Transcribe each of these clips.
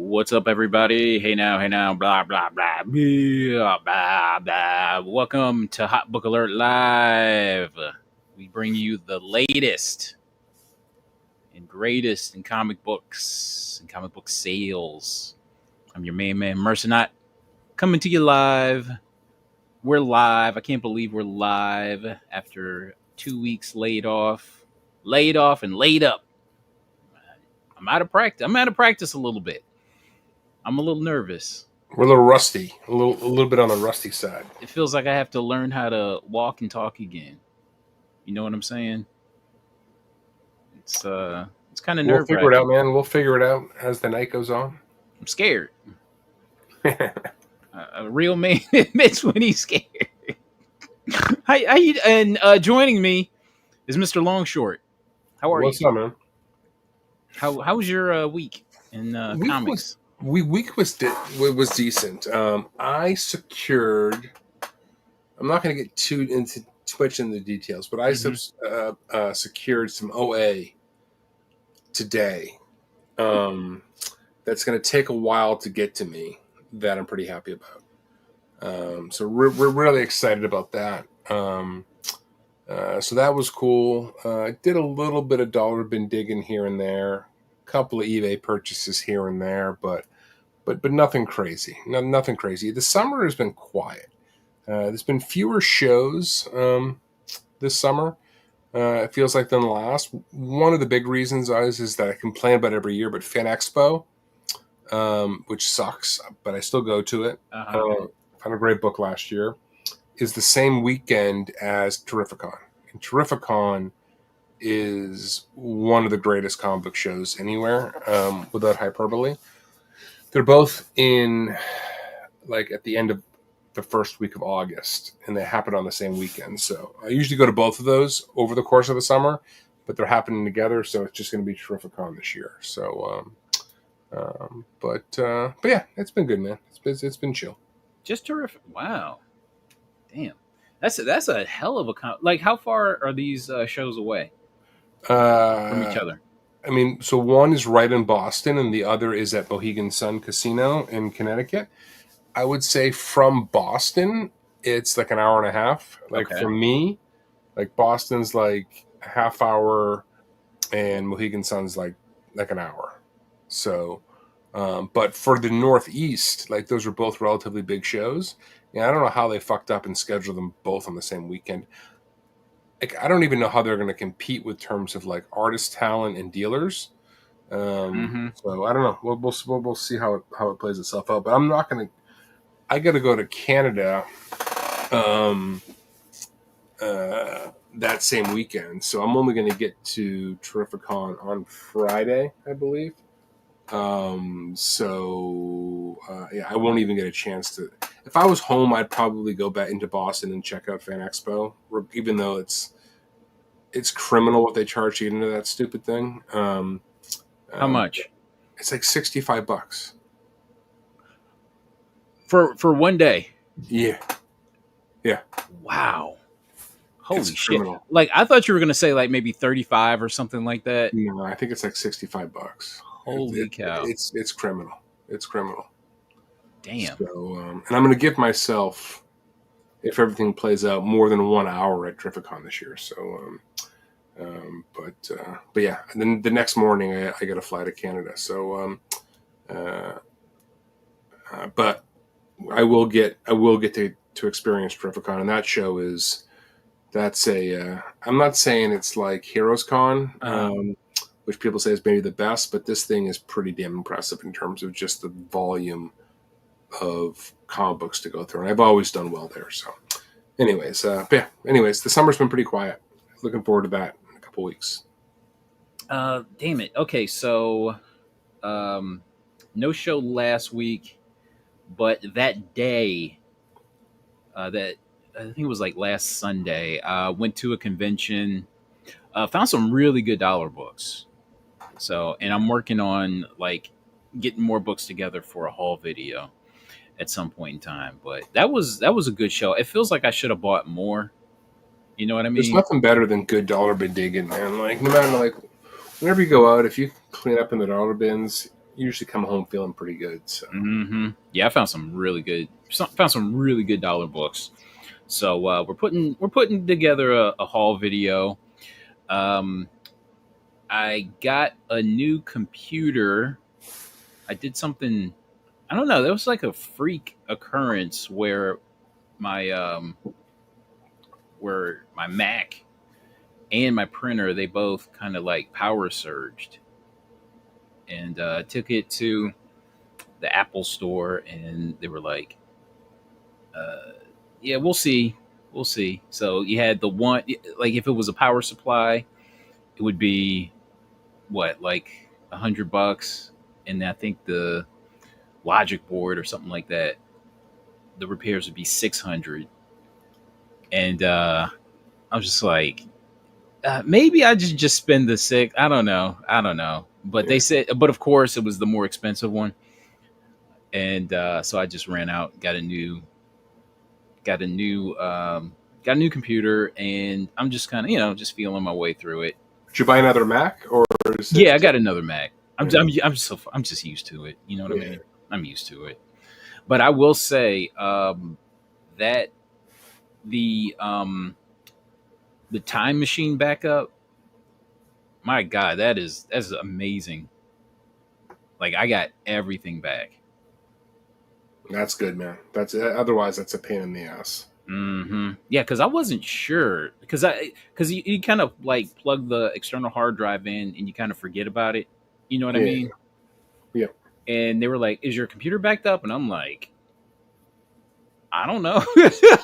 What's up, everybody? Hey now, blah, blah, blah, blah, blah, blah. Welcome to Hot Book Alert Live. We bring you the latest and greatest in comic books and comic book sales. I'm your main man, Mercenaut, coming to you live. We're live. I can't believe we're live after 2 weeks laid off and laid up. I'm out of practice. I'm out of practice a little bit. I'm a little nervous. We're a little rusty, a little bit on the rusty side. It feels like I have to learn how to walk and talk again. You know what I'm saying? It's kind of We'll nerve figure it out, wracking. man. We'll figure it out as the night goes on. I'm scared. A real man admits when he's scared. Joining me is Mr. Longshort. How are What's you? up, man? How was your week in comics? Week was decent. I secured. I'm not going to get too much into the details, but I secured some OA today. That's going to take a while to get to me. That I'm pretty happy about. So we're really excited about that. So that was cool. I did a little bit of dollar bin digging here and there, a couple of eBay purchases here and there, but nothing crazy. Nothing crazy. The summer has been quiet. There's been fewer shows this summer. It feels like than the last. One of the big reasons is that I complain about every year, but Fan Expo, which sucks, but I still go to it. Found a great book last year. Is the same weekend as Terrificon. And Terrificon is one of the greatest comic book shows anywhere, without hyperbole. They're both in, like, at the end of the first week of August, and they happen on the same weekend. So I usually go to both of those over the course of the summer, but they're happening together, so it's just going to be Terrificon this year. So, but yeah, it's been good, man. It's been chill. Just terrific. Wow. Damn. That's a hell of a like. How far are these shows away from each other? I mean, so one is right in Boston, and the other is at Mohegan Sun Casino in Connecticut. I would say from Boston, it's like an hour and a half. Like for me, like Boston's like a half hour, and Mohegan Sun's like an hour. So, but for the Northeast, like those are both relatively big shows. Yeah, I don't know how they fucked up and scheduled them both on the same weekend. Like, I don't even know how they're going to compete with terms of like artist talent and dealers. So I don't know. We'll see how it plays itself out. But I'm not going to. I got to go to Canada that same weekend, so I'm only going to get to Terrificon on Friday, I believe. Yeah, I won't even get a chance to. If I was home, I'd probably go back into Boston and check out Fan Expo, even though it's criminal what they charge you into that stupid thing. How much? It's like $65 for one day. Yeah. Wow. Holy it's shit! Criminal. Like, I thought you were gonna say like maybe 35 or something like that. No, I think it's like $65. Holy cow! It's criminal. It's criminal. Damn. So, and I'm going to give myself, if everything plays out, more than 1 hour at Terrificon this year. So, but yeah. And then the next morning, I got to fly to Canada. So, but I will get to experience Terrificon, and that show that's a. I'm not saying it's like Heroes Con. Which people say is maybe the best, but this thing is pretty damn impressive in terms of just the volume of comic books to go through. And I've always done well there. So anyways, the summer's been pretty quiet. Looking forward to that in a couple weeks. Damn it. Okay, so no show last week, but that day, that I think it was like last Sunday, went to a convention, found some really good dollar books. So, and I'm working on like getting more books together for a haul video at some point in time. But that was a good show. It feels like I should have bought more. You know what I mean? There's nothing better than good dollar bin digging, man. Like, no matter, like, whenever you go out, if you clean up in the dollar bins, usually come home feeling pretty good. So Yeah, I found found some really good dollar books. So we're putting together a haul video. Um, I got a new computer. I did something. I don't know. There was like a freak occurrence my um, where my Mac and my printer, they both kind of like power surged, and took it to the Apple store, and they were like, uh, "Yeah, we'll see." So you had the one, like if it was a power supply, it would be what, like $100, and I think the logic board or something like that, the repairs would be 600. And I was just like, maybe I just spend the six. I don't know. But they yeah, said, but of course, it was the more expensive one, and so I just ran out, got a new, got a new computer, and I'm just kind of, just feeling my way through it. did you buy another Mac or is Yeah, I it? got another Mac. Yeah, I'm just used to it. You know what I yeah. mean? I'm used to it. But I will say that the time machine backup, my God, that's amazing. Like I got everything back. That's good, man. That's otherwise that's a pain in the ass. Yeah, because I wasn't sure because you kind of like plug the external hard drive in and you kind of forget about it. You know what I Yeah, mean? yeah. And they were like, "Is your computer backed up?" And I'm like, "I don't know.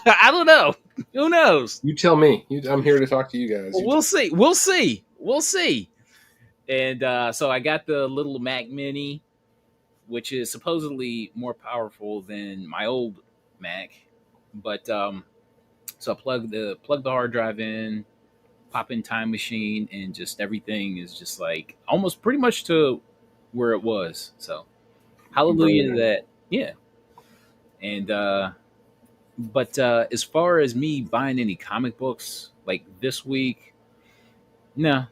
I don't know. Who knows? You tell me. I'm here to talk to you guys. Well, You we'll tell see. We'll see. We'll see." And so I got the little Mac Mini, which is supposedly more powerful than my old Mac, but so I plug the hard drive in, pop in Time Machine, and just everything is just like almost pretty much to where it was. So Very hallelujah to nice. that. Yeah. And but as far as me buying any comic books like this week, no,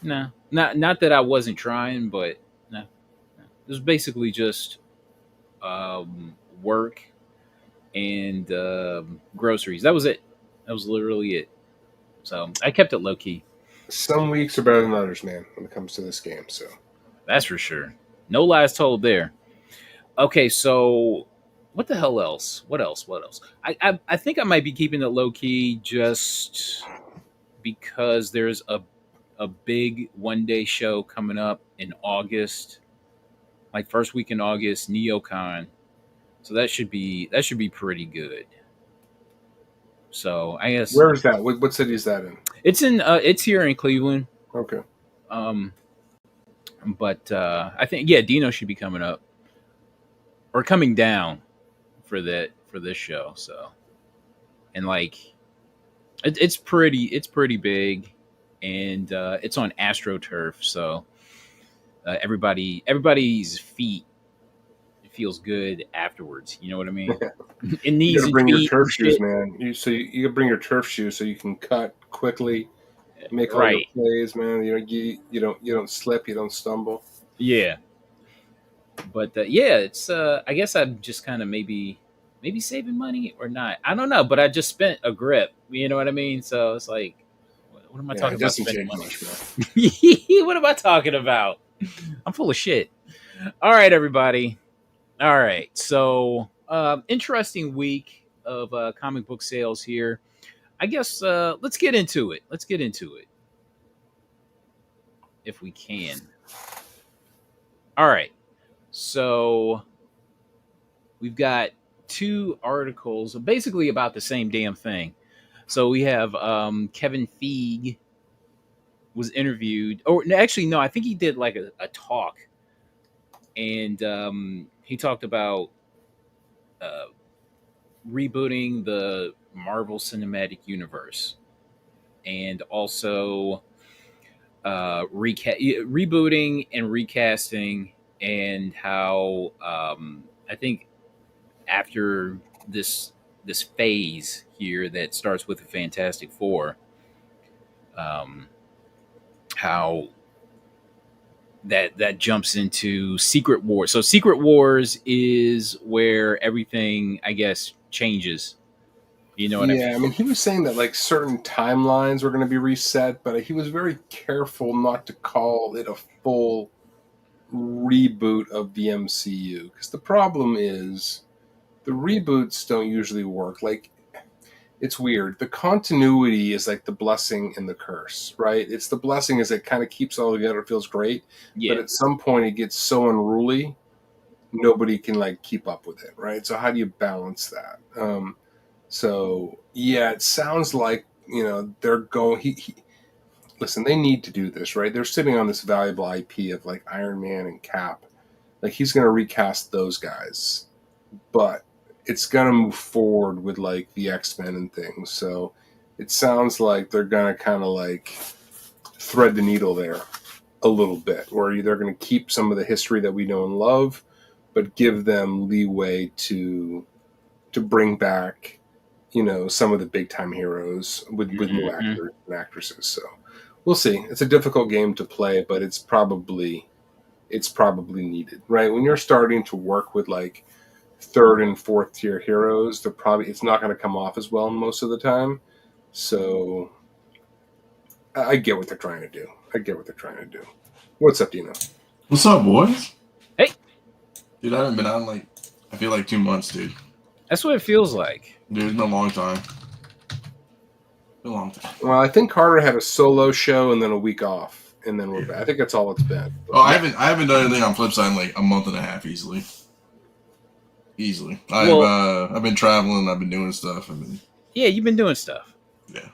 no, not that I wasn't trying, but no, no. It was basically just work and groceries. That was it. That was literally it. So I kept it low key. Some weeks are better than others, man, when it comes to this game. So That's for sure. No lies told there. Okay, so what the hell else? What else? What else? I think I might be keeping it low key just because there's a big 1 day show coming up in August, like first week in August, NeoCon. So that should be pretty good. So I guess where is that? What city is that in? it's here in Cleveland. Okay. Um, but I think yeah, Dino should be coming up or coming down for this show. So and like it's pretty big, and it's on AstroTurf, so everybody's feet feels good afterwards. You know what I mean? And You knees got to and bring your feet turf and shoes, shit. man. You got to bring your turf shoes so you can cut quickly, make all your Right? plays, man. You don't slip, you don't stumble. Yeah. But yeah, it's I guess I'm just kind of maybe saving money or not. I don't know, but I just spent a grip. You know what I mean? So it's like, what am I Yeah, talking it about doesn't spending change money? much, man. What am I talking about? I'm full of shit. All right, everybody. All right. So interesting week of comic book sales here. I guess let's get into it. Let's get into it if we can. All right. So we've got two articles basically about the same damn thing. So we have Kevin Feige was interviewed, or no, actually, no, I think he did like a talk, and he talked about uh, rebooting the Marvel Cinematic Universe and also rebooting and recasting, and how I think after this this phase here that starts with the Fantastic Four, um, how that jumps into Secret Wars. So Secret Wars is where everything, I guess, changes. You know what I Yeah, mean? I mean, he was saying that like certain timelines were going to be reset, but he was very careful not to call it a full reboot of the MCU because the problem is the reboots don't usually work. Like, it's weird. The continuity is like the blessing and the curse, right? It's the blessing is it kind of keeps all together, it feels great, but Yeah. at some point it gets so unruly, nobody can like keep up with it, right? So how do you balance that? So yeah, it sounds like they're going. He listen. They need to do this, right? They're sitting on this valuable IP of like Iron Man and Cap. Like he's going to recast those guys, but it's going to move forward with like the X-Men and things. So it sounds like they're going to kind of like thread the needle there a little bit, where they're going to keep some of the history that we know and love, but give them leeway to bring back some of the big time heroes with new Mm-hmm. actors and actresses. So we'll see. It's a difficult game to play, but it's probably needed, right? When you're starting to work with like third and fourth tier heroes, it's not going to come off as well most of the time. So I get what they're trying to do. What's up, Dino? What's up, boys? Hey, Dude, I haven't been on I feel like 2 months, dude. that's what it feels like. Dude, it's been a long time. Been a long time. Well, I think Carter had a solo show and then a week off, and then we're back. I think that's all it's been. But Oh, I haven't done anything on Flipside in like a month and a half easily. I've been traveling. I've been doing stuff. Yeah, you've been doing stuff. Yeah.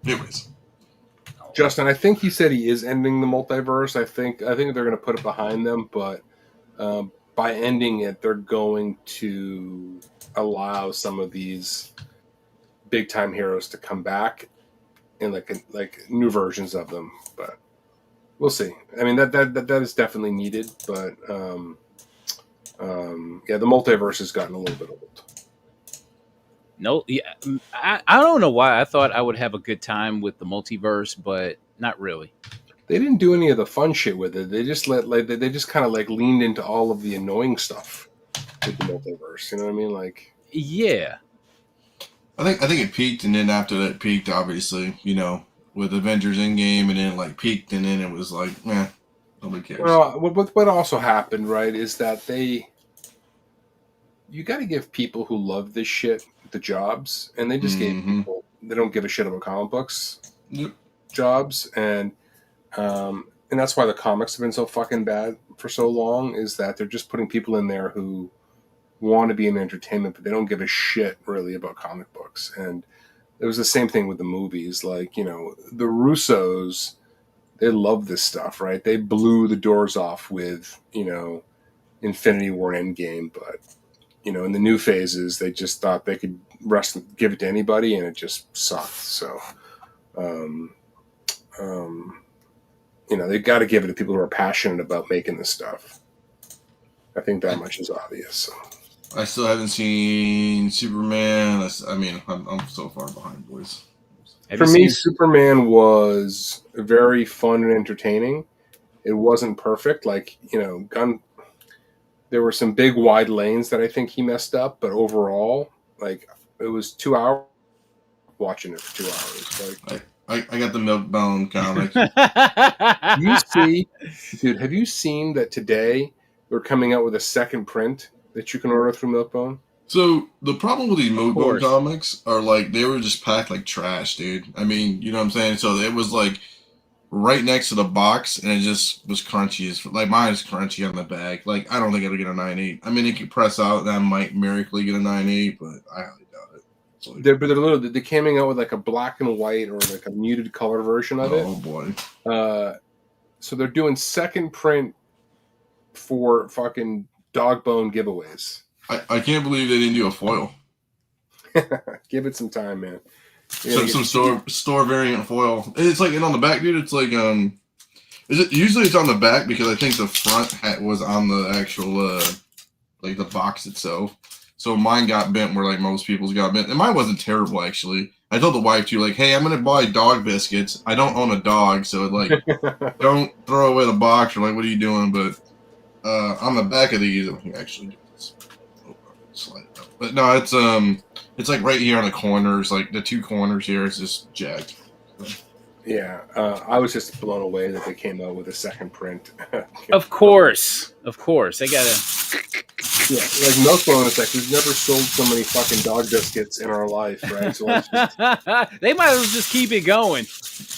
Anyways, Justin, I think he said he is ending the multiverse. I think they're going to put it behind them, but by ending it, they're going to allow some of these big time heroes to come back in like new versions of them. But we'll see. I mean that is definitely needed, but yeah, the multiverse has gotten a little bit old. No, yeah, I don't know why I thought I would have a good time with the multiverse, but not really. They didn't do any of the fun shit with it. They just they just kind of like leaned into all of the annoying stuff with the multiverse. You know what I mean? Like, Yeah, I think it peaked, and then after that peaked, obviously, with Avengers Endgame, and then like peaked, and then it was like, nobody cares. well, what also happened, right, is that you got to give people who love this shit the jobs, and they just gave people they don't give a shit about comic books jobs, and that's why the comics have been so fucking bad for so long. Is that they're just putting people in there who want to be in entertainment, but they don't give a shit really about comic books. And it was the same thing with the movies. Like the Russos, they love this stuff, right? They blew the doors off with Infinity War and Endgame, but in the new phases, they just thought they could give it to anybody, and it just sucked. So, they got to give it to people who are passionate about making this stuff. I think that much is obvious. So. I still haven't seen Superman. I'm so far behind, boys. For me, Superman was very fun and entertaining. It wasn't perfect. Like, there were some big wide lanes that I think he messed up, but overall, like, it was 2 hours watching it for 2 hours. Like, I got the Milkbone comic. Have you seen that today they're coming out with a second print that you can order through Milkbone? So the problem with these Milkbone comics are like they were just packed like trash, dude. I mean, you know what I'm saying? So it was like right next to the box, and it just was crunchy. Like mine is crunchy on the back. Like I don't think it'll get a 9.8. I mean, it could press out, and I might miraculously get a 9.8, but I highly doubt it. So, they're coming out with like a black and white or like a muted color version of it. Oh boy! So they're doing second print for fucking dog bone giveaways. I can't believe they didn't do a foil. Give it some time, man. Some store variant foil. It's like, and on the back, dude, it's like usually it's on the back because I think the front was on the actual like the box itself. So mine got bent where like most people's got bent. And mine wasn't terrible actually. I told the wife too, like, hey, I'm gonna buy dog biscuits. I don't own a dog, so like don't throw away the box or like what are you doing? But on the back of these, I can actually do this. Slide it up. But no, it's like right here on the corners, like the two corners here, it's just jacked. So. Yeah, I was just blown away that they came out with a second print. Of course, they gotta. Yeah, like Milk Bone, it's like we've never sold so many fucking dog biscuits in our life, right? So let's just... They might as well just keep it going.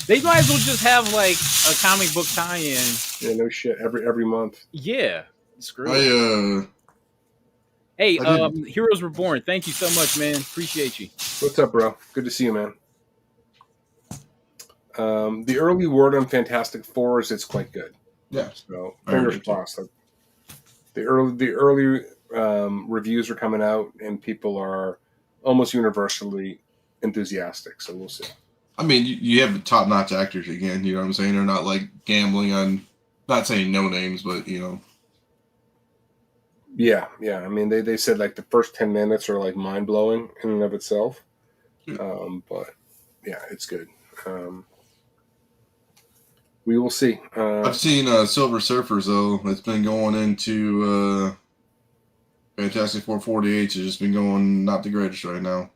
They might as well just have like a comic book tie-in. Yeah, no shit. Every month. Yeah, screw it. Hey, Heroes Reborn. Thank you so much, man. Appreciate you. What's up, bro? Good to see you, man. The early word on Fantastic Four is it's quite good. Yeah. So fingers crossed. The early reviews are coming out, and people are almost universally enthusiastic. So we'll see. I mean, you have the top-notch actors again. You know what I'm saying? They're not like gambling on, not saying no names, but you know. Yeah. I mean, they said like the first 10 minutes are like mind blowing in and of itself. But yeah, it's good. We will see. I've seen Silver Surfers though. It's been going into Fantastic Four 48. It's just been going not the greatest right now.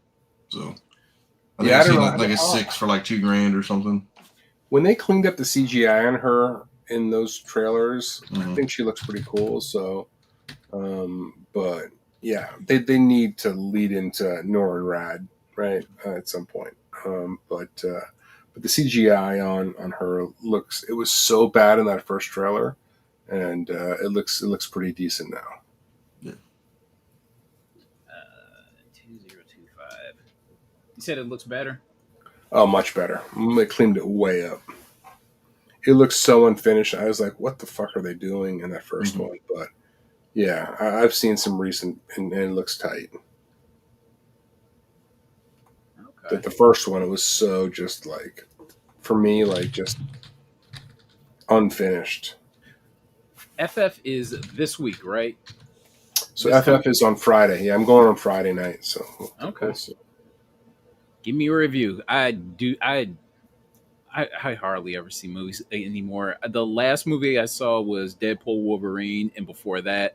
So I think I've seen like a 6 for like $2,000 or something. When they cleaned up the CGI on her in those trailers, I think she looks pretty cool. So, but yeah, they need to lead into Nora and Rad, right, at some point. But the CGI on her it was so bad in that first trailer, and it looks pretty decent now. Yeah. 2025. You said it looks better? Oh, much better. They cleaned it way up. It looks so unfinished. I was like, what the fuck are they doing in that first one? But yeah, I've seen some recent, and it looks tight. Okay. The first one, it was so just like, for me, like just unfinished. FF is this week, right? So FF is on Friday. Yeah, I'm going on Friday night. So okay. Give me a review. I hardly ever see movies anymore. The last movie I saw was Deadpool Wolverine, and before that,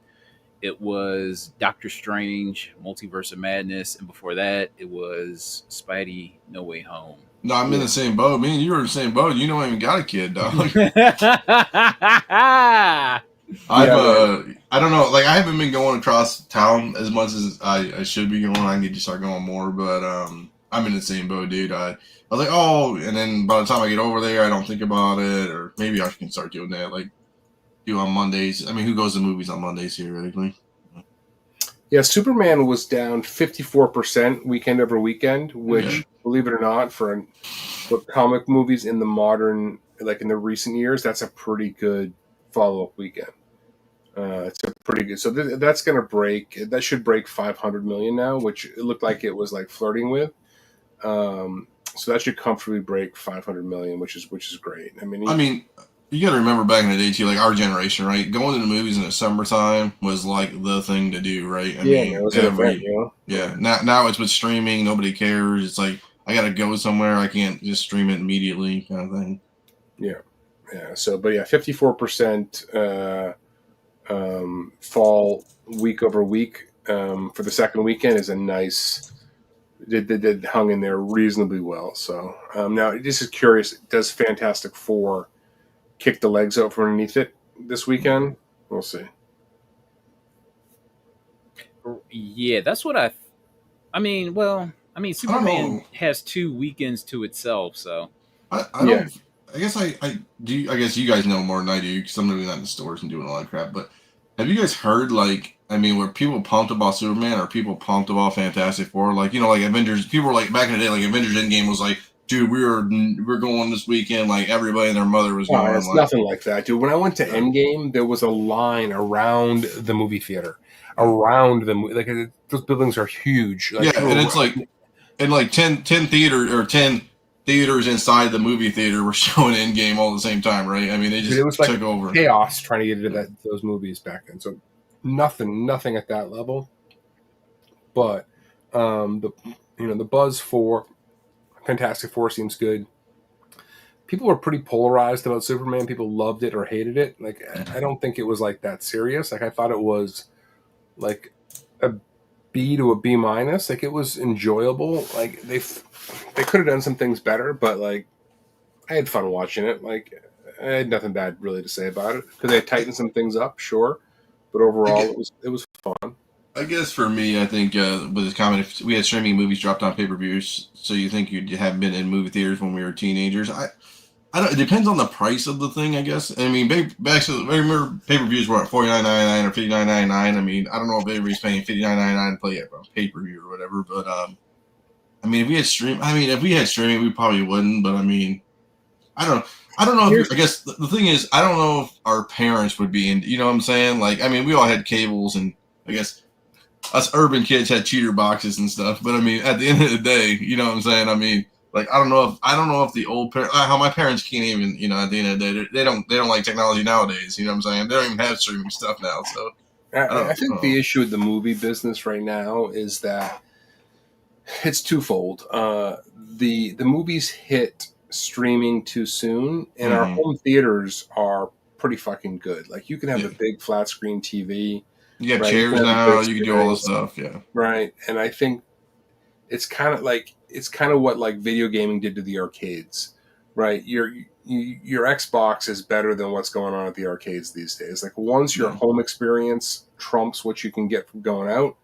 it was Doctor Strange, Multiverse of Madness, and before that, it was Spidey No Way Home. No, I'm in the same boat. Me and you are in the same boat. You know I even got a kid, dog. I don't know. Like I haven't been going across town as much as I should be going. I need to start going more, but I'm in the same boat, dude. I was like, oh, and then by the time I get over there, I don't think about it, or maybe I can start doing that, like do on Mondays. I mean, who goes to movies on Mondays theoretically? Yeah, Superman was down 54% weekend over weekend, which, believe it or not, for comic movies in the modern, like in the recent years, that's a pretty good follow-up weekend. It's a pretty good. So that's going to break. That should break 500 million now, which it looked like it was like flirting with. So that should comfortably break 500 million, which is great. I mean, you got to remember back in the day too, like our generation, right? Going to the movies in the summertime was like the thing to do, right? I mean, it was an event, you know? Yeah. Now it's with streaming. Nobody cares. It's like I got to go somewhere. I can't just stream it immediately, kind of thing. Yeah. So, but yeah, 54% fall week over week for the second weekend is a nice. They hung in there reasonably well. So now, this is curious. Does Fantastic Four kick the legs out from underneath it this weekend? We'll see. Yeah, that's what I mean, Superman has 2 weekends to itself, so I don't. I guess I do. I guess you guys know more than I do because I'm really not in the stores and doing a lot of crap. But have you guys heard were people pumped about Superman or people pumped about Fantastic Four? Like like Avengers. People were like back in the day, like Avengers Endgame was like, dude, we're going this weekend. Like everybody and their mother was going. It's nothing like that, dude. When I went to Endgame, there was a line around the movie theater, like those buildings are huge. Like, and it's like, and like 10 theater or 10 theaters inside the movie theater were showing Endgame all at the same time, right? I mean, they just took over. Chaos trying to get into those movies back then. So nothing at that level. but the buzz for Fantastic Four seems good. People were pretty polarized about Superman. People loved it or hated it. Like, I don't think it was like that serious. Like, I thought it was like a B to a B minus. Like, it was enjoyable. Like, they could have done some things better, but like, I had fun watching it. Like, I had nothing bad really to say about it. Could they tighten some things up? Sure, but overall, it was fun. I guess for me, I think with this comment, if we had streaming movies dropped on pay-per-views, so you think you'd have been in movie theaters when we were teenagers? I don't. It depends on the price of the thing, I guess. I mean, back to I remember pay-per-views were at $49.99 or $59.99. I mean, I don't know if anybody's paying $59.99 to play it on pay-per-view or whatever, but I mean, if we had streaming, we probably wouldn't. But I mean, I don't. I don't know if I guess the thing is, I don't know if our parents would be in. You know what I'm saying? Like, I mean, we all had cables, and I guess us urban kids had cheater boxes and stuff. But I mean, at the end of the day, you know what I'm saying? I mean, like, I don't know if the old parents, how my parents can't even, at the end of the day, they don't like technology nowadays. You know what I'm saying? They don't even have streaming stuff now. So I think the issue with the movie business right now is that it's twofold. The movies hit streaming too soon, and our home theaters are pretty fucking good. Like, you can have a big flat screen TV. You got chairs now. You can do all this stuff. Yeah. Right. And I think it's kind of what like video gaming did to the arcades, right? Your Xbox is better than what's going on at the arcades these days. Like, once your home experience trumps what you can get from going out,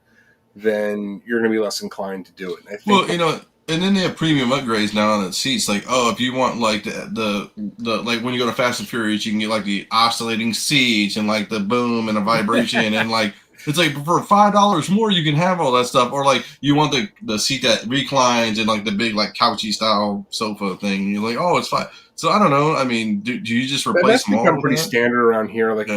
then you're going to be less inclined to do it. And I think and then they have premium upgrades now on the seats. Like, oh, if you want like the like when you go to Fast and Furious, you can get like the oscillating seats and like the boom and the vibration and like it's like for $5 more you can have all that stuff. Or like you want the seat that reclines and like the big like couchy style sofa thing. And you're like, oh, it's fine. So I don't know. I mean, do you just replace them all? That's become pretty standard around here. Like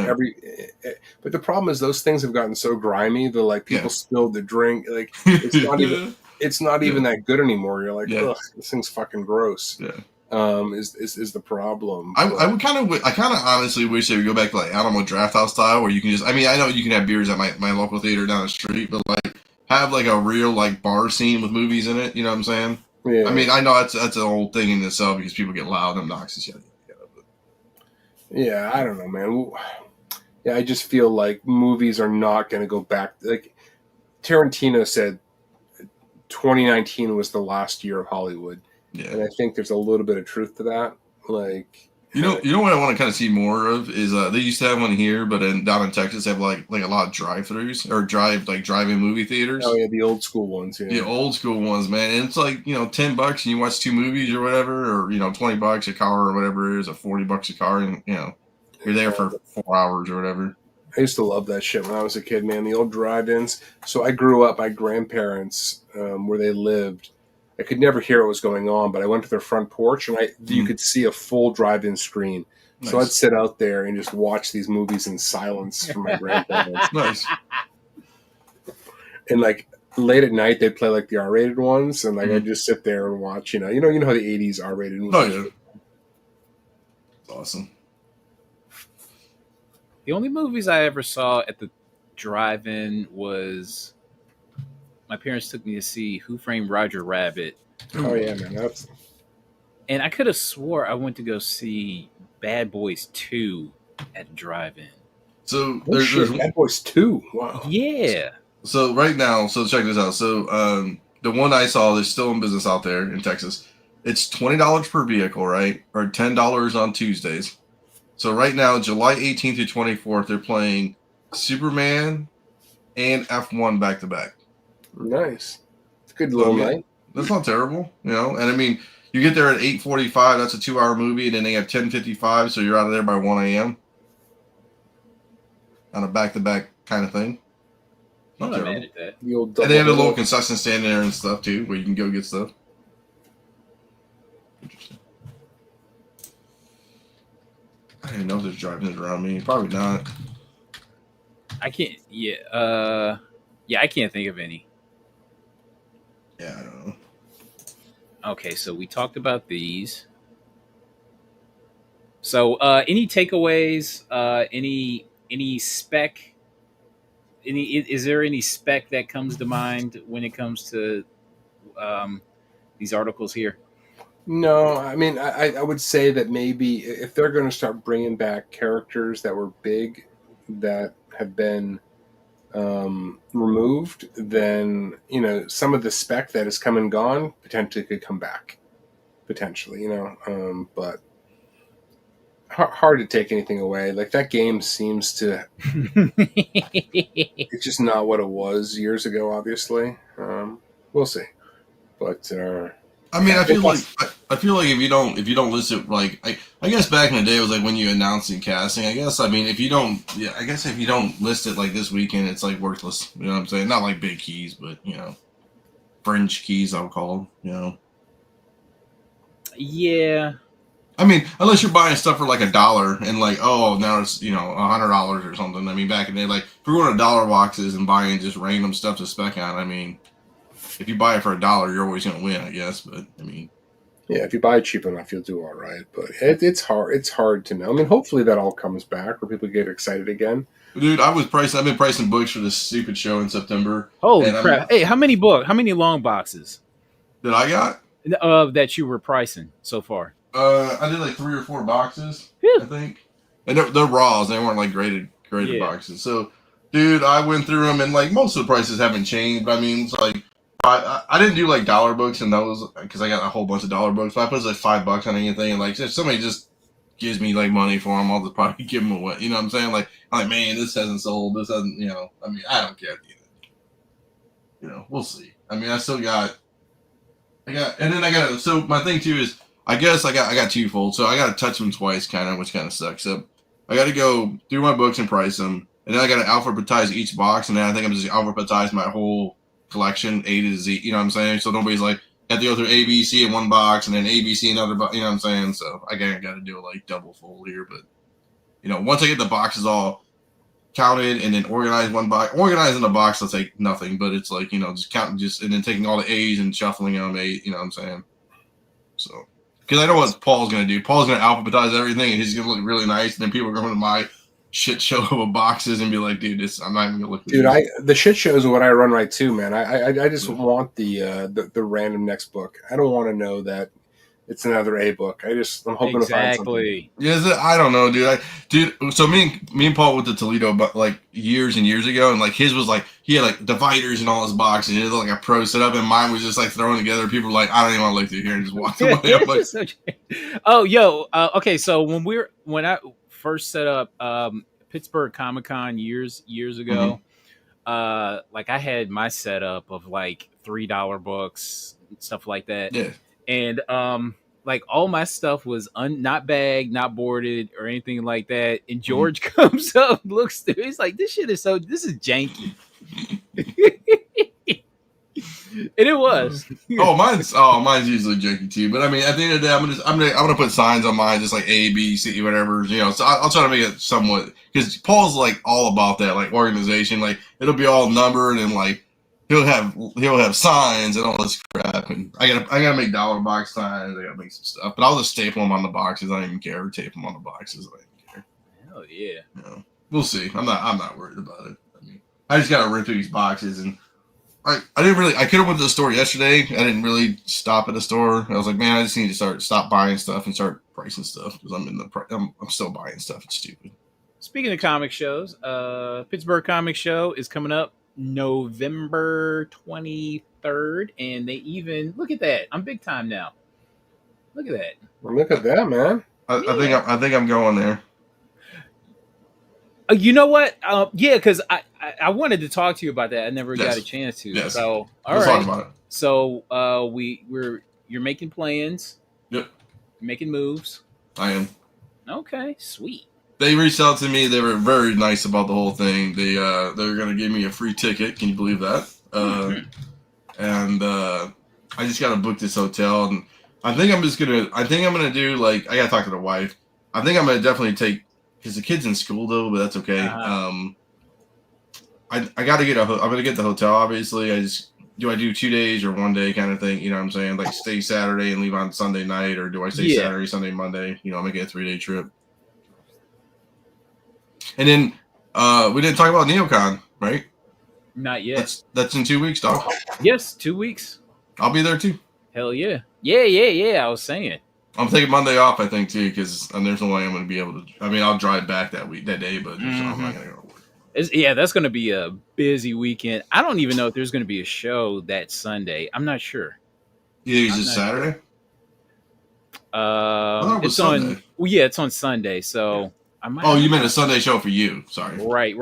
but the problem is those things have gotten so grimy that like people spill the drink. Like, it's not even. It's not even that good anymore. You're like, ugh, this thing's fucking gross. Yeah. Is the problem. I kind of honestly wish they would go back to like Alamo Draft House style, where you can just. I mean, I know you can have beers at my local theater down the street, but like have like a real like bar scene with movies in it. You know what I'm saying? Yeah. I mean, I know that's an old thing in itself because people get loud and obnoxious. Yeah, I don't know, man. Yeah, I just feel like movies are not going to go back. Like Tarantino said, 2019 was the last year of Hollywood. Yeah. And I think there's a little bit of truth to that. Like, you know what I want to kind of see more of is they used to have one here, but down in Texas they have like a lot of drive-throughs or drive-in movie theaters. Oh yeah, the old school ones. Yeah, the old school ones, man. And it's like $10 and you watch 2 movies or whatever, or $20 a car or whatever it is, or $40 a car, and you're there for 4 hours or whatever. I used to love that shit when I was a kid, man. The old drive-ins. So I grew up, my grandparents, where they lived, I could never hear what was going on, but I went to their front porch and you could see a full drive-in screen. Nice. So I'd sit out there and just watch these movies in silence from my grandparents. Nice. And like late at night, they'd play like the R-rated ones, and like I'd just sit there and watch. You know how the '80s R-rated movies. Oh, yeah. Awesome. The only movies I ever saw at the drive-in was my parents took me to see Who Framed Roger Rabbit. Oh yeah, man, and I could have swore I went to go see Bad Boys 2 at a drive-in. So there's Bad Boys 2. Wow. Yeah. So right now, so check this out. So the one I saw that's still in business out there in Texas, it's $20 per vehicle, right? Or $10 on Tuesdays. So right now, July 18th to 24th, they're playing Superman and F1 back to back. Nice. It's a good little night. That's not terrible, And I mean, you get there at 8:45. That's a 2-hour movie, and then they have 10:55, so you're out of there by 1 a.m. on a back to back kind of thing. Not terrible. Mad at that. And they have a little concession stand there and stuff too, where you can go get stuff. Interesting. I don't even know if there's drive-ins around me. Probably not. I can't. Yeah. I can't think of any. Yeah, I don't know. Okay, so we talked about these. So, any takeaways? Any spec is there any spec that comes to mind when it comes to these articles here? No, I mean, I would say that maybe if they're going to start bringing back characters that were big that have been removed, then some of the spec that has come and gone potentially could come back. Potentially, but hard to take anything away. Like that game seems to. It's just not what it was years ago. Obviously, we'll see. But I mean, I feel like if you don't list it, like I guess back in the day it was like when you announcing casting. I guess if you don't list it like this weekend, it's like worthless. You know what I'm saying? Not like big keys, but fringe keys, I'll call them. Yeah. I mean, unless you're buying stuff for like $1 and like, oh, now it's $100 or something. I mean, back in the day, like if we're going to dollar boxes and buying just random stuff to spec on, I mean, if you buy it for $1, you're always going to win, I guess. But I mean, yeah, if you buy it cheap enough, you'll do all right. But it's hard. It's hard to know. I mean, hopefully that all comes back where people get excited again. Dude, I've been pricing books for this stupid show in September. Holy crap! Hey, how many long boxes that I got? That you were pricing so far? I did like 3 or 4 boxes, I think, and they're raws. They weren't like graded boxes. So, dude, I went through them, and like most of the prices haven't changed. But I mean, it's like I didn't do like dollar books and those because I got a whole bunch of dollar books. But I put like $5 on anything, and like if somebody just gives me like money for them, I'll just probably give them away. You know what I'm saying? Like, I'm like, man, this hasn't sold. This hasn't. I mean, I don't care. We'll see. I mean, I still got. So my thing too is, I guess I got twofold. So I got to touch them twice, which kind of sucks. So I got to go through my books and price them, and then I got to alphabetize each box, and then I think I'm just alphabetize my whole collection A to Z. You know what I'm saying? So nobody's like got to go through A, B, C in one box, and then A, B, C in another box. You know what I'm saying? So I got to do it like double fold here, but once I get the boxes all counted and then organizing the box will take nothing, but it's like just counting and then taking all the A's and shuffling them. You know what I'm saying? So because I know what Paul's gonna do. Paul's gonna alphabetize everything, and he's gonna look really nice, and then people are going to my shit show of boxes and be like, dude, I'm not even gonna look. Dude, the shit shows are what I run right too, man. I just want the random next book. I don't want to know that it's another A book. I'm hoping to find something. Yeah, I don't know, dude. So me and Paul went to Toledo, but like years and years ago, and like his was like he had like dividers in all his boxes. He had like a pro setup, and mine was just like thrown together. People were like, I don't even want to look through here, and just walked away. I'm like, okay. So when I first set up Pittsburgh Comic-Con years ago, like I had my setup of like $3 books, stuff like that. Yeah. And like all my stuff was not bagged, not boarded, or anything like that. And George comes up, looks through, he's like, "This is janky." And it was. mine's usually janky too. But I mean, at the end of the day, I'm gonna put signs on mine, just like A, B, C, whatever. So I'll try to make it somewhat, because Paul's like all about that, like organization. Like it'll be all numbered, and like he'll have signs and all this crap. And I gotta make dollar box signs. I gotta make some stuff, but I'll just staple them on the boxes. I don't even care. Or tape them on the boxes. I don't even care. Hell yeah. We'll see. I'm not worried about it. I mean, I just gotta rip through these boxes, and I could have went to the store yesterday. I didn't really stop at the store. I was like, man, I just need to stop buying stuff and start pricing stuff, because I'm still buying stuff. It's stupid. Speaking of comic shows, Pittsburgh Comic Show is coming up November 23rd, and they even look at that. I'm big time now. Look at that. Look at that, man. I think I'm going there. You know what? Yeah, because I wanted to talk to you about that. I never got a chance to. Yes. So Let's talk about it. So you're making plans. Yep. You're making moves. I am. Okay, sweet. They reached out to me. They were very nice about the whole thing. They were gonna give me a free ticket. Can you believe that? And I just gotta book this hotel, and I think I'm gonna do, like, I gotta talk to the wife. I think I'm gonna definitely take, because the kid's in school though, but that's okay. I gotta I'm gonna get the hotel, obviously. Do I do 2 days or 1 day kind of thing? You know what I'm saying? Like stay Saturday and leave on Sunday night, or do I stay Saturday, Sunday, Monday? Make it a 3-day trip. And then we didn't talk about NeoCon, right? Not yet. That's in 2 weeks, dog. Yes, 2 weeks. I'll be there too. Hell yeah. Yeah. I was saying. I'm taking Monday off, I think, too, because there's no way I'm going to be able to. I mean, I'll drive back that day, but I'm not going to go to work. Yeah, that's going to be a busy weekend. I don't even know if there's going to be a show that Sunday. I'm not sure. Yeah, is it Saturday? It's Sunday. on. Well, yeah, it's on Sunday. So I might. Oh, you meant a Sunday show for you? Sorry. Right.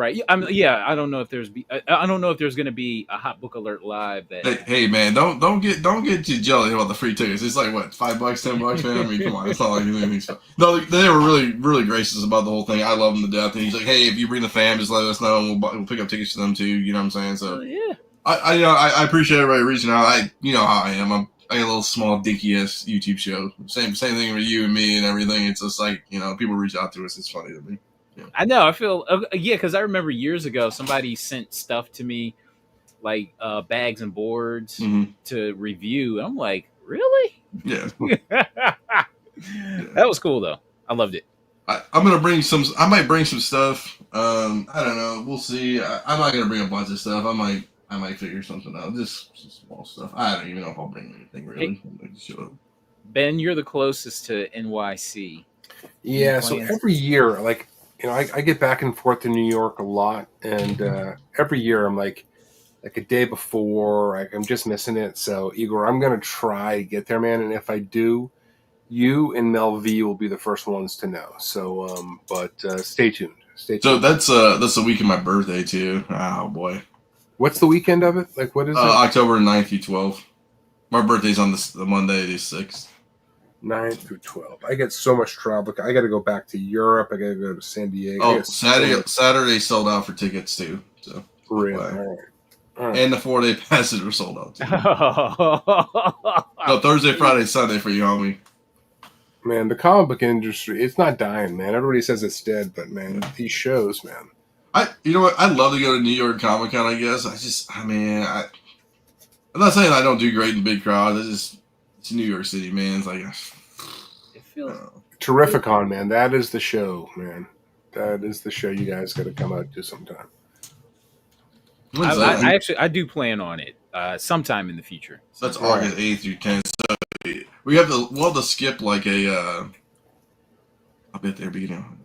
Yeah, I don't know if there's. I don't know if there's going to be a Hot Book Alert live. Hey, man, don't get too jealous about the free tickets. It's like what, $5, $10, man. I mean, come on, it's not like anything. No, they were really, really gracious about the whole thing. I love them to death. And he's like, hey, if you bring the fam, just let us know, and we'll pick up tickets for them too. You know what I'm saying? So yeah. I appreciate everybody reaching out. You know how I am. I got a little small dinky ass YouTube show. Same thing with you and me and everything. It's just like, people reach out to us. It's funny to me. Yeah. I know. I feel because I remember years ago somebody sent stuff to me like bags and boards to review. I'm like, really? Yeah. That was cool though. I loved it. I'm gonna bring some. I might bring some stuff. I don't know. We'll see. I'm not gonna bring a bunch of stuff. I might figure something out. Just some small stuff. I don't even know if I'll bring anything really. Hey, Ben, you're the closest to NYC. Yeah. So every year, like, I get back and forth to New York a lot, and every year I'm like a day before, I'm just missing it. So Igor, I'm gonna try to get there, man. And if I do, you and Mel V will be the first ones to know. So, but stay tuned. So that's the week of my birthday too. Oh boy. What's the weekend of it? Like, what is it? October 9th through 12th. My birthday's on the Monday, the 6th. 9 through 12. I get so much travel. I got to go back to Europe. I got to go to San Diego. Oh, Saturday sold out for tickets too. So really, all right. And the 4-day passes were sold out too. No, Thursday, Friday, Sunday for you, homie. Man, the comic book industry, it's not dying, man. Everybody says it's dead, but man, these shows, man. You know what? I'd love to go to New York Comic Con, I guess. I'm not saying I don't do great in big crowds. It's New York City, man. It's like, it feels Terrificon, man. That is the show, man. That is the show you guys got to come out to sometime. I do plan on it sometime in the future. That's August 8th through 10th. So we'll have to skip like I'll be at the beginning.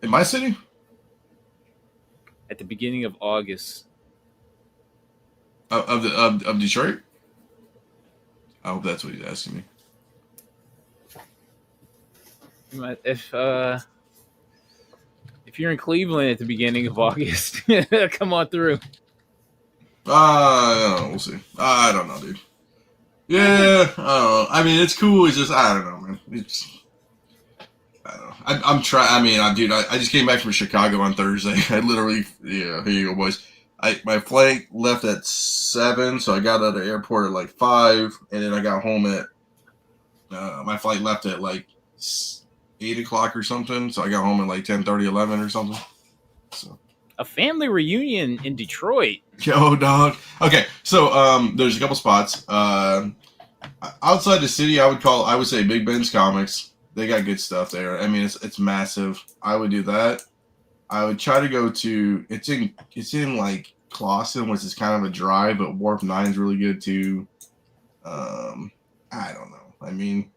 In my city? At the beginning of August. Of Detroit? I hope that's what he's asking me. If you're in Cleveland at the beginning of August, come on through. We'll see. I don't know, dude. Yeah, I don't know. I mean, it's cool. It's just, I don't know, man. I don't know. I'm trying. I mean, dude, I just came back from Chicago on Thursday. I literally, here you go, boys. My flight left at 7, so I got out of the airport at like 5, and then I got home at, my flight left at like 8 o'clock or something, so I got home at like 10:30, 11 or something. So a family reunion in Detroit. Yo, dog. Okay, so there's a couple spots. Outside the city, I would say Big Ben's Comics. They got good stuff there. I mean, it's massive. I would do that. I would try to go to it's in like Clawson, which is kind of a drive, but Warp 9 is really good too. I don't know. I mean,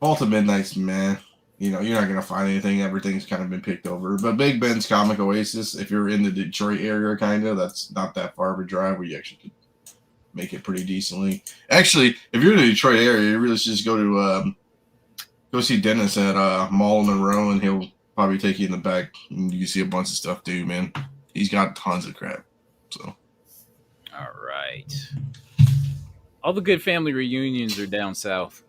Vault of Midnight's meh. You're not gonna find anything. Everything's kind of been picked over. But Big Ben's Comic Oasis, if you're in the Detroit area, kind of, that's not that far of a drive where you actually could make it pretty decently. Actually, if you're in the Detroit area, you really should just go see Dennis at Mall Monroe, and he'll probably take you in the back, and you can see a bunch of stuff too, man. He's got tons of crap. So, all right. All the good family reunions are down south.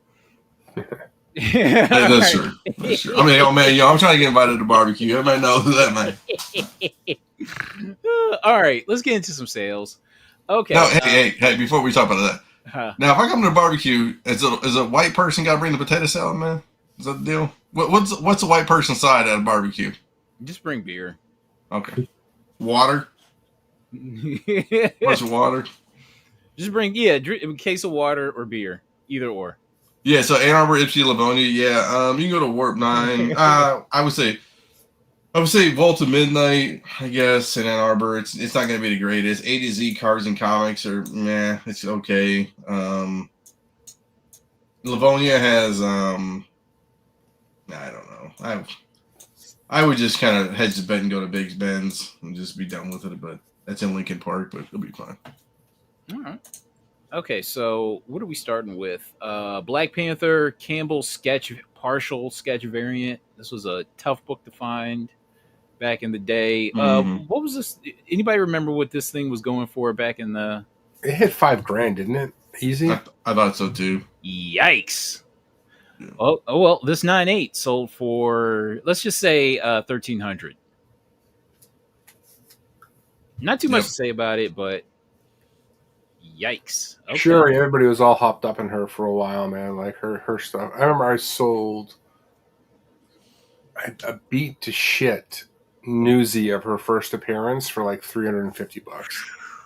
That's true. That's true. I mean, oh man, I'm trying to get invited to barbecue. Everybody knows that, man. All right, let's get into some sales. Okay. No, hey! Before we talk about that, now if I come to a barbecue, is a white person got to bring the potato salad, man? Is that the deal? What's a white person side at a barbecue? Just bring beer. Okay. Water. Bunch of water. Just bring a case of water or beer, either or. Yeah, so Ann Arbor, Ipsy, Livonia. Yeah, you can go to Warp 9. I would say I would say Vault of Midnight, I guess, in Ann Arbor. It's not going to be the greatest. A to Z cards and comics are meh. It's okay. Livonia has I don't know. I would just kind of hedge the bet and go to Big Ben's and just be done with it. But that's in Lincoln Park, but it'll be fine. All right. Okay, so what are we starting with? Black Panther, Campbell sketch, partial sketch variant. This was a tough book to find back in the day. Mm-hmm. What was this? Anybody remember what this thing was going for back in the? It hit $5,000, didn't it? Easy. I thought so too. Yikes! Yeah. Oh well, this 9.8 sold for, let's just say, 1,300. Not too much to say about it, but yikes! Okay. Sure, everybody was all hopped up in her for a while, man. Like her stuff. I remember I sold a beat to shit newsie of her first appearance for like $350.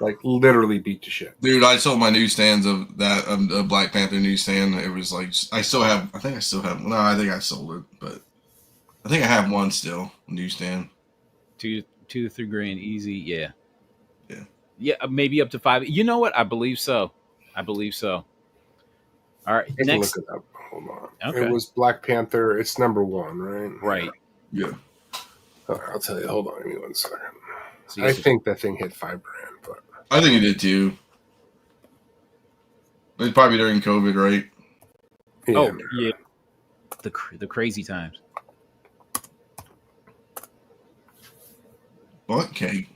Like literally beat to shit. Dude, I sold my newsstands of that Black Panther newsstand. It was like I think I still have. No, I think I sold it, but I think I have one still newsstand. $2 to $3 easy, yeah. Maybe up to 5. You know what? I believe so. All right, next. Look it up. Hold on. Okay. It was Black Panther. It's number 1, right? Right. Yeah. All right, I'll tell you. Hold on, give me 1 second. I think that thing hit $5,000, but I think it did too. It's probably during COVID, right? Yeah, oh yeah, the crazy times. Butt cake.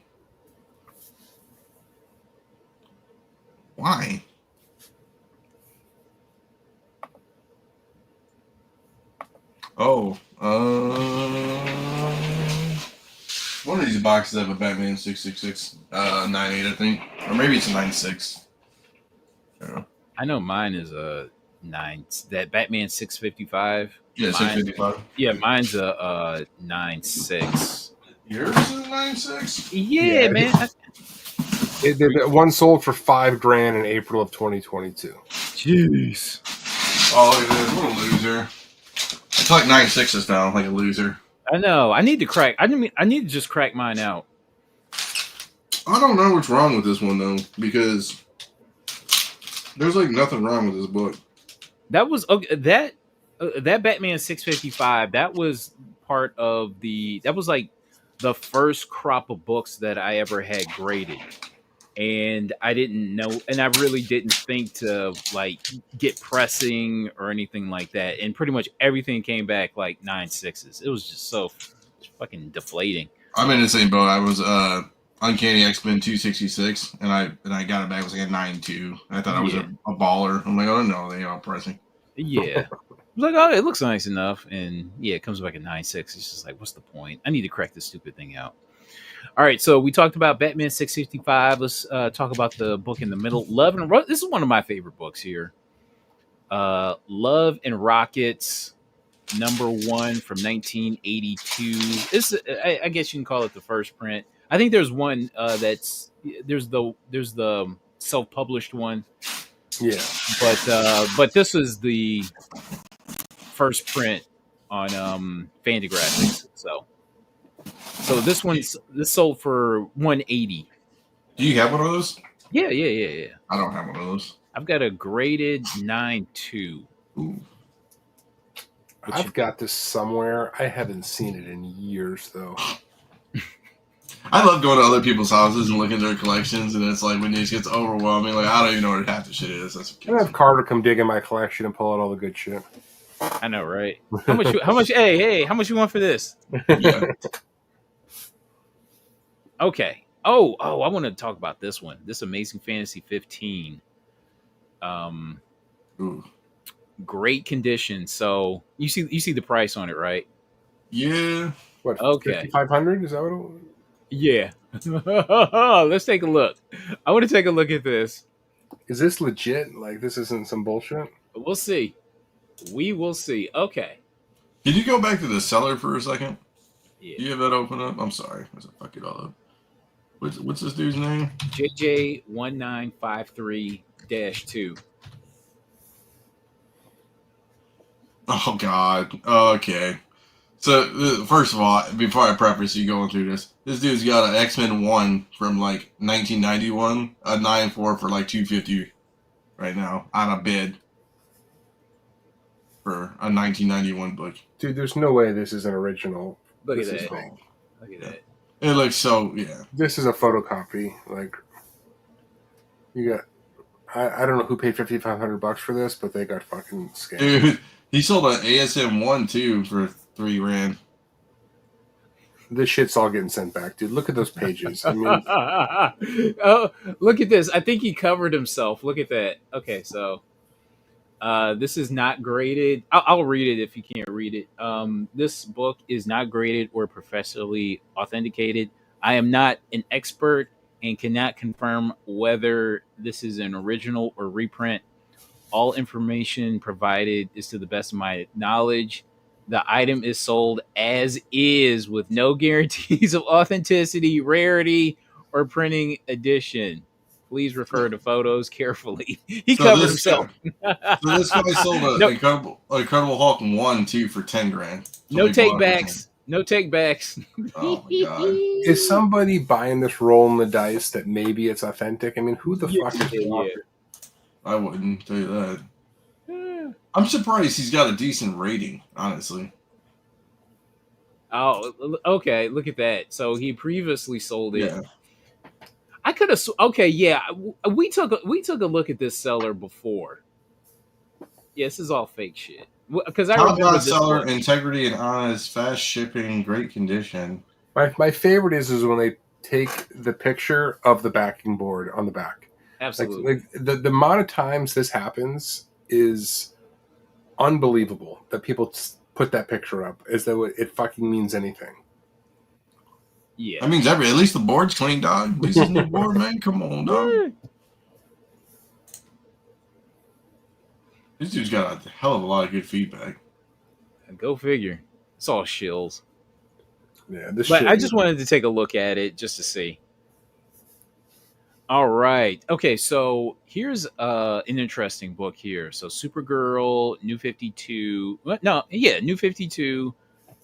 Why? Oh, one of these boxes have a Batman 666 98, I think, or maybe it's a 96. I know mine is a 9. That Batman 655. Yeah, 655. Yeah, mine's a 96. Yours is a 96. Yeah, man. One sold for $5,000 in April of 2022. Jeez. Oh, look at this. What a loser. It's like 96s now, like a loser. I know. I need to crack. I need to just crack mine out. I don't know what's wrong with this one though, because there's like nothing wrong with this book. That was that Batman 655. That was part of the. That was like the first crop of books that I ever had graded. And I didn't know, and I really didn't think to like get pressing or anything like that. And pretty much everything came back like 9.6s. It was just so fucking deflating. I'm in the same boat. I was Uncanny X-Men 266, and I got it back. It was like a 9.2. I thought I was a baller. I'm like, oh no, they are pressing. Yeah. I was like, oh, it looks nice enough, and yeah, it comes back at 9.6. It's just like, what's the point? I need to crack this stupid thing out. All right, so we talked about Batman 655. Let's talk about the book in the middle. Love and this is one of my favorite books here. Love and Rockets, #1 from 1982. This, I guess you can call it the first print. I think there's one there's the self-published one. Yeah, but this is the first print on Fantagraphics. So this sold for $180. Do you have one of those? Yeah. I don't have one of those. I've got a graded 9.2. Ooh. I've got this somewhere. I haven't seen it in years though. I love going to other people's houses and looking at their collections, and it's like when it just gets overwhelming. Like I don't even know what half the shit is. That's I have Carter come dig in my collection and pull out all the good shit. I know, right? How much? Hey, how much you want for this? Yeah. Okay. Oh, I want to talk about this one. This Amazing Fantasy 15. Ooh. great condition. So you see the price on it, right? Yeah. What? Okay. 500? Is that what it was? Yeah. Let's take a look. I want to take a look at this. Is this legit? Like, this isn't some bullshit? We'll see. We will see. Okay. Can you go back to the seller for a second? Yeah. Do you have that open up? I'm sorry. I fuck it all up. What's this dude's name? JJ1953-2. Oh God. Okay. So first of all, before I preface you going through this dude's got an X-Men 1 from like 1991, a 9.4 for like 250 right now on a bid for a 1991 book. Dude, there's no way this is an original. Look This at is that. fake. Look at that. It looks so, yeah. This is a photocopy. Like, you got. I don't know who paid $5,500 for this, but they got fucking scammed. Dude, he sold an ASM 1 too for $3,000. This shit's all getting sent back, dude. Look at those pages. I mean, Oh, look at this. I think he covered himself. Look at that. Okay, so this is not graded. I'll read it if you can't read it. This book is not graded or professionally authenticated. I am not an expert and cannot confirm whether this is an original or reprint. All information provided is to the best of my knowledge. The item is sold as is with no guarantees of authenticity, rarity, or printing edition. Please refer to photos carefully. He covered himself. So this guy sold an Incredible Hulk 1 too for $10,000. No takebacks. No takebacks. Oh my god! is somebody buying this rolling the dice that maybe it's authentic? I mean, who the fuck is the author? I wouldn't tell you that. I'm surprised he's got a decent rating, honestly. Oh, okay. Look at that. So he previously sold it. Yeah. I could have. Okay, yeah. We took a look at this seller before. Yeah, this is all fake shit. Because I remember Top this seller, book. integrity and honest, fast shipping, great condition. My favorite is when they take the picture of the backing board on the back. Absolutely. Like the amount of times this happens is unbelievable that people put that picture up as though it fucking means anything. Yeah. That means at least the board's clean, dog. At least it's new board, man. Come on, dog. This dude's got a hell of a lot of good feedback. Go figure. It's all shills. Yeah, this But shit I just wanted to take a look at it just to see. All right. Okay, so here's an interesting book here. So Supergirl, New 52. New 52,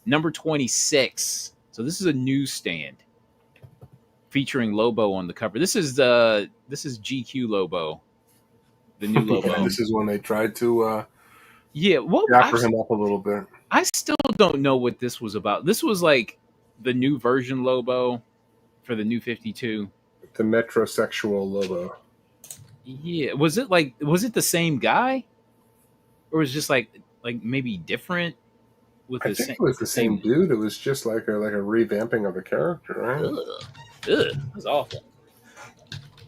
number 26. So this is a newsstand featuring Lobo on the cover. This is GQ Lobo, the new Lobo. Yeah, this is when they tried to well, dapper him up a little bit. I still don't know what this was about. This was like the new version Lobo for the New 52. The metrosexual Lobo. Yeah, was it the same guy, or was it just like maybe different? I think it was the same dude. It was just like a revamping of the character, right? Ugh, that's awful.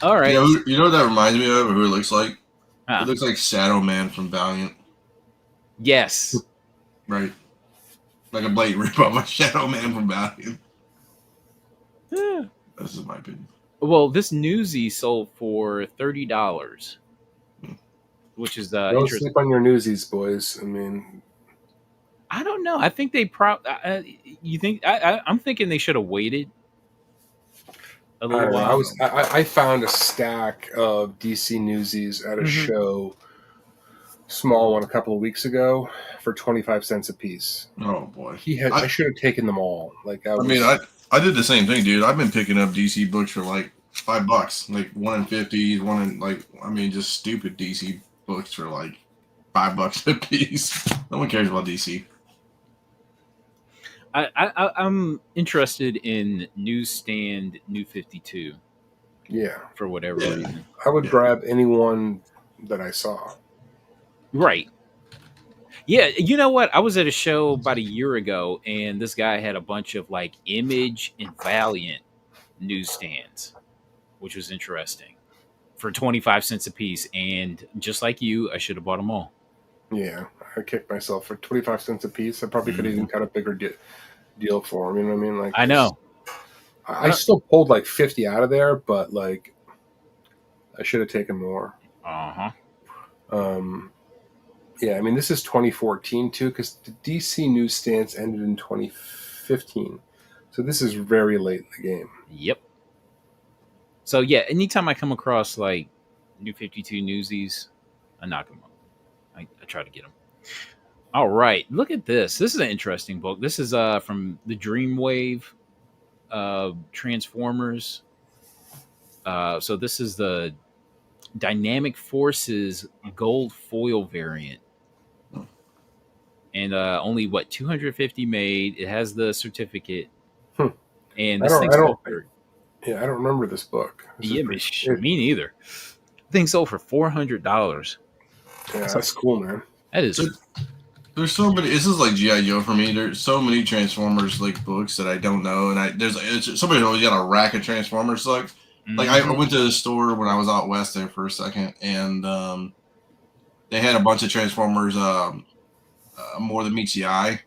All right. You know what that reminds me of, or who it looks like? Huh. It looks like Shadow Man from Valiant. Yes. Right. Like a blatant rip-off of Shadow Man from Valiant. This is my opinion. Well, this Newsy sold for $30, which is Don't sleep on your Newsies, boys. I mean, I don't know. I think they you think I'm thinking they should have waited a little while. I found a stack of DC Newsies at a show, small one, a couple of weeks ago for 25 cents a piece. Oh boy, I should have taken them all. I did the same thing, dude. I've been picking up DC books for like $5, like one in 50s, one in just stupid DC books for like $5 a piece. No one cares about DC. I'm interested in newsstand New 52. Yeah, for whatever reason. I would grab anyone that I saw. Right. Yeah, you know what? I was at a show about a year ago, and this guy had a bunch of like Image and Valiant newsstands, which was interesting, for 25 cents a piece. And just like you, I should have bought them all. Yeah, I kicked myself for 25 cents a piece. I probably could have even got a bigger deal for them. You know what I mean? Like, I know. I still pulled like 50 out of there, but like, I should have taken more. Yeah, I mean, this is 2014 too, because the DC newsstands ended in 2015. So this is very late in the game. Yep. So yeah, anytime I come across like New 52 newsies, I knock them up. I try to get them. All right, look at this. This is an interesting book. This is from the Dreamwave Transformers. So this is the Dynamic Forces gold foil variant, and only 250 made. It has the certificate, Hmm. and I this don't. thing's I don't. sold for. Yeah, I don't remember this book. This Yeah, me neither. Thing sold for $400. Yeah, that's cool, man. That is. There's so many. This is like GI Joe for me. There's so many Transformers like books that I don't know, and somebody's always got a rack of Transformers books. Like I went to the store when I was out west there for a second, and they had a bunch of Transformers. More than meets the eye.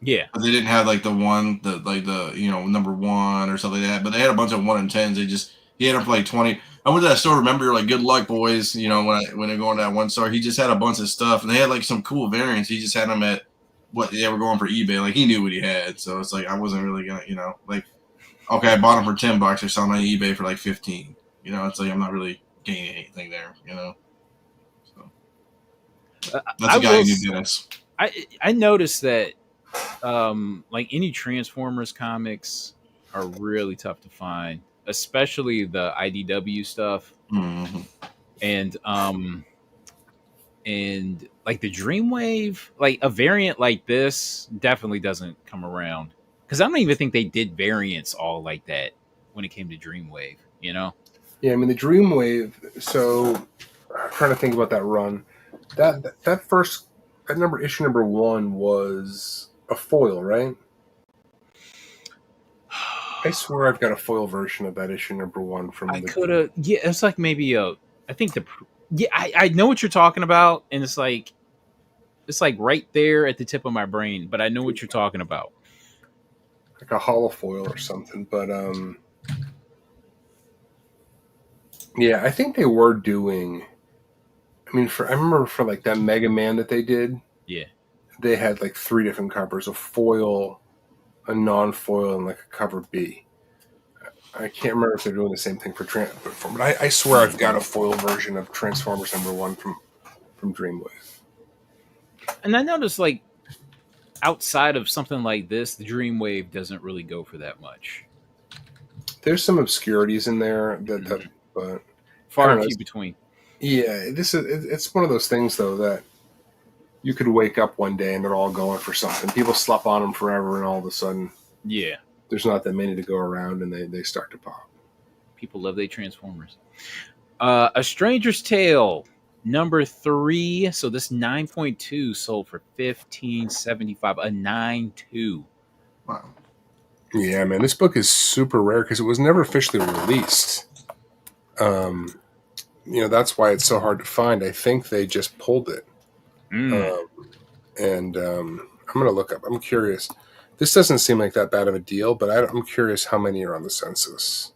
Yeah, but they didn't have like the number one or something like that. But they had a bunch of 1 in 10s. He had them for like 20. I went to that store. Remember, like, good luck, boys. You know, when I go into that one store, he just had a bunch of stuff, and they had like some cool variants. He just had them at what they were going for eBay. Like he knew what he had, so it's like I wasn't really gonna, like, okay, I bought them for $10. They're selling on eBay for like 15. It's like I'm not really gaining anything there. So that's a guy who knew Dennis. I noticed that like any Transformers comics are really tough to find, especially the IDW stuff. Mm-hmm. And like the Dreamwave, like a variant like this definitely doesn't come around, because I don't even think they did variants all like that when it came to Dreamwave. Yeah, I mean the Dreamwave. So I'm trying to think about that run. That first issue number 1 was a foil, right? I swear I've got a foil version of that issue number 1 from. I could have. Yeah, it's like maybe I think I know what you're talking about, and it's like right there at the tip of my brain, but I know what you're talking about. Like a hollow foil or something, but yeah, I think they were doing. I mean, I remember for like that Mega Man that they did. Yeah, they had like 3 different covers: a foil, a non-foil, and like a cover B. I can't remember if they're doing the same thing for Transformers, but I swear I've got a foil version of Transformers number 1 from Dreamwave. And I noticed, like, outside of something like this, the Dreamwave doesn't really go for that much. There's some obscurities in there but far and few between. Yeah, it's one of those things though that you could wake up one day and they're all going for something. People slept on them forever, and all of a sudden, yeah, there's not that many to go around, and they start to pop. People love their Transformers. A Stranger's Tale number 3. So this 9.2 sold for $15.75. A 9.2. Wow. Yeah, man, this book is super rare because it was never officially released. That's why it's so hard to find. I think they just pulled it. And I'm going to look up. I'm curious. This doesn't seem like that bad of a deal, but I'm curious how many are on the census.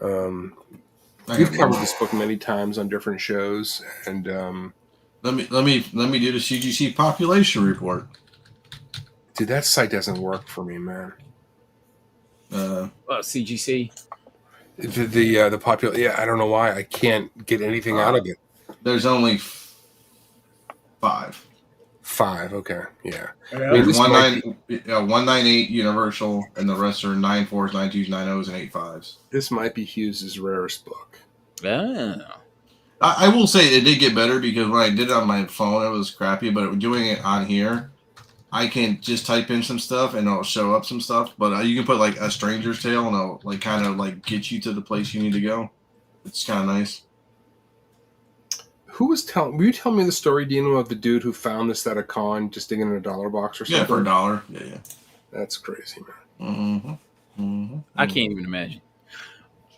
We've covered this book many times on different shows, and let me do the CGC population report. Dude, that site doesn't work for me, man. CGC. The population. Yeah, I don't know why I can't get anything out of it. There's only 5. 5, okay, yeah. There's 198 universal, and the rest are 94s, 92s, 90s, and 85s. This might be Hughes's rarest book. Oh. I will say it did get better, because when I did it on my phone, it was crappy. But doing it on here, I can just type in some stuff and it'll show up some stuff. But you can put like a Stranger's Tale and it'll like kind of like get you to the place you need to go. It's kind of nice. Were you telling me the story, Dino, of the dude who found this at a con just digging in a dollar box or something? Yeah, for $1. Yeah. That's crazy, man. Mm-hmm. Mm-hmm. I can't even imagine.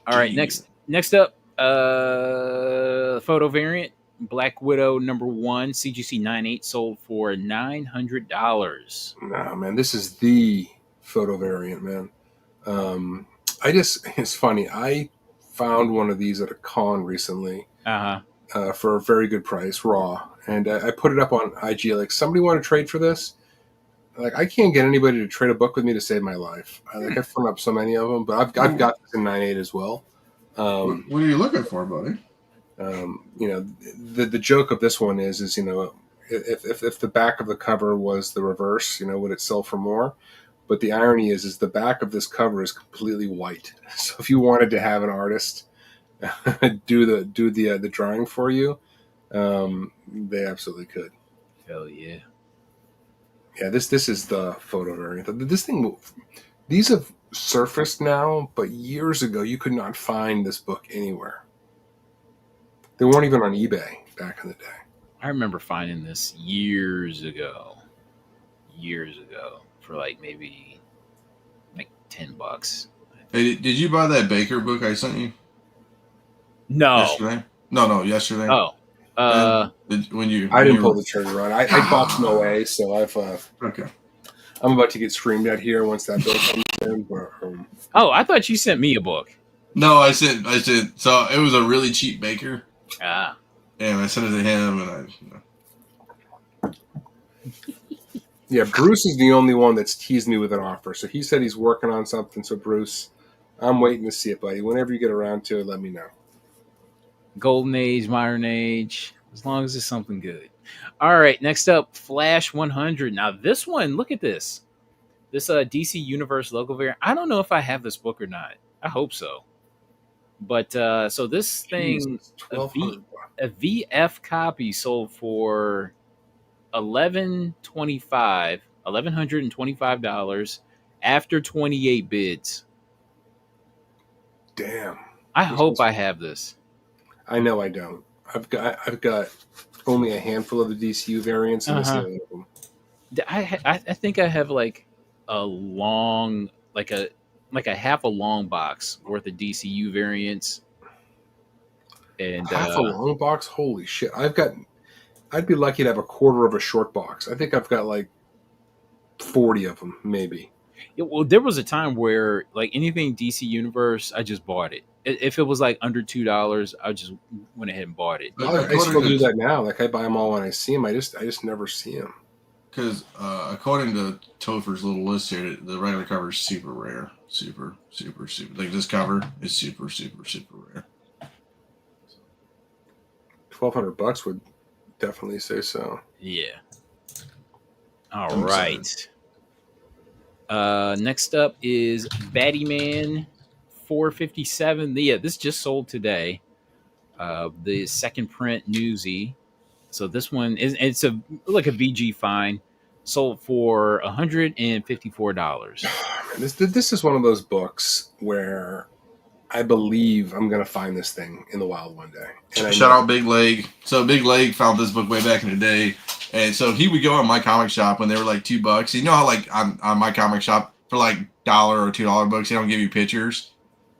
All right, next up, photo variant, Black Widow number 1, CGC 9.8, sold for $900. No, man, this is the photo variant, man. It's funny. I found one of these at a con recently. For a very good price, raw. And I put it up on IG, like, somebody want to trade for this? Like, I can't get anybody to trade a book with me to save my life. I've thrown up so many of them, but I've got this in 9.8 as well. What are you looking for, buddy? The joke of this one is if the back of the cover was the reverse, would it sell for more? But the irony is the back of this cover is completely white. So if you wanted to have an artist do the drawing for you, they absolutely could. Hell yeah. Yeah, this is the photo variant. These have surfaced now, but years ago you could not find this book anywhere. They weren't even on eBay back in the day. I remember finding this years ago, for maybe $10. Hey, did you buy that Baker book I sent you? No. Yesterday? No, yesterday. Oh. I didn't pull the trigger on. I bought some OA, so okay. I'm about to get screamed at here once that book comes in. Oh, I thought you sent me a book. No, I sent. So it was a really cheap Baker. Ah. And I sent it to him, and Yeah, Bruce is the only one that's teased me with an offer. So he said he's working on something. So Bruce, I'm waiting to see it, buddy. Whenever you get around to it, let me know. Golden Age, Modern Age, as long as it's something good. All right, next up, Flash 100. Now this one, look at this. This DC Universe logo variant. I don't know if I have this book or not. I hope so. But so this thing, a VF copy sold for $1,125 after 28 bids. Damn. I hope I have this. I know I don't. I've got only a handful of the DCU variants, and this is one of them. I think I have a long, like a half a long box worth of DCU variants. And half a long box? Holy shit! I'd be lucky to have a quarter of a short box. I think I've got 40 of them, maybe. Yeah, well, there was a time where anything DC Universe, I just bought it. If it was under $2, I just went ahead and bought it. I still do that now. I buy them all when I see them. I just never see them. Because according to Topher's little list here, the regular cover is super rare. Super, super, super. This cover is super, super, super rare. $1,200 would definitely say so. Yeah. All right. Next up is Batman 457. Yeah, this just sold today. The second print newsy. So this one it's a VG fine. Sold for $154. This is one of those books where I believe I'm going to find this thing in the wild one day. And shout out Big Leg. So Big Leg found this book way back in the day. And so he would go on My Comic Shop when they were $2. You know how on My Comic Shop for $1 or $2 books, they don't give you pictures.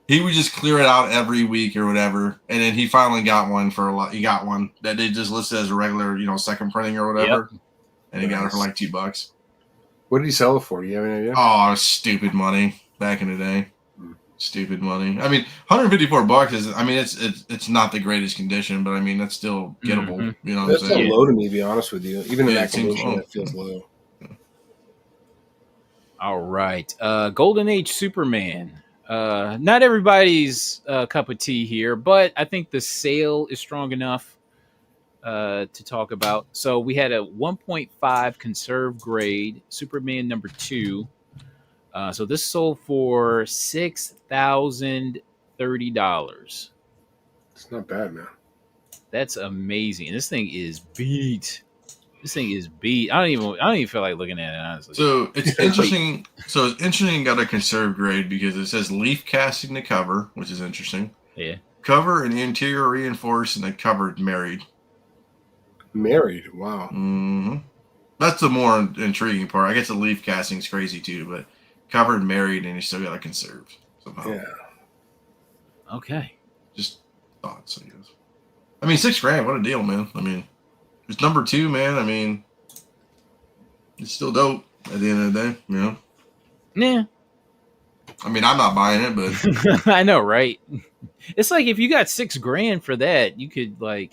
He would just clear it out every week or whatever. And then he finally got one he got one that they just listed as a regular, second printing or whatever. Yep. And he got it for $2. What did he sell it for? Do you have any idea? Oh, stupid money back in the day. Stupid money. I mean, $154 is. I mean, it's not the greatest condition, but I mean, that's still gettable. Mm-hmm. You know what I'm saying? That's low to me, to be honest with you. Even in that condition, it feels low. All right, Golden Age Superman. Not everybody's cup of tea here, but I think the sale is strong enough to talk about. So we had a 1.5 conserve grade Superman number 2. So this sold for $6,030. It's not bad, man. That's amazing. And this thing is beat. I don't even feel like looking at it, honestly. So it's interesting. So it's interesting. Got a conserve grade because it says leaf casting the cover, which is interesting. Yeah. Cover and interior reinforced and the cover married. Married. Wow. Mm-hmm. That's the more intriguing part. I guess the leaf casting is crazy too, but covered, married, and you still got to conserve somehow. Yeah. Okay. Just thoughts, I guess. I mean, $6,000. What a deal, man. I mean, it's number 2, man. I mean, it's still dope at the end of the day, Yeah. I mean, I'm not buying it, but I know, right? It's if you got $6,000 for that, you could buy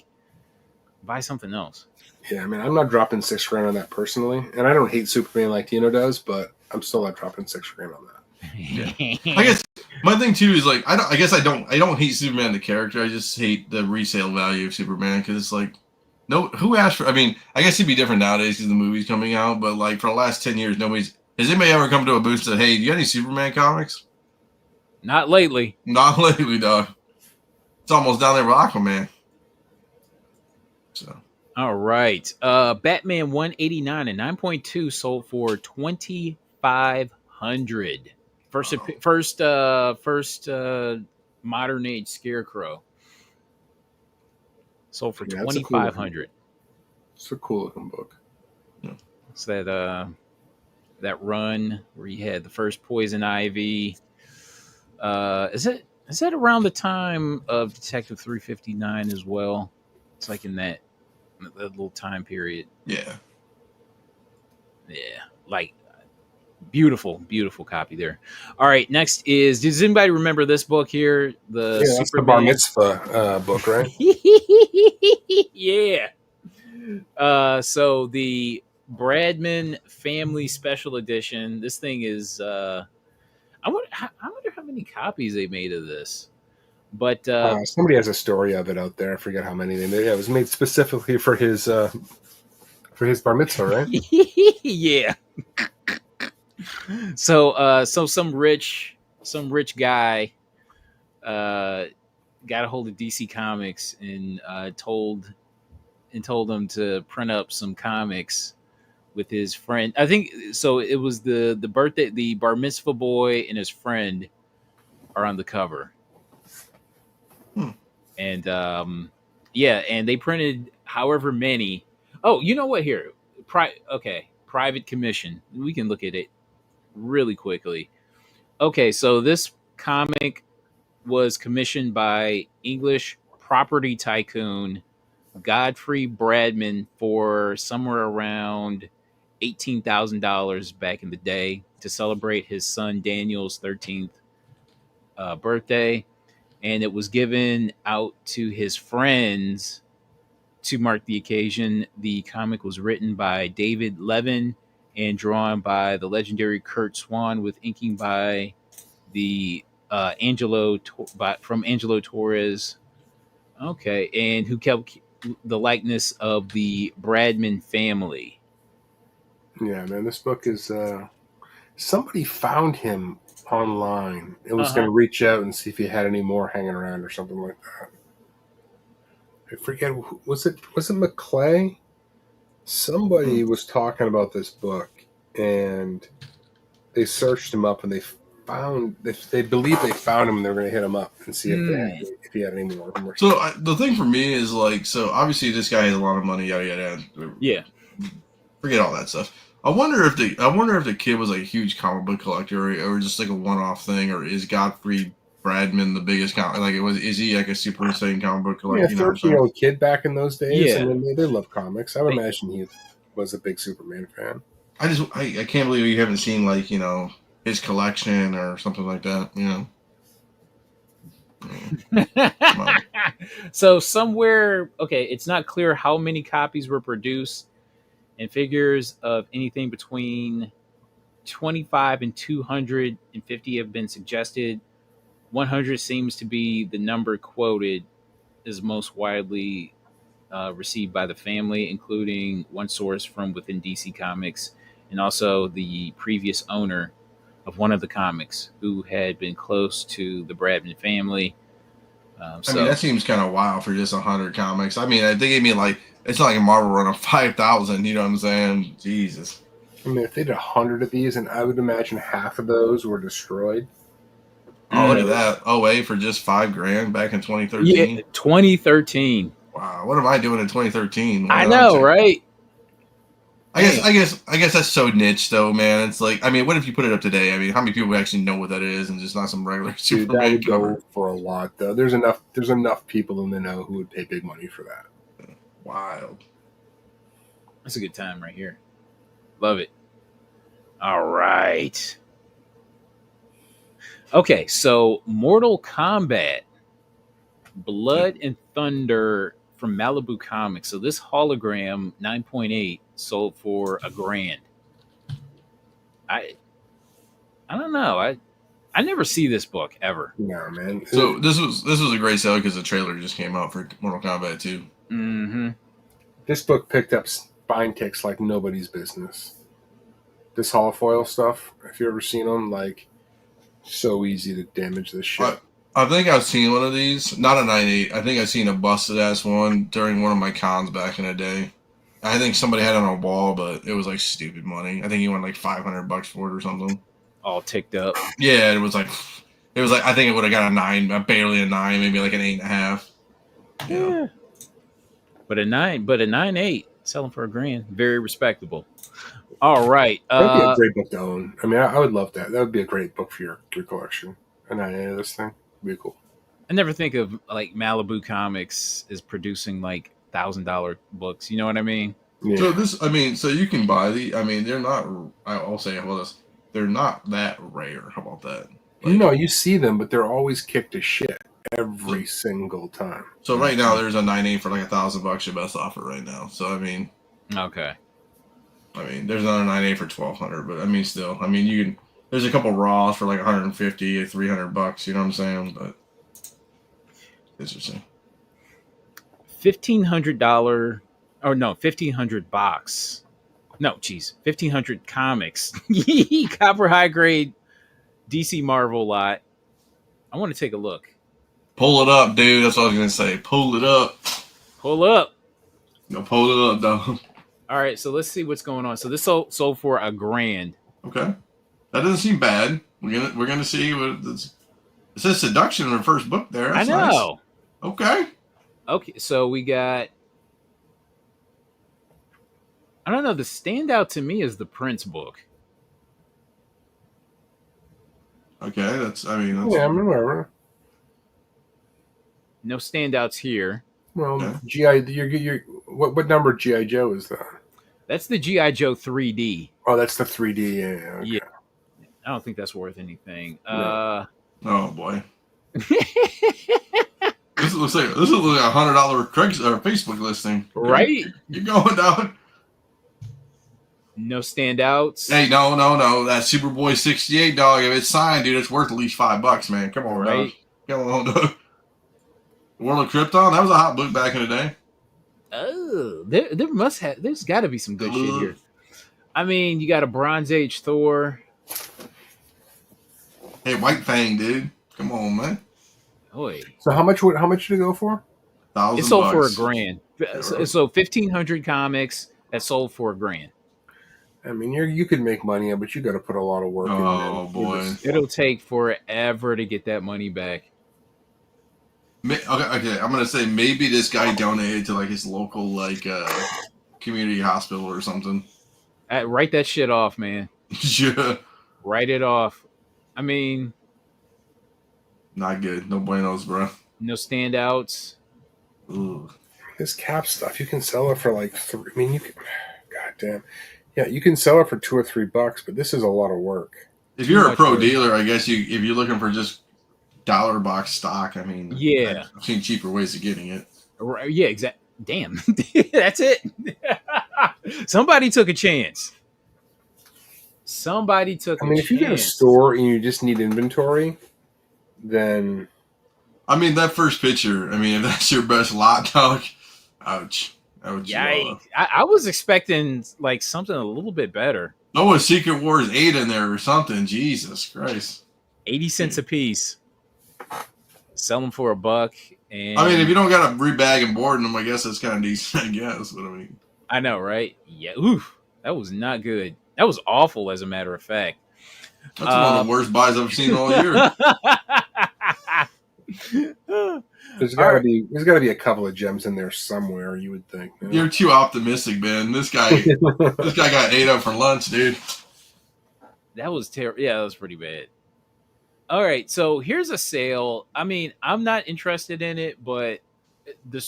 something else. Yeah, I mean, I'm not dropping $6,000 on that personally, and I don't hate Superman like Dino does, but I'm still not dropping $6,000 on that. Yeah. I guess my thing too is I don't hate Superman the character. I just hate the resale value of Superman because it's No, who asked for? I mean, I guess it'd be different nowadays because the movie's coming out. But like for the last 10 years, nobody's has anybody ever come to a booth and said, "Hey, do you got any Superman comics?" Not lately. Not lately, dog. It's almost down there with Aquaman. So. All right. Batman 189 and 9.2 sold for 2,500. First modern age Scarecrow sold for 2,500. It's a cool looking book. It's that run where you had the first Poison Ivy. Is that around the time of Detective 359 as well? It's like in that little time period. Yeah. Like beautiful copy there. All right, next is, does anybody remember this book here? That's the Bar Mitzvah book, right? Yeah. So the Bradman Family Special Edition. This thing is I wonder how many copies they made of this. But somebody has a story of it out there. I forget how many they made. Yeah, it was made specifically for his bar mitzvah, right? Yeah. So some rich guy got a hold of DC Comics and told them to print up some comics with his friend. I think so. It was the bar mitzvah boy and his friend are on the cover. And and they printed however many. Oh, you know what? Here, private commission. We can look at it really quickly. Okay, so this comic was commissioned by English property tycoon Godfrey Bradman for somewhere around $18,000 back in the day to celebrate his son Daniel's 13th birthday. And it was given out to his friends to mark the occasion. The comic was written by David Levin and drawn by the legendary Kurt Swan, with inking by the Angelo Torres. Okay, and who kept the likeness of the Bradman family. Yeah, man, this book is. Somebody found him online. It was going to reach out and see if he had any more hanging around or something like that. I forget. Was it McClay? Somebody was talking about this book, and they searched him up, and they found. They believe they found him, and they're going to hit him up and see if he had any more. So the thing for me is like, so obviously this guy has a lot of money. Yada yada. Yeah. Forget all that stuff. I wonder if the kid was like a huge comic book collector or just like a one-off thing, or is Godfrey Bradman the biggest is he like a super insane comic book collector? Yeah, 13-year-old kid back in those days. Yeah. And they love comics. I would imagine he was a big Superman fan. I can't believe you haven't seen like, his collection or something like that, So somewhere, it's not clear how many copies were produced, and figures of anything between 25 and 250 have been suggested. 100 seems to be the number quoted as most widely received by the family, including one source from within DC Comics and also the previous owner of one of the comics who had been close to the Bradman family. I mean, that seems kind of wild for just 100 comics. I mean, they gave me it's not like a Marvel run of 5,000. You know what I'm saying? Jesus. I mean, if they did 100 of these, and I would imagine half of those were destroyed. Oh, look at that. OA for just $5,000 back in 2013. Yeah, 2013. Wow. What am I doing in 2013? I know, right? I guess that's so niche though, man. It's like, I mean, what if you put it up today? I mean, how many people actually know what that is and just not some regular Superman that would cover? go for a lot though. There's enough people in the know who would pay big money for that. Wild. That's a good time right here. Love it. All right. Okay, so Mortal Kombat, Blood and Thunder from Malibu Comics. So this hologram 9.8 sold for $1,000. I don't know. I never see this book ever. No, man. So this was a great sale because the trailer just came out for Mortal Kombat 2. Mm-hmm. This book picked up spine ticks like nobody's business. This holofoil stuff, if you've ever seen them, like, so easy to damage this shit. I think I've seen one of these. Not a 9.8. I think I've seen a busted-ass one during one of my cons back in the day. I think somebody had it on a wall, but it was like stupid money. I think he won like $500 for it or something. All ticked up. Yeah, it was like I think it would have got a 9, barely a 9, maybe like an 8.5. Yeah. But a 9.8 selling for $1,000, very respectable. All right. That'd be a great book to own. I mean, I would love that. That would be a great book for your collection. A 9.8 of this thing would be cool. I never think of like Malibu Comics is producing like $1,000 books. You know what I mean? Yeah. So you can buy the. I mean, they're not. I'll say they're not that rare. How about that? Like, you see them, but they're always kicked to shit every single time. So right now, there's a 9.8 for like $1,000. Your best offer right now. So I mean, okay. I mean, there's another 9.8 for $1,200, but I mean, still, I mean, you can. There's a couple raws for like $150, $300. You know what I'm saying? But interesting. $1,500. Oh no, 1,500 box. No, geez, 1,500 comics. Copper high grade DC Marvel lot. I want to take a look. Pull it up, dude. That's what I was gonna say. Pull it up. Pull up. No, pull it up, dog. All right, so let's see what's going on. So this sold for $1,000. Okay, that doesn't seem bad. We're gonna see what this. It says seduction in the first book there. That's I know. Nice. Okay. Okay, so we got. I don't know. The standout to me is the Prince book. Okay, that's. I remember. No standouts here. Well, okay. GI. What number GI Joe is that? That's the GI Joe 3D. Oh, that's the 3D. Yeah. Okay. Yeah. I don't think that's worth anything. No. Oh boy. This looks like a $100 Facebook listing. Right? You're going down. No standouts. Hey, no. That Superboy 68 dog, if it's signed, dude, it's worth at least $5, man. Come on, right? Dog. Come on, dog. World of Krypton, that was a hot book back in the day. Oh, there's got to be some good shit here. I mean, you got a Bronze Age Thor. Hey, White Fang, dude. Come on, man. Oi. So how much did it go for? $1,000. It sold for $1,000. So 1,500 comics that sold for $1,000. I mean, you could make money, but you got to put a lot of work in. Oh boy, it'll take forever to get that money back. Okay. I'm gonna say maybe this guy donated to like his local community hospital or something. Write that shit off, man. Yeah. Write it off. I mean, not good. No buenos, bro. No standouts. Ooh. This Cap stuff, you can sell it for like God damn. Yeah, you can sell it for $2 or $3, but this is a lot of work. If you're a pro dealer, I guess if you're looking for just dollar box stock, I mean, yeah, I've seen cheaper ways of getting it. Right, yeah, exactly. Damn, that's it. Somebody took a chance. If you get a store and you just need inventory, then I mean that first picture. I mean, if that's your best lot, dog, ouch. Yikes. I was expecting like something a little bit better. Oh, a Secret Wars 8 in there or something. Jesus Christ. 80 cents a piece. Sell them for $1. And I mean, if you don't got to rebag and board them, I guess that's kind of decent, I guess. But I mean, I know, right? Yeah. Oof. That was not good. That was awful, as a matter of fact. That's one of the worst buys I've seen all year. There's got to be a couple of gems in there somewhere. You would think. You know? You're too optimistic, Ben. This guy got ate up for lunch, dude. That was terrible. Yeah, that was pretty bad. All right, so here's a sale. I mean, I'm not interested in it, but the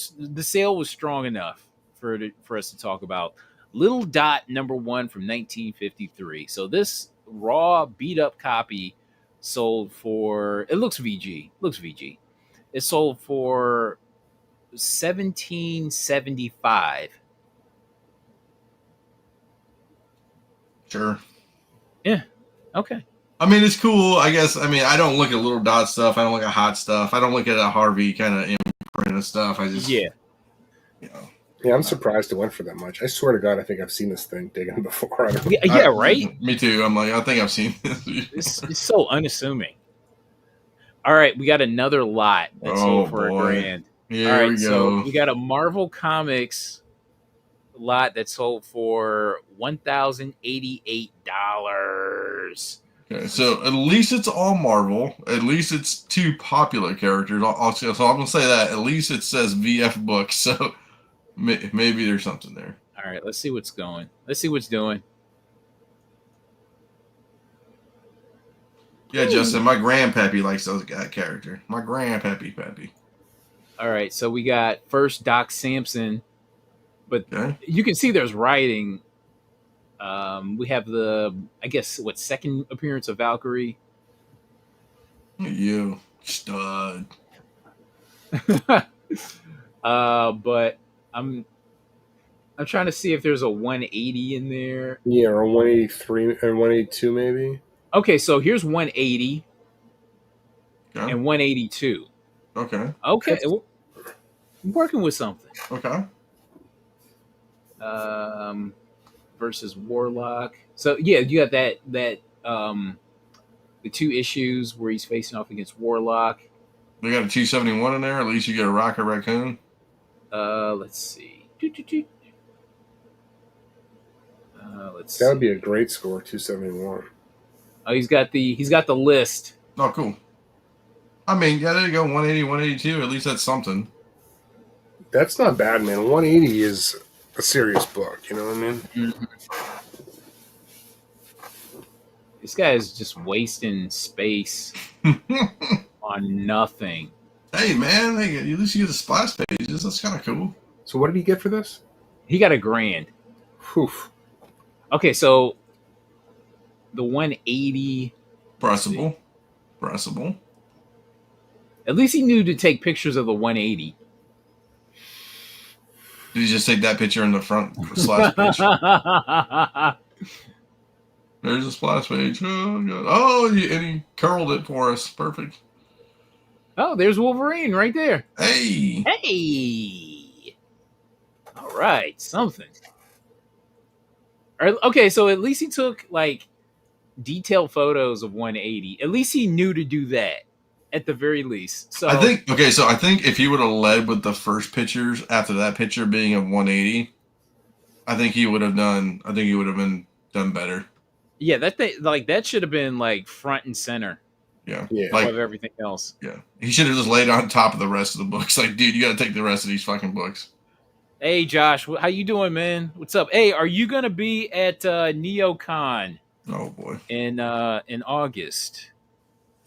sale was strong enough for us to talk about. Little Dot #1 from 1953. So this raw beat up copy sold for, it looks VG. It sold for $17.75. Sure. Yeah. Okay. I mean, it's cool, I guess. I mean, I don't look at Little Dot stuff. I don't look at Hot stuff. I don't look at a Harvey kind of imprint of stuff. I just, yeah. You know, Yeah, I'm surprised it went for that much. I swear to God, I think I've seen this thing digging before. I don't know. Yeah, right. Me too. I'm like, I think I've seen this. It's so unassuming. All right, we got another lot that sold Oh for boy. $1,000. All Here right, we so go. we got a Marvel Comics lot that sold for $1,088. Okay, so at least it's all Marvel. At least it's two popular characters. So I'm gonna say that. At least it says VF books. So maybe there's something there. All right, let's see what's going. Let's see what's doing. Yeah, Justin, my grandpappy likes that character. My grandpappy. All right, so we got first Doc Samson, but Okay. you can see there's writing. We have I guess, second appearance of Valkyrie. You stud. But I'm trying to see if there's a 180 in there. Yeah, or 183 or 182 maybe. Okay, so here's 180 Okay. and 182. Okay. Okay, I'm working with something. Okay. Versus Warlock. So yeah, you got that the two issues where he's facing off against Warlock. We got a 271 in there. At least you get a Rocket Raccoon. Let's see. Let's That would see. be a great score, 271. Oh, he's got the list. Oh, cool. I mean, yeah, there you go. 180, 182. At least that's something. That's not bad, man. 180 is a serious book. You know what I mean? Mm-hmm. This guy is just wasting space on nothing. Hey, man, at least you get the splash pages. That's kind of cool. So what did he get for this? He got $1,000. Whew. Okay, so the 180. Pressable. At least he knew to take pictures of the 180. Did you just take that picture in the front splash page? There's a splash page. Oh, God. Oh, and he curled it for us. Perfect. Oh, there's Wolverine right there. Hey. Hey. All right, something. Okay, so at least he took like detailed photos of 180. At least he knew to do that. At the very least. So I think if he would have led with the first pictures after that picture being of 180, I think he would have been done better. Yeah, that should have been like front and center. Yeah. Of everything else. Yeah. He should have just laid on top of the rest of the books. Like, dude, you got to take the rest of these fucking books. Hey, Josh, how you doing, man? What's up? Hey, are you gonna be at NeoCon? Oh boy. In August.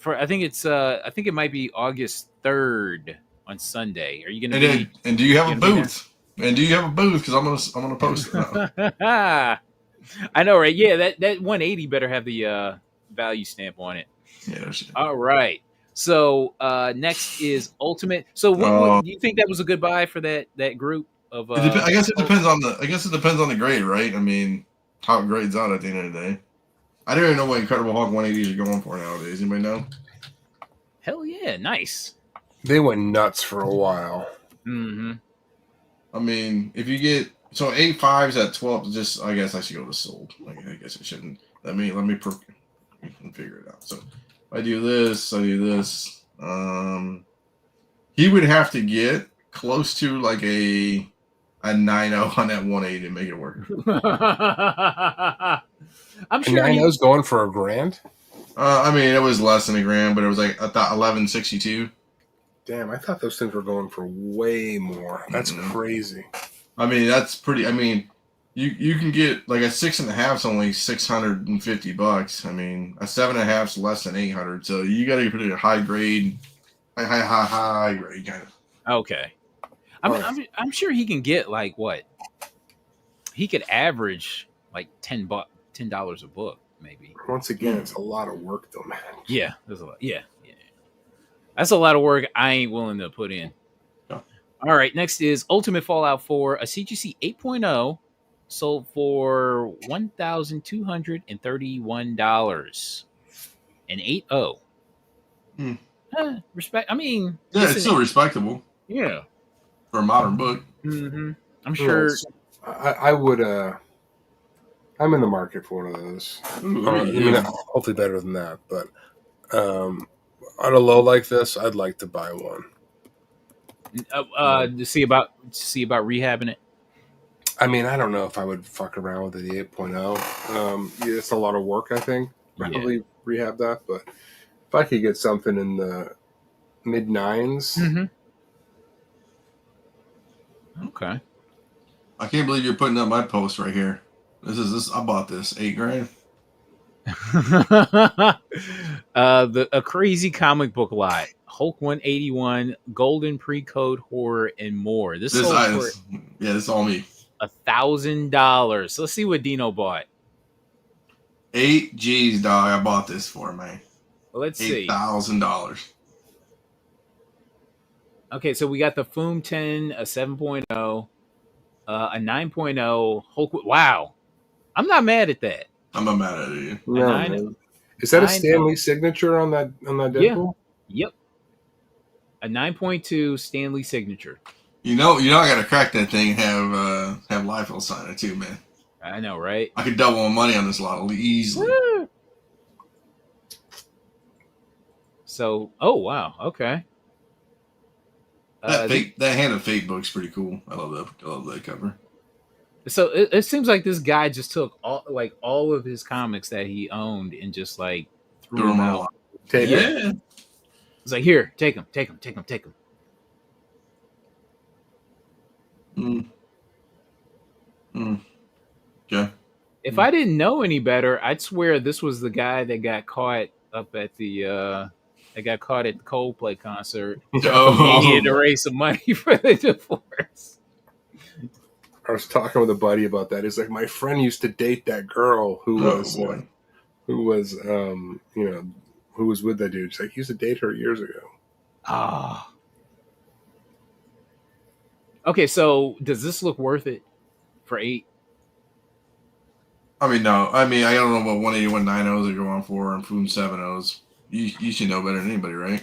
I think it might be August 3rd on Sunday. Are you gonna And do you have a booth? And do you have a booth? Because I'm gonna post it now. I know, right? Yeah, that 180 better have the value stamp on it. Yeah. All right. So next is Ultimate. So what do you think that was a good buy for that group of? I guess it depends on the grade, right? I mean, how it grades out at the end of the day. I don't even know what Incredible Hulk 180s are going for nowadays. Anybody know? Hell yeah, nice. They went nuts for a while. Mm-hmm. I mean, if you get 8.5s at 12, just I guess I should go to sold. I guess I shouldn't. Let me figure it out. So if I do this. He would have to get close to like a 9.0 on that 180 to make it work. I'm sure 9.0's going for $1,000. I mean, it was less than $1,000, but it was like I thought 1162. Damn, I thought those things were going for way more. That's crazy. I mean, that's pretty. I mean, you can get like a 6.5's only $650. I mean, a 7.5's less than 800. So you got to put a high grade kind of. Okay, I'm sure he can get like what he could average like $10 a book maybe. Once again, it's a lot of work though, man. Yeah, there's a lot. Yeah. That's a lot of work I ain't willing to put in. Yeah. All right, next is Ultimate Fallout 4, a CGC 8.0, sold for $1,231. An 8.0. Respect. I mean, yeah, it's still respectable. Yeah, for a modern book. Mm-hmm. I'm sure. I would. I'm in the market for one of those. I mean, hopefully better than that, but on a low like this, I'd like to buy one. To see about rehabbing it. I mean, I don't know if I would fuck around with the 8.0. It's a lot of work, I think. Probably rehab that, but if I could get something in the mid 9s. Mm-hmm. Okay. I can't believe you're putting up my post right here. This. I bought this $8,000. A crazy comic book lot, Hulk 181, Golden Pre-Code Horror, and more. This is all me. $1,000. So let's see what Dino bought. 8 G's, dog. I bought this for, man. Let's see. $8,000. Okay, so we got the Foom 10, a 7.0, a 9.0 Hulk. Wow, I'm not mad at that. I'm not mad at it. No, is that a Stan Lee signature on that Deadpool? Yeah. Yep. A 9.2 Stan Lee signature. You know, I gotta crack that thing and have Liefeld sign it too, man. I know, right? I could double my money on this lot easily. Woo! So, oh wow, okay. That Hand of Fate book's pretty cool. I love that cover. So it seems like this guy just took all of his comics that he owned and just like threw them out. Yeah. It's like, here, take them. Yeah. If I didn't know any better, I'd swear this was the guy that got caught up at the Coldplay concert. Oh. He needed to raise some money for the divorce. I was talking with a buddy about that. He's like, my friend used to date that girl who was with that dude. She's like, he used to date her years ago. Ah. Okay, so does this look worth it for 8? I mean, no. I mean, I don't know what 181 9.0s are going for and Foom 7.0s. You should know better than anybody, right?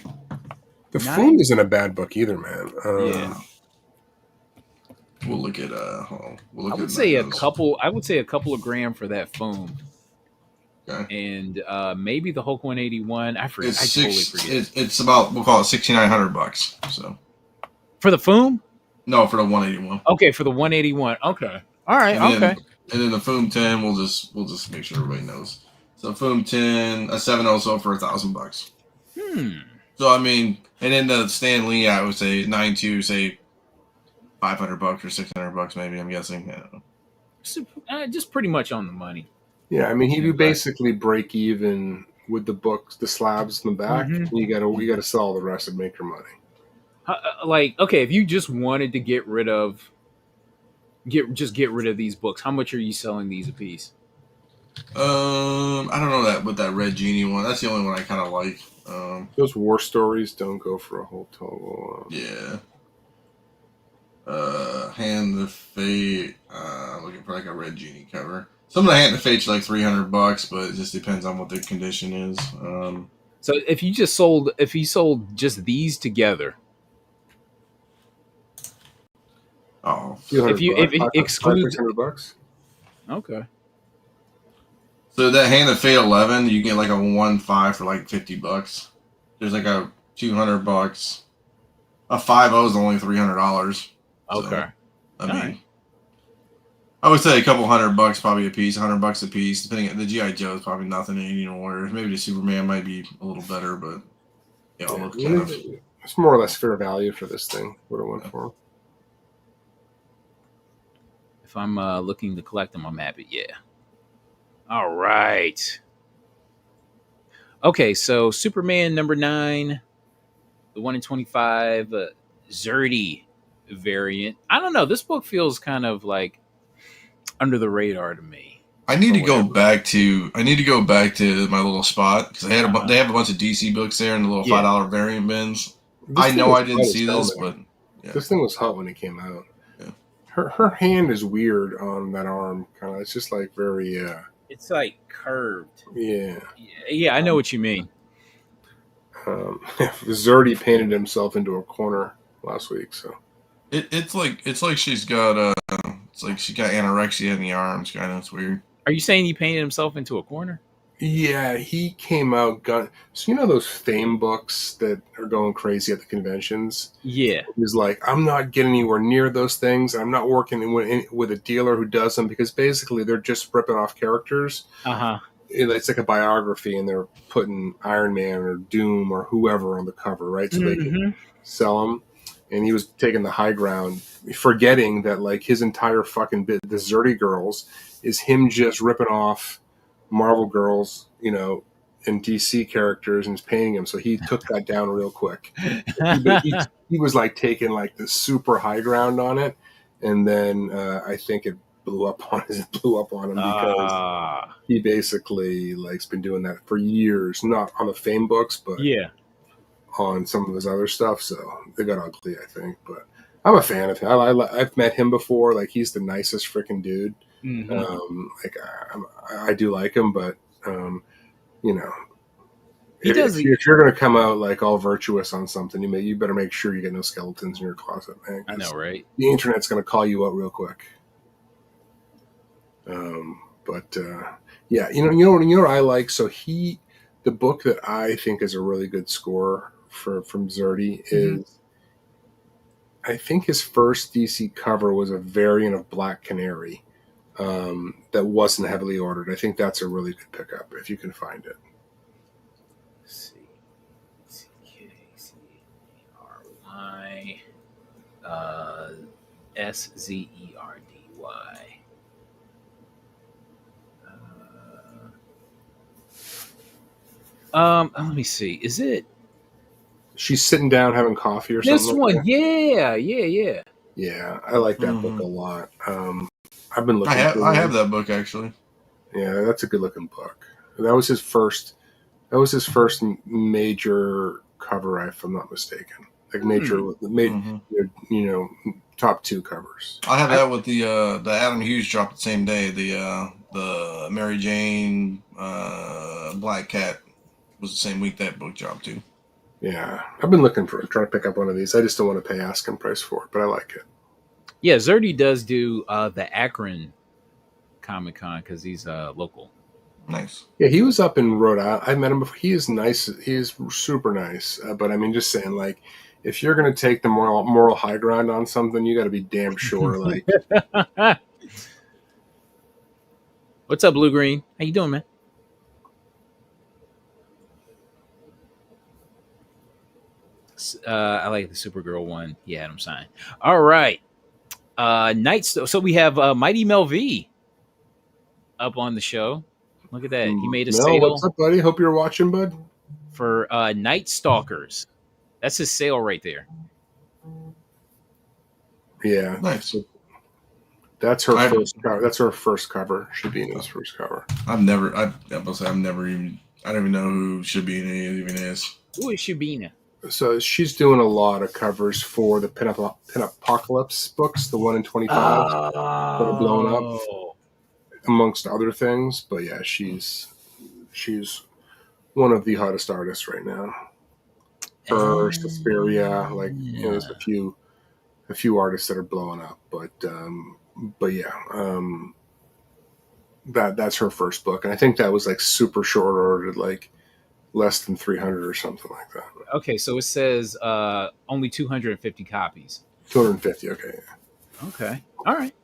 The Foom isn't a bad book either, man. Yeah. We'll look at I would say a couple of grand for that Foom. Okay. And maybe the Hulk 181. I forget. I totally forget. It's about, we'll call it $6,900. So for the Foom? No, for the 181. Okay, for the 181. Okay. All right. And then the Foom 10, we'll just make sure everybody knows. So Foom 10, a 7.0 sold for $1,000. So I mean, and then the Stan Lee, I would say 9.2, say $500 or $600, maybe. I'm guessing. I don't know. Just pretty much on the money. Yeah, I mean, he would basically break even with the books, the slabs in the back. Mm-hmm. You gotta sell the rest and make your money. Okay, if you just wanted to get rid of these books, how much are you selling these a piece? I don't know that Red Genie one. That's the only one I kind of like. Those war stories don't go for a whole total. Yeah. Hand of Fate. Looking for like a Red Genie cover. Some of the Hand of Fate's like $300, but it just depends on what the condition is. So if you sold just these together. Oh, if it excludes $500. Okay. So that Hand of Fate 11, you get like a 1.5 for like $50. There's like a $200. A 5.0 is only $300. Okay. So, I mean, I would say a couple $100 probably a piece, $100 a piece, depending on the G.I. Joe is probably nothing in Indian Warriors. Maybe the Superman might be a little better, but it's more or less fair value for this thing. What it went for. If I'm looking to collect them, I'm happy. Yeah. All right. Okay, so Superman number 9, the 1 in 25 Zerdy variant. I don't know. This book feels kind of like under the radar to me. I need to go back to my little spot because they have a bunch of DC books there in the little $5 variant bins. I know I didn't see this, but this thing was hot when it came out. Yeah. Her hand is weird on that arm. Kind of. It's just like very. It's like curved. Yeah. Yeah, I know what you mean. Zerdy painted himself into a corner last week, so it's like she's got It's like she got anorexia in the arms, kind of. It's weird. Are you saying he painted himself into a corner? Yeah, he came out gun. So you know those fame books that are going crazy at the conventions. Yeah. He's like, I'm not getting anywhere near those things. I'm not working with a dealer who does them because basically they're just ripping off characters. Uh-huh. It's like a biography, and they're putting Iron Man or Doom or whoever on the cover, right? So they can sell them. And he was taking the high ground, forgetting that like his entire fucking bit, the Zerty Girls, is him just ripping off Marvel girls, and DC characters, and is painting them. So he took that down real quick. He was like taking like the super high ground on it, and then I think it blew up on him because he basically like's been doing that for years, not on the fame books, but on some of his other stuff. So they got ugly, I think. But I'm a fan of him. I've met him before. Like he's the nicest freaking dude. Like I do like him, but if you're going to come out like all virtuous on something, you better make sure you get no skeletons in your closet, man. I know, right? The internet's going to call you out real quick. Yeah, you know what I like. So the book that I think is a really good score from Zerdy is, I think his first DC cover was a variant of Black Canary. That wasn't heavily ordered. I think that's a really good pickup if you can find it. CKCRY SZERDY. Let me see. Is it? She's sitting down having coffee or something. This one, like yeah. Yeah, I like that book a lot. I've been looking. I have that book actually. Yeah, that's a good looking book. That was his first major cover, if I'm not mistaken. Like top 2 covers. I have that with the Adam Hughes dropped the same day. The Mary Jane Black Cat was the same week that book dropped too. Yeah, I've been trying to pick up one of these. I just don't want to pay asking price for it, but I like it. Yeah, Zerdy does do the Akron Comic Con because he's local. Nice. Yeah, he was up in Rhode Island. I met him before. He is nice. He is super nice. But I mean, just saying, like, if you're going to take the moral high ground on something, you got to be damn sure. Like, what's up, Blue Green? How you doing, man? I like the Supergirl one. He had him sign. All right. So we have Mighty Mel V up on the show. Look at that. He made a sale. What's up, buddy? Hope you're watching, bud. For Night Stalkers. That's his sale right there. Yeah. Nice. That's her first cover. That's her first cover. Shabina's first cover. I don't even know who Shabina even is. Who is Shabina? So she's doing a lot of covers for the Pin-Apocalypse books, the 1 in 25 that are blown up, amongst other things. But yeah, she's one of the hottest artists right now. Her, Suspiria, there's a few artists that are blowing up, but yeah, that's her first book, and I think that was like super short ordered, like less than 300 or something like that. Okay, so it says only 250 copies. 250, okay. Okay, all right.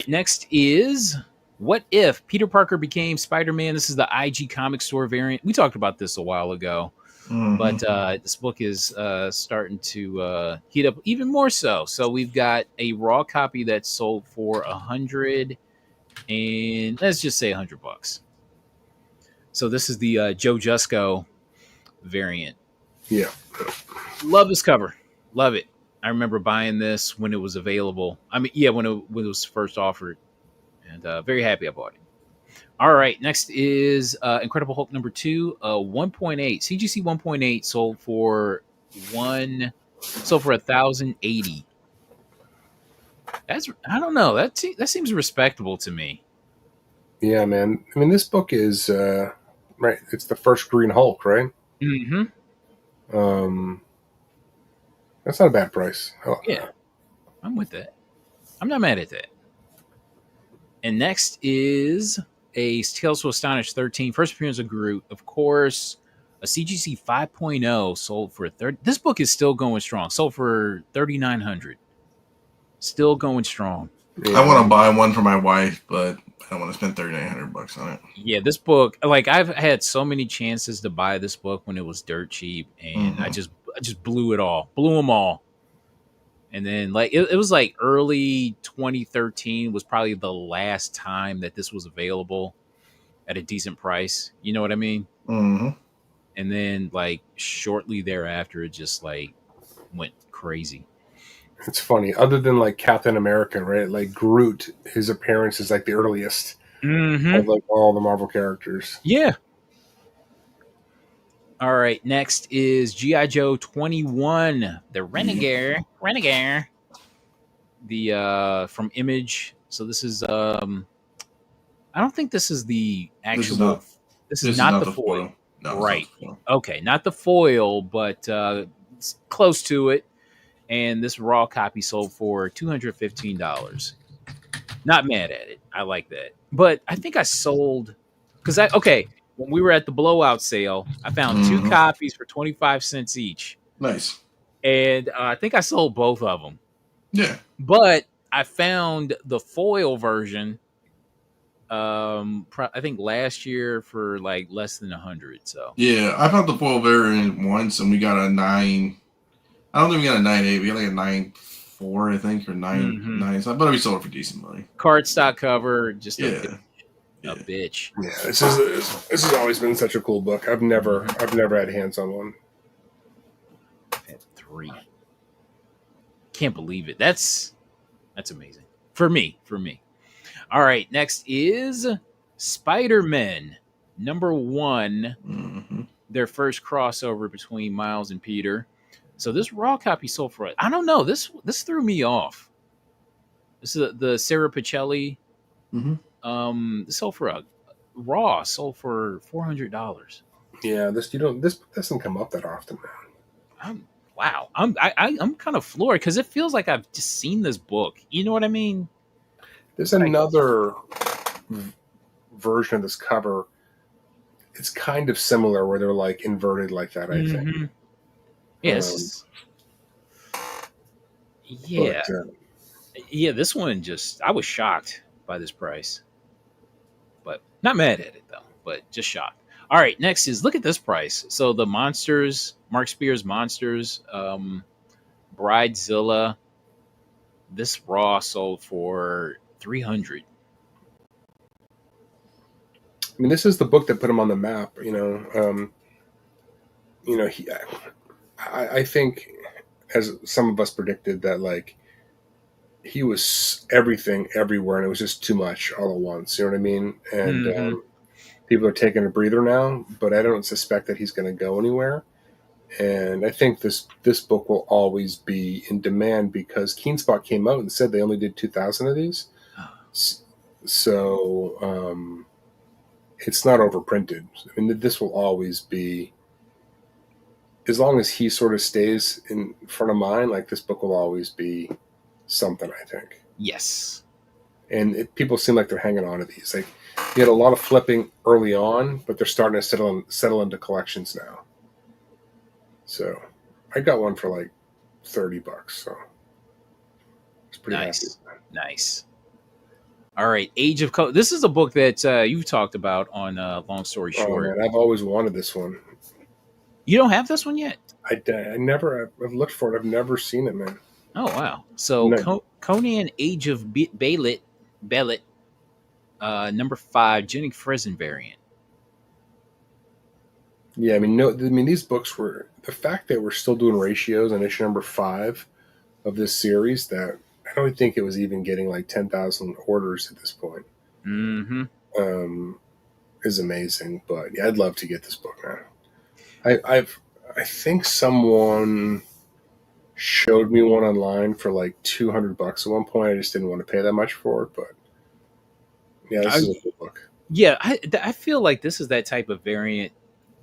Next is What If Peter Parker Became Spider-Man. This is the IG Comic Store variant. We talked about this a while ago, but this book is starting to heat up even more so. So we've got a raw copy that's sold for $100, and let's just say $100. So this is the Joe Jusko variant. Yeah. Love this cover. Love it. I remember buying this when it was available. I mean, yeah, when it was first offered. And very happy I bought it. All right. Next is Incredible Hulk number 2, 1.8. CGC 1.8 sold for $1,080. I don't know. That seems respectable to me. Yeah, man. I mean, this book is right. It's the first Green Hulk, right? Mm-hmm. That's not a bad price. Yeah, I'm with that. I'm not mad at that. And next is a Tales to Astonish 13, first appearance of Groot. Of course, a CGC 5.0 sold for 30. This book is still going strong. Sold for 3,900. Still going strong. Yeah. I want to buy one for my wife, but I don't want to spend $3,900 on it. Yeah, this book, like I've had so many chances to buy this book when it was dirt cheap, and I just blew it all, blew them all. And then like it was like early 2013 was probably the last time that this was available at a decent price. You know what I mean? Mm-hmm. And then like shortly thereafter, it just like went crazy. It's funny. Other than like Captain America, right? Like Groot, his appearance is like the earliest of like all the Marvel characters. Yeah. All right. Next is G.I. Joe 21, the Renegade. The from Image. So this is I don't think this is the actual. This is not the foil. No, right. It's not the foil. Okay, not the foil, but it's close to it. And this raw copy sold for $215. Not mad at it. I like that. But I think I sold because when we were at the blowout sale, I found two copies for 25 cents each. Nice. And I think I sold both of them. Yeah. But I found the foil version I think last year for like less than 100. So yeah, I found the foil variant once, and we got a 9. I don't think we got a 9.8. We got like a 9.4, I think, or 9.9. So I bet we sold it for decent money. Cardstock cover, just a bitch. Yeah, this has always been such a cool book. I've never had hands on one. I've had 3. Can't believe it. That's amazing for me. All right, next is Spider-Man #1. Their first crossover between Miles and Peter. So this raw copy sold for, I don't know, this threw me off. This is the Sarah Pichelli. Sold for raw sold for $400. Yeah, this doesn't come up that often, man. Wow, I'm kind of floored because it feels like I've just seen this book. You know what I mean? There's another version of this cover. It's kind of similar where they're like inverted like that, I think. Yes. Yeah. Yeah, this one I was shocked by this price. But not mad at it though, but just shocked. All right, next is, look at this price. So the Monsters, Mark Spears Monsters, Bridezilla, this raw sold for $300. I mean, this is the book that put him on the map. I think, as some of us predicted, that like he was everything everywhere, and it was just too much all at once. You know what I mean? And people are taking a breather now, but I don't suspect that he's going to go anywhere. And I think this book will always be in demand because Keenspot came out and said they only did 2,000 of these. So it's not overprinted. I mean, this will always be, as long as he sort of stays in front of mine, like this book will always be something, I think. Yes. And people seem like they're hanging on to these. Like, you had a lot of flipping early on, but they're starting to settle into collections now. So I got one for like $30, so it's pretty happy. Nice. All right, Age of Code. This is a book that you've talked about on Long Story Short. Oh, man, I've always wanted this one. You don't have this one yet? I've looked for it. I've never seen it, man. Oh, wow. So Conan Age of Belit, #5, Jenny Fresen variant. Yeah, I mean, these books were, the fact that we're still doing ratios on issue #5 of this series, that I don't think it was even getting like 10,000 orders at this point. Is amazing. But yeah, I'd love to get this book now. I think someone showed me one online for like $200 at one point. I just didn't want to pay that much for it, but yeah, this is a good book. Yeah, I feel like this is that type of variant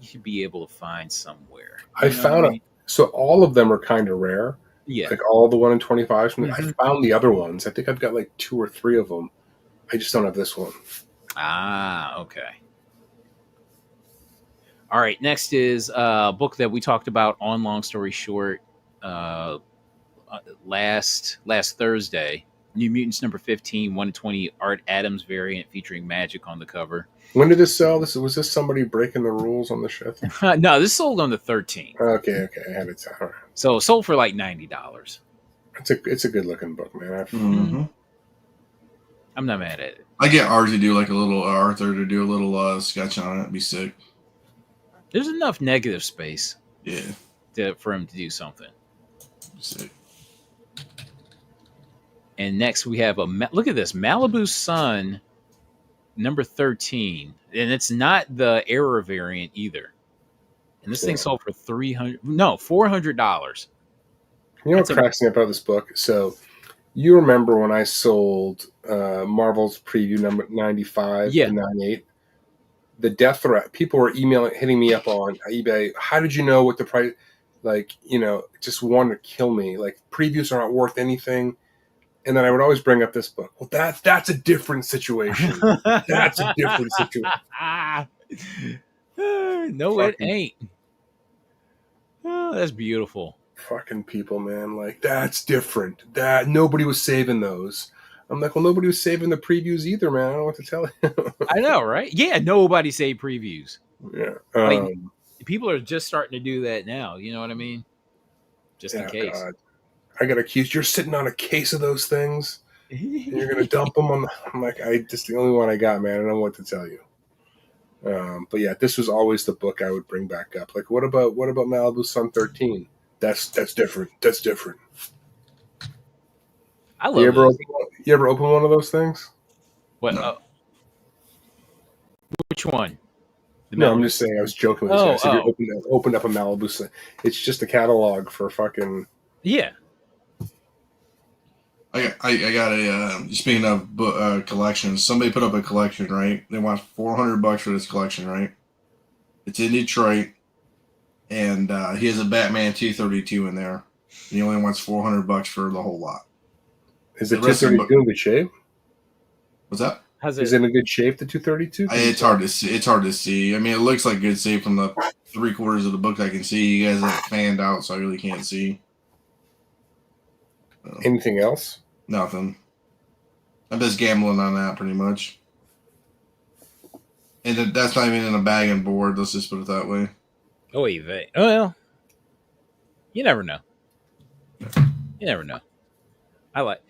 you should be able to find somewhere. I found so all of them are kind of rare, Yeah. Like all the 1 in 25s. I Mhm. found the other ones. I think I've got like 2 or 3 of them. I just don't have this one. Ah, okay. All right. Next is a book that we talked about on Long Story Short uh, last Thursday. New Mutants number 15, 1 in 20 Art Adams variant featuring magic on the cover. When did this sell? Was this somebody breaking the rules on the shit? No, this sold on the 13th. Okay, I had it. All right. So it sold for like $90. It's a good looking book, man. Mm-hmm. I'm not mad at it. I get Art to do like a little Arthur to do a little sketch on it. It'd be sick. There's enough negative space. Yeah. For him to do something. Sick. And next we have look at this Malibu Sun number 13, and it's not the error variant either. And this thing sold for $400. You know what cracks me up about this book? So you remember when I sold Marvel's preview number 95 to 98? The death threat. People were hitting me up on eBay. How did you know what the price? Like, just wanted to kill me. Like, previews are not worth anything. And then I would always bring up this book. Well, that's a different situation. That's a different situation. No, it ain't. Oh, that's beautiful. Fucking people, man. Like, that's different. That nobody was saving those. I'm like, well, nobody was saving the previews either, man. I don't know what to tell you. I know, right? Yeah, nobody saved previews. Yeah. Like, people are just starting to do that now. You know what I mean? Just in case. God. I got accused. You're sitting on a case of those things. And you're gonna dump them on. I'm like, the only one I got, man. I don't know what to tell you. But yeah, this was always the book I would bring back up. Like, what about Malibu Sun 13? That's different. That's different. I love. You ever open one of those things? What? No. Which one? No, I'm just saying. I was joking with this guy. If you opened up a Malibu Sun, it's just a catalog for fucking. Yeah. I got a speaking of collections, somebody put up a collection, right? They want $400 for this collection, right? It's in Detroit, and he has a Batman 232 in there. And he only wants $400 for the whole lot. Is the 232 in good shape? What's that? Is it in a good shape? The 232? It's hard to see. It's hard to see. I mean, it looks like good shape from the 3/4 of the book I can see. You guys have fanned out, so I really can't see. Anything else? Nothing. I'm just gambling on that pretty much. And that's not even in a bag and board. Let's just put it that way. Oh, well, you never know. You never know. I like.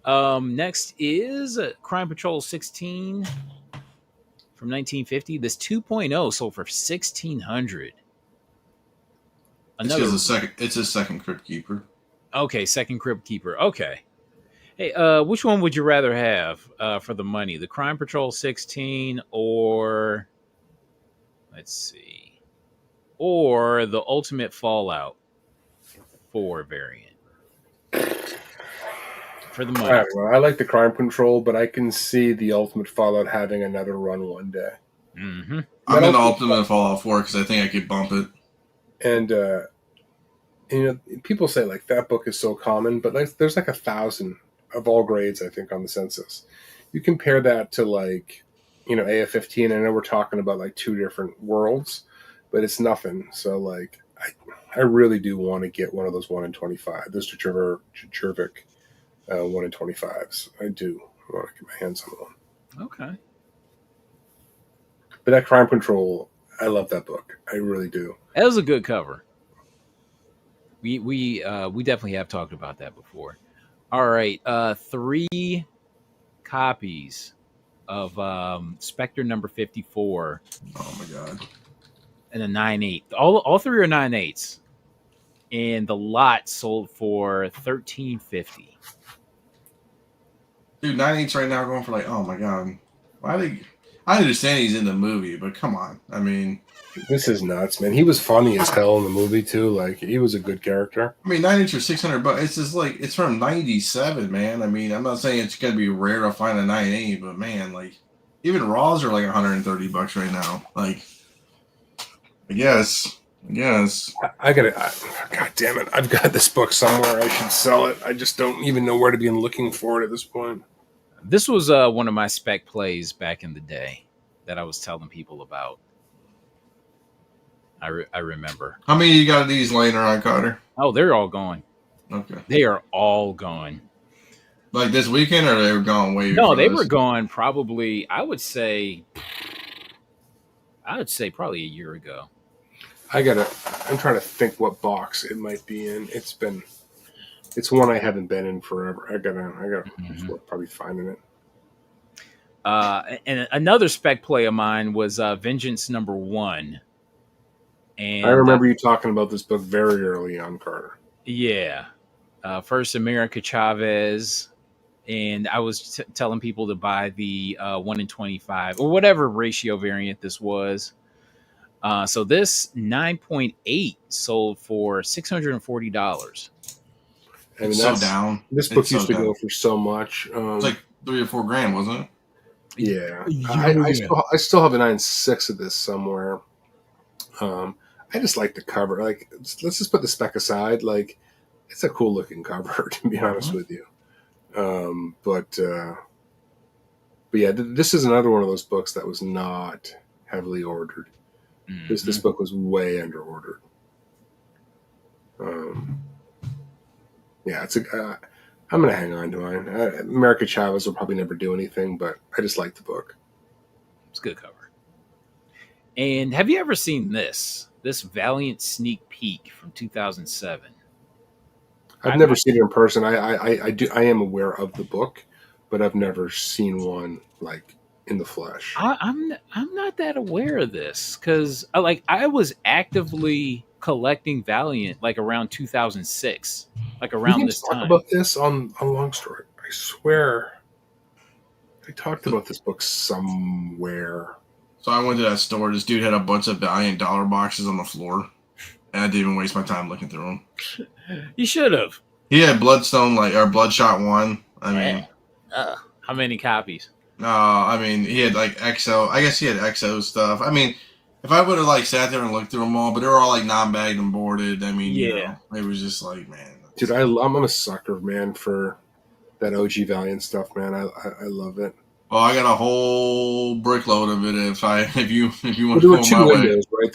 Next is Crime Patrol 16 from 1950. This 2.0 sold for $1,600. It's a second Crypt Keeper. Okay, second Crypt Keeper. Okay. Hey, which one would you rather have for the money? The Crime Patrol 16 or let's see. Or the Ultimate Fallout 4 variant? For the money. I don't know. I like the Crime Patrol, but I can see the Ultimate Fallout having another run one day. Mm-hmm. I'm in the Ultimate Fallout 4 because I think I could bump it. And people say like that book is so common, but there's like 1,000 of all grades, I think, on the census. You compare that to like, AF-15. I know we're talking about like two different worlds, but it's nothing. So like, I really do want to get one of those 1 in 25. Those Jervik 1 in 25s. I do want to get my hands on one. Okay. But that Crime Patrol, I love that book. I really do. That was a good cover. We definitely have talked about that before. All right, 3 copies of Spectre number 54. Oh my god! And a 9/8. All 3 are 9/8, and the lot sold for $1,350. Dude, 9/8 right now going for like, oh my god, I understand he's in the movie, but come on, I mean. This is nuts, man. He was funny as hell in the movie too. Like, he was a good character. I mean, 9/8 for $600. It's just like, it's from '97, man. I mean, I'm not saying it's gonna be rare to find a 9/8, but man, like, even Raws are like $130 right now. Like, I guess Yes. I gotta. God damn it! I've got this book somewhere. I should sell it. I just don't even know where to begin looking for it at this point. This was one of my spec plays back in the day that I was telling people about. I remember. How many you got of these laying around, Carter? Oh, they're all gone. Okay. They are all gone. Like this weekend, or they were gone way No, before they this? were gone probably. I would say probably a year ago. I'm trying to think what box it might be in. It's one I haven't been in forever. It's worth probably finding it. And another spec play of mine was Vengeance #1. And I remember you talking about this book very early on, Carter. Yeah. First America Chavez. And I was telling people to buy the 1 in 25 or whatever ratio variant this was. So this 9.8 sold for $640. I mean, so down. This book used to go for so much. It's like $3 or $4 grand, wasn't it? Yeah. I still have a 9.6 of this somewhere. I just like the cover. Like, let's just put the spec aside. Like, it's a cool looking cover, to be honest with you. But yeah, this is another one of those books that was not heavily ordered. Mm-hmm. This book was way under ordered. Yeah, I'm gonna hang on to mine. America Chavez will probably never do anything, but I just like the book. It's a good cover. And have you ever seen this Valiant sneak peek from 2007? I've never seen it in person. I am aware of the book, but I've never seen one like in the flesh. I'm not that aware of this because I was actively collecting Valiant like around 2006, like around this time. Talk about this on Long Story. I swear, I talked about this book somewhere. So I went to that store. This dude had a bunch of Valiant dollar boxes on the floor, and I didn't even waste my time looking through them. You should have. He had Bloodstone, or Bloodshot 1. I mean, how many copies? I mean, he had like XO. I guess he had XO stuff. I mean, if I would have sat there and looked through them all, but they were all non-bagged and boarded. I mean, it was just man. Dude, I'm a sucker, man, for that OG Valiant stuff, man. I love it. Well, I got a whole brickload of it. If you want to go my way. There were two windows, right?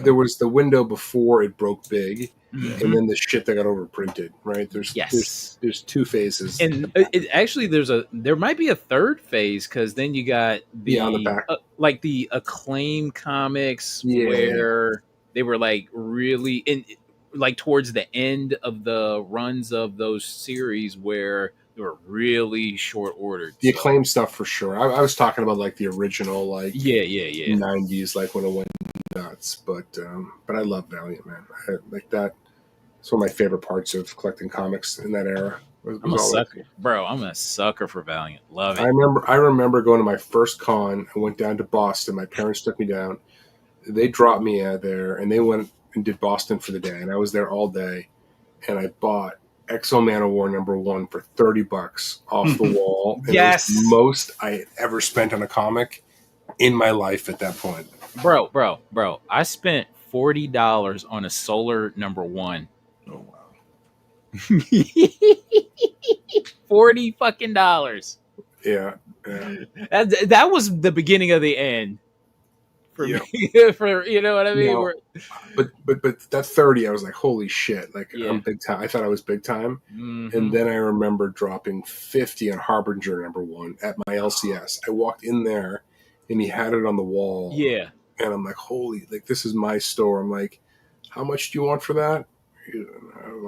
There was the window before it broke big, and then the shit that got overprinted, right? There's two phases, and actually there might be a third phase because then you got on the back. Like the Acclaim comics where they were really in towards the end of the runs of those series where they were really short ordered. The Acclaim stuff for sure. I was talking about the original 90s, when it went nuts. But I love Valiant, man. I like that. It's one of my favorite parts of collecting comics in that era. I'm a sucker, bro. I'm a sucker for Valiant. Love it. I remember going to my first con. I went down to Boston. My parents took me down. They dropped me out there, and they went and did Boston for the day. And I was there all day, and I bought XO Man of War #1 for $30 off the wall. And yes, it was the most I had ever spent on a comic in my life at that point. Bro, I spent $40 on a Solar #1. Oh wow. $40 fucking dollars. Yeah. That was the beginning of the end for me. For you know what I mean? No, but that 30, I was like, holy shit! I'm big time. I thought I was big time, and then I remember dropping 50 on Harbinger #1 at my LCS. I walked in there, and he had it on the wall. Yeah, and I'm like, holy, this is my store. I'm like, how much do you want for that?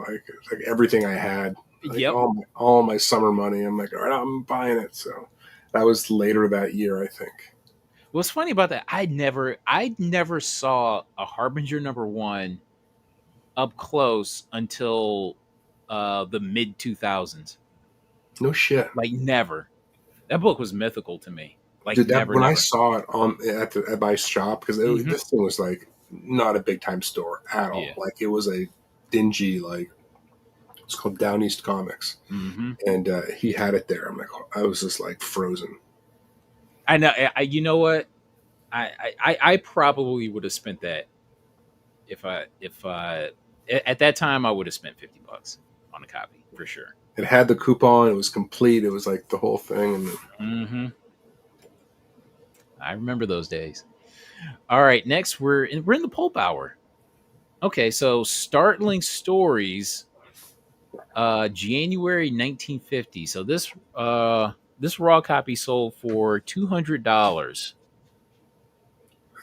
Like everything I had. All my summer money. I'm like, all right, I'm buying it. So that was later that year, I think. What's funny about that? I never saw a Harbinger #1 up close until the mid 2000s. No shit. Never. That book was mythical to me. Dude, when I saw it at my shop, because this thing was not a big time store at all. It was a dingy it's called Down East Comics, and he had it there. I'm like, I was just frozen. I know. You know what? I probably would have spent that if at that time I would have spent $50 on a copy for sure. It had the coupon. It was complete. It was like the whole thing. And Mm-hmm. I remember those days. All right, next we're in the pulp hour. Okay, so Startling Stories, January 1950. So this raw copy sold for $200.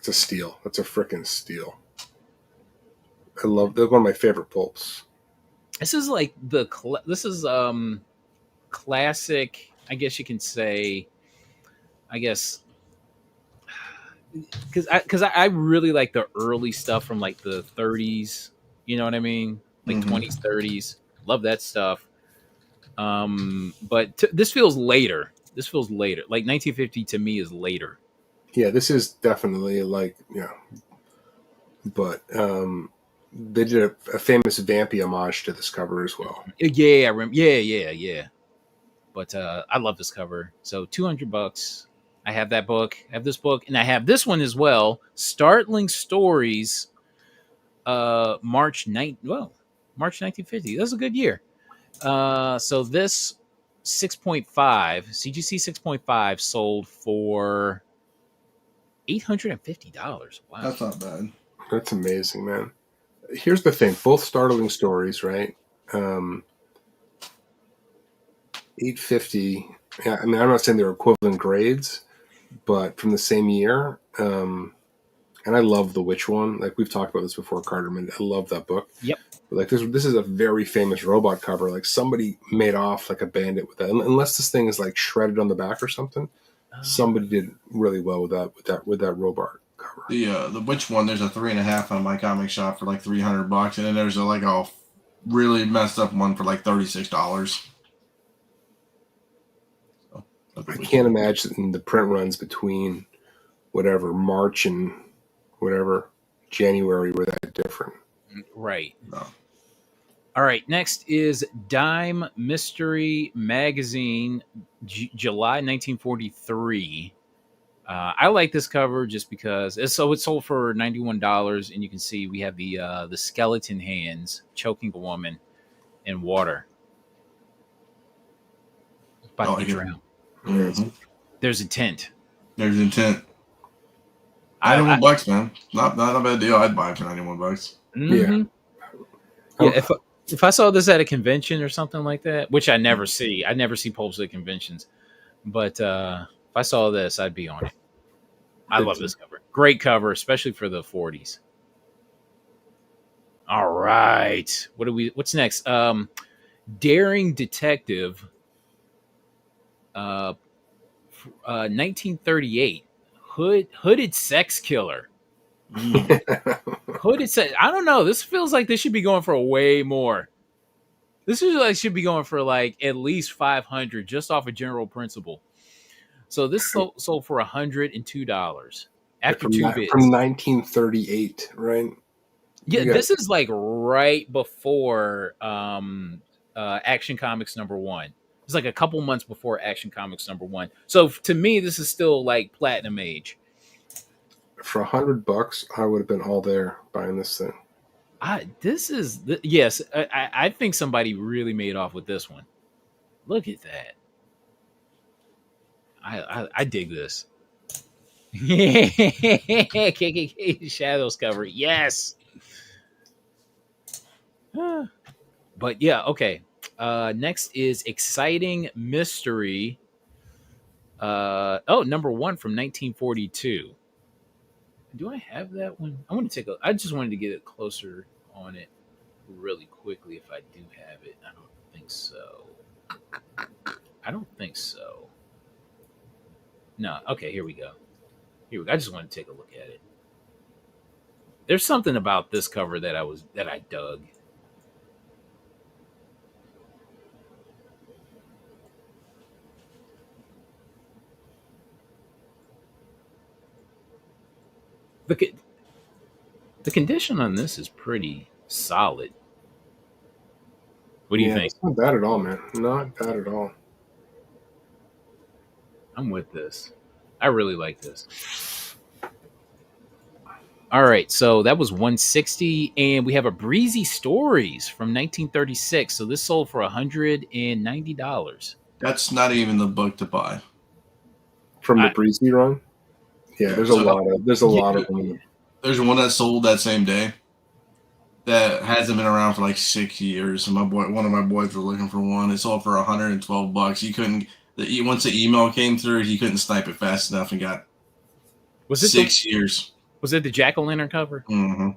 it's a steal. That's a freaking steal. I love. They're one of my favorite pulps. This is like this is classic. I guess you can say. I guess because I really like the early stuff from like the 30s. You know what I mean? Like Mhm. 20s, 30s. Love that stuff. But this feels later. This feels later. Like 1950 to me is later. Yeah, this is definitely like but they did a famous Vampy homage to this cover as well. Yeah, I remember. Yeah. But I love this cover. So $200. I have that book. I have this book, and I have this one as well. Startling Stories. March 1950. That's a good year. So this 6.5 CGC 6.5 sold for $850. Wow. That's not bad. That's amazing, man. Here's the thing: both Startling Stories, right? 850. Yeah, I mean, I'm not saying they're equivalent grades, but from the same year. And I love the witch one. Like we've talked about this before, Carterman. I love that book. Yep. But like this is a very famous robot cover. Like somebody made off like a bandit with that. Unless this thing is like shredded on the back or something. Somebody did really well with that robot cover. The witch one, there's a 3.5 on my comic shop for like $300, and then there's a really messed up one for like $36. So, I can't imagine the print runs between whatever March and whatever January were that different. Right. No. All right. Next is Dime Mystery Magazine, July 1943. I like this cover just because it sold for $91, and you can see we have the skeleton hands choking a woman in water, about to be drowned. Mm-hmm. There's intent. There's intent. $91, man. Not a bad deal. I'd buy it for $91. Mm-hmm. Yeah. If I saw this at a convention or something like that, which I never see, I never see pulps at conventions, but if I saw this, I'd be on it. I love this cover. Great cover, especially for the 40s. All right. What's next? Daring Detective. 1938. Hooded Sex Killer. Hooded Sex. I don't know. This feels like this should be going for way more. This should be going for like at least 500 just off a general principle. So this sold for $102 after two bids. From 1938, right? Yeah, this is like right before Action Comics #1. It's like a couple months before Action Comics #1. So to me, this is still like platinum age. For $100, I would have been all there buying this thing. Yes. I think somebody really made off with this one. Look at that. I dig this. KKK Shadows cover. Yes. But yeah, okay. Next is Exciting Mystery. #1 from 1942. Do I have that one? I just wanted to get it closer on it really quickly if I do have it. I don't think so. No. Okay, here we go. I just want to take a look at it. There's something about this cover that I dug. The condition on this is pretty solid. What do you think? It's not bad at all, man. Not bad at all. I'm with this. I really like this. All right, so that was 160, and we have a Breezy Stories from 1936. So this sold for $190. That's not even the book to buy. From the Breezy run? Yeah, Yeah, there's so- a lot of them. There's one that sold that same day that hasn't been around for like 6 years. And one of my boys was looking for one. It sold for $112. He couldn't. Once the email came through, he couldn't snipe it fast enough and got Was it 6 years. Was it the jack-o'-lantern cover? Mm-hmm.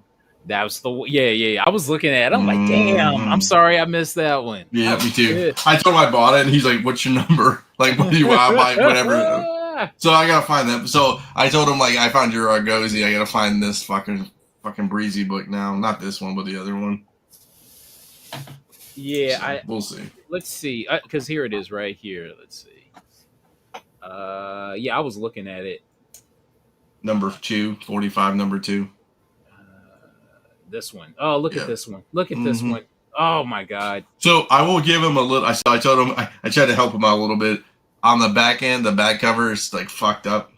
That was the yeah. I was looking at it. I'm like, damn. I'm sorry I missed that one. Yeah, me too. I told him I bought it, and he's like, "What's your number? Like, what do you want? I'll buy whatever." So I gotta find that. So I told him like, I found your Argosy. I gotta find this fucking Breezy book now. Not this one, but the other one. Yeah, so we'll see. Let's see, because here it is right here. Let's see. Yeah, I was looking at it. Number 2, 45, number 2. This one. Oh, look at this one. Look at this one. Oh my god. So I will give him a little. I told him I tried to help him out a little bit. On the back end, the back cover is like fucked up.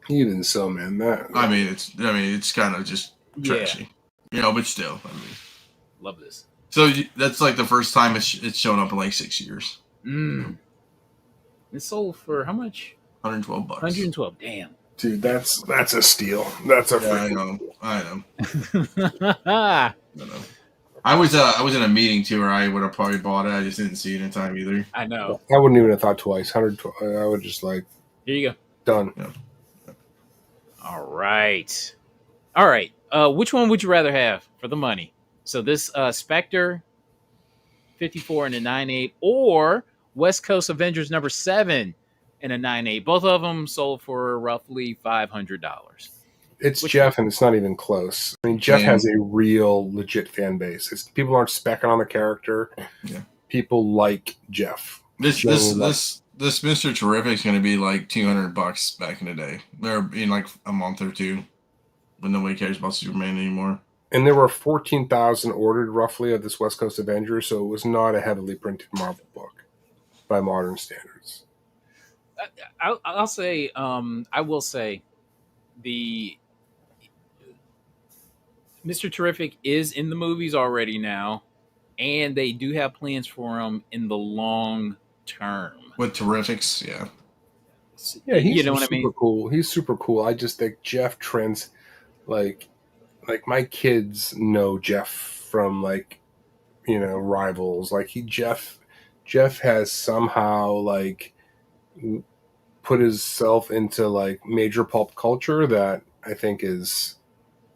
Even so, man, I mean, it's kind of just trashy, but still, I mean, love this. So that's like the first time it's shown up in like 6 years. It sold for how much? $112. $112. Damn. Dude, that's a steal. That's a freaking... I know. I was in a meeting too, where I would have probably bought it. I just didn't see it in time either. I know. I wouldn't even have thought twice. 112. I would just like. Here you go. Done. Yeah. All right. Which one would you rather have for the money? So this Spectre 54 and a 9.8, or West Coast Avengers number 7 and a 9.8. Both of them sold for roughly $500. It's Jeff, and it's not even close. I mean, Jeff has a real, legit fan base. People aren't specking on the character. Yeah. People like Jeff. This Mr. Terrific is going to be like $200 back in the day. Or in like a month or two, when nobody cares about Superman anymore. And there were 14,000 ordered roughly of this West Coast Avengers, so it was not a heavily printed Marvel book by modern standards. I'll say, I will say, the Mr. Terrific is in the movies already now, and they do have plans for him in the long term. With Terrifics, yeah. Yeah, he's you know what I mean? Cool. He's super cool. I just think Jeff trends like my kids know Jeff from like, Rivals. Like Jeff has somehow like put himself into like major pulp culture that I think is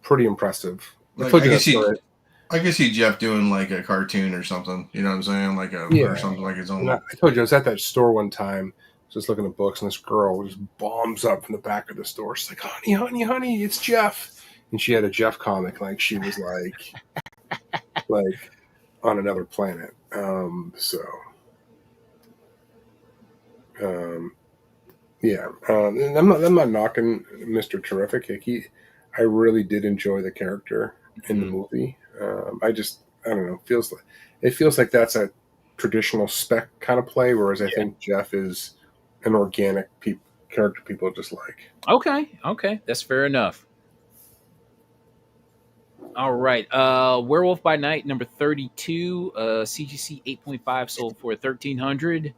pretty impressive. Like, I can see Jeff doing like a cartoon or something. You know what I'm saying? Like or something like his own. I told you I was at that store one time, just looking at books, and this girl just bombs up from the back of the store. She's like, honey, it's Jeff. And she had a Jeff comic, like she was like on another planet. Yeah. And I'm not knocking Mr. Terrific. I really did enjoy the character in the movie. I don't know. It feels like that's a traditional spec kind of play, whereas I think Jeff is an organic character people just like. Okay, that's fair enough. All right, Werewolf by Night number 32, CGC 8.5 sold for $1,300.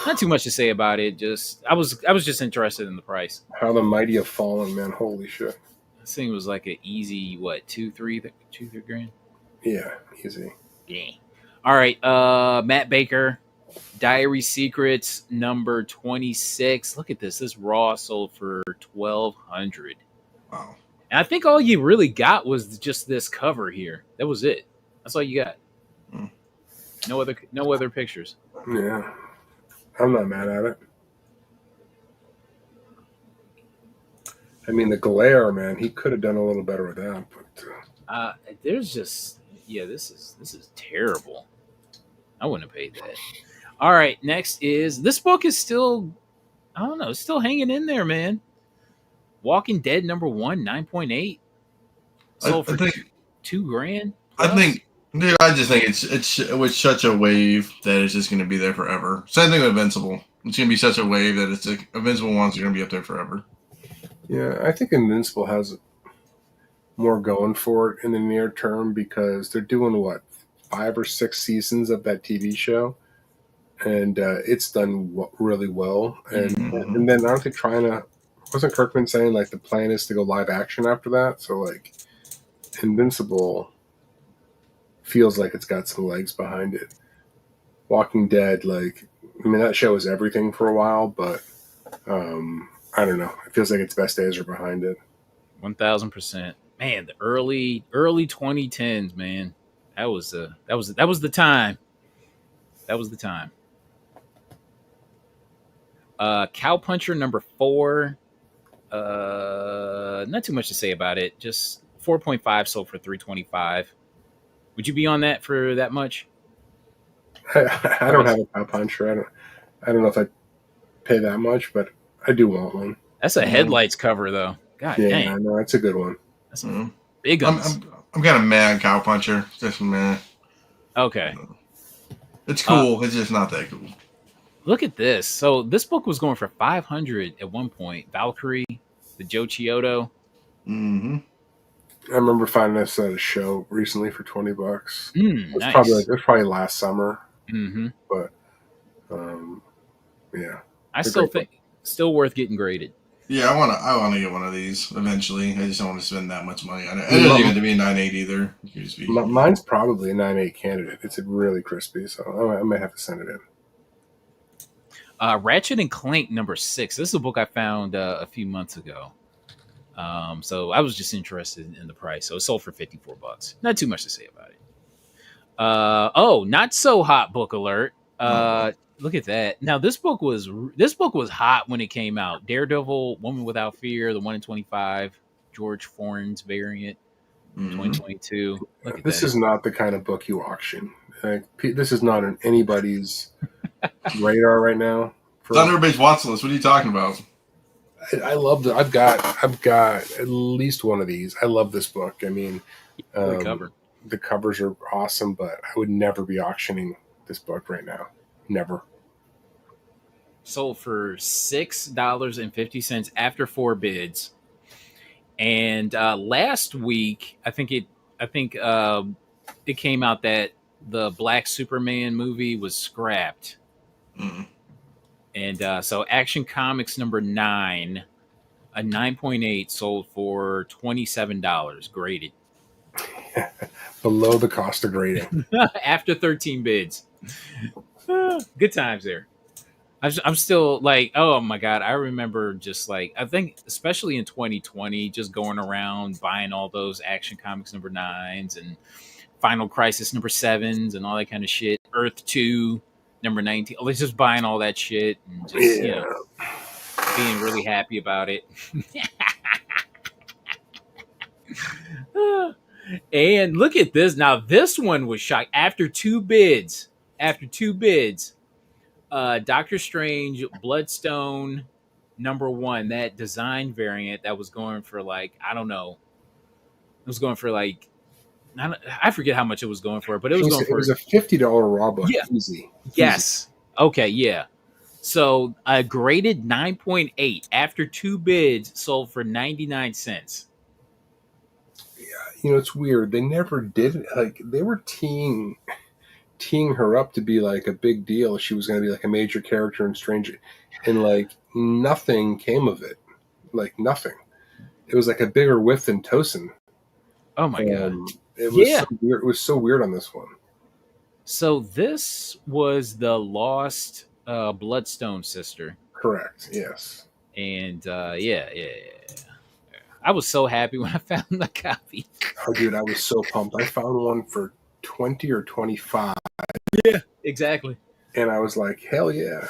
Not too much to say about it. Just I was just interested in the price. How the mighty have fallen, man! Holy shit! This thing was like an easy $2, $3 grand. Yeah, easy. Yeah. All right, Matt Baker, Diary Secrets number 26. Look at this. This raw sold for $1,200. Wow. And I think all you really got was just this cover here. That was it. That's all you got. No other pictures. Yeah. I'm not mad at it. I mean, the glare, man, he could have done a little better with that. But there's just, this is terrible. I wouldn't have paid that. All right, next is, this book is still, I don't know, it's still hanging in there, man. Walking Dead number 1, 9.8. Sold for $2 grand. I think, dude, I just think it was such a wave that it's just going to be there forever. Same thing with Invincible. It's going to be such a wave that it's like Invincible ones are going to be up there forever. Yeah, I think Invincible has more going for it in the near term because they're doing what 5 or 6 seasons of that TV show, and it's done really well. And then aren't they trying to? Wasn't Kirkman saying like the plan is to go live action after that? So like Invincible feels like it's got some legs behind it. Walking Dead, like I mean that show was everything for a while, but I don't know. It feels like its best days are behind it. 1000%. Man, the early 2010s, man. That was the time. That was the time. Cowpuncher number 4. Not too much to say about it. Just 4.5 sold for 325. Would you be on that for that much? I don't have a cow puncher. I don't know if I pay that much, but I do want one. That's a headlights cover though. God Yeah, dang. I know it's a good one. That's some big ones. I'm kind of mad Cowpuncher. Just meh. Okay. It's cool. It's just not that cool. Look at this. So this book was going for 500 at one point. Valkyrie, the Joe Chiodo. Mm-hmm. I remember finding this at a show recently for $20. Nice. It was probably last summer. Mm-hmm. But yeah, I still think still worth getting graded. Yeah, I want to get one of these eventually. I just don't want to spend that much money on it. It doesn't even have to be a 9.8 either. Mine's probably a 9.8 candidate. It's really crispy, so I might have to send it in. Ratchet and Clank number 6. This is a book I found a few months ago. So I was just interested in the price. So it sold for $54. Not too much to say about it. Not so hot book alert. Look at that. Now this book was hot when it came out. Daredevil, Woman Without Fear, the 1 in 25, George Foreign's variant, 2022. Look at this that. is not the kind of book you auction. This is not on anybody's radar right now. It's on everybody's watch list. What are you talking about? I love that. I've got at least one of these. I love this book. I mean, the covers are awesome, but I would never be auctioning this book right now. Never. Sold for $6.50 after 4 bids. And last week, I think it came out that the Black Superman movie was scrapped. And so Action Comics number 9, a 9.8 sold for $27 graded. Below the cost of grading. After 13 bids. Good times there. I'm still like, oh my God. I remember just like, I think especially in 2020, just going around buying all those Action Comics number 9s and Final Crisis number 7s and all that kind of shit. Earth 2 number 19. I was just buying all that shit and just, being really happy about it. And look at this. Now, this one was shocked. After two bids, Doctor Strange Bloodstone number 1, that design variant that was going for like, I don't know. It was going for like, I forget how much it was going for, but it was going for. It was a $50 raw book. Yeah. Easy. Yes. Okay. Yeah. So a graded 9.8 after 2 bids sold for 99 cents. Yeah, it's weird. They never did it. Like they were teeing her up to be like a big deal. She was going to be like a major character in Strange, and like nothing came of it. Like nothing. It was like a bigger whiff than Tosin. Oh my God. It was so weird. It was so weird on this one. So this was the lost Bloodstone sister. Correct. Yes. And yeah. I was so happy when I found the copy. Oh, dude, I was so pumped. I found one for 20 or 25. Yeah, exactly. And I was like, hell yeah.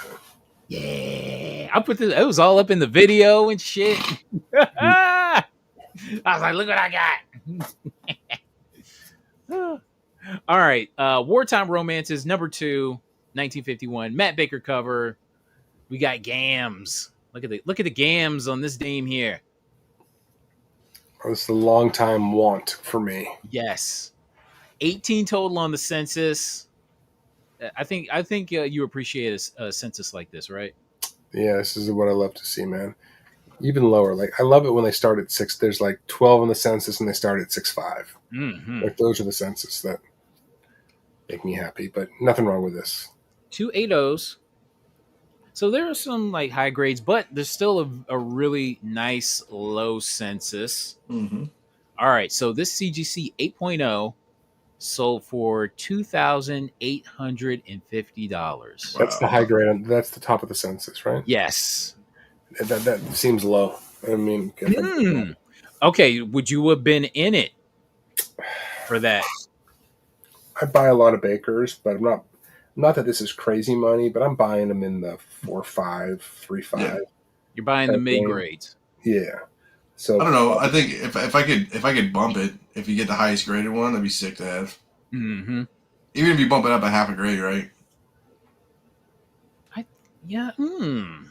Yeah. I put this, it was all up in the video and shit. I was like, look what I got. All right. Wartime Romances, number 2, 1951. Matt Baker cover. We got gams. Look at the gams on this dame here. It's a long time want for me. Yes. 18 total on the census. I think you appreciate a census like this, right? Yeah, this is what I love to see, man. even lower. Like I love it when they start at 6. There's like 12 in the census, and they start at 6.5. Mm-hmm. Like those are the census that make me happy. But nothing wrong with this. 2.80s. So there are some like high grades, but there's still a really nice low census. Mm-hmm. All right, so this CGC 8.0 sold for $2,850. That's the Wow. high grade. That's the top of the census, right? Yes. That seems low. I mean, Okay, would you have been in it for that? I buy a lot of bakers, but I'm not. Not that this is crazy money, but I'm buying them in the 4.5, 3.5 Yeah. You're buying the type mid range. grades. Yeah. I So don't know. I think if I could bump it, if you get the highest graded one, that'd be sick to have. Mm-hmm. Even if you bump it up a half a grade, right? Yeah. Oh,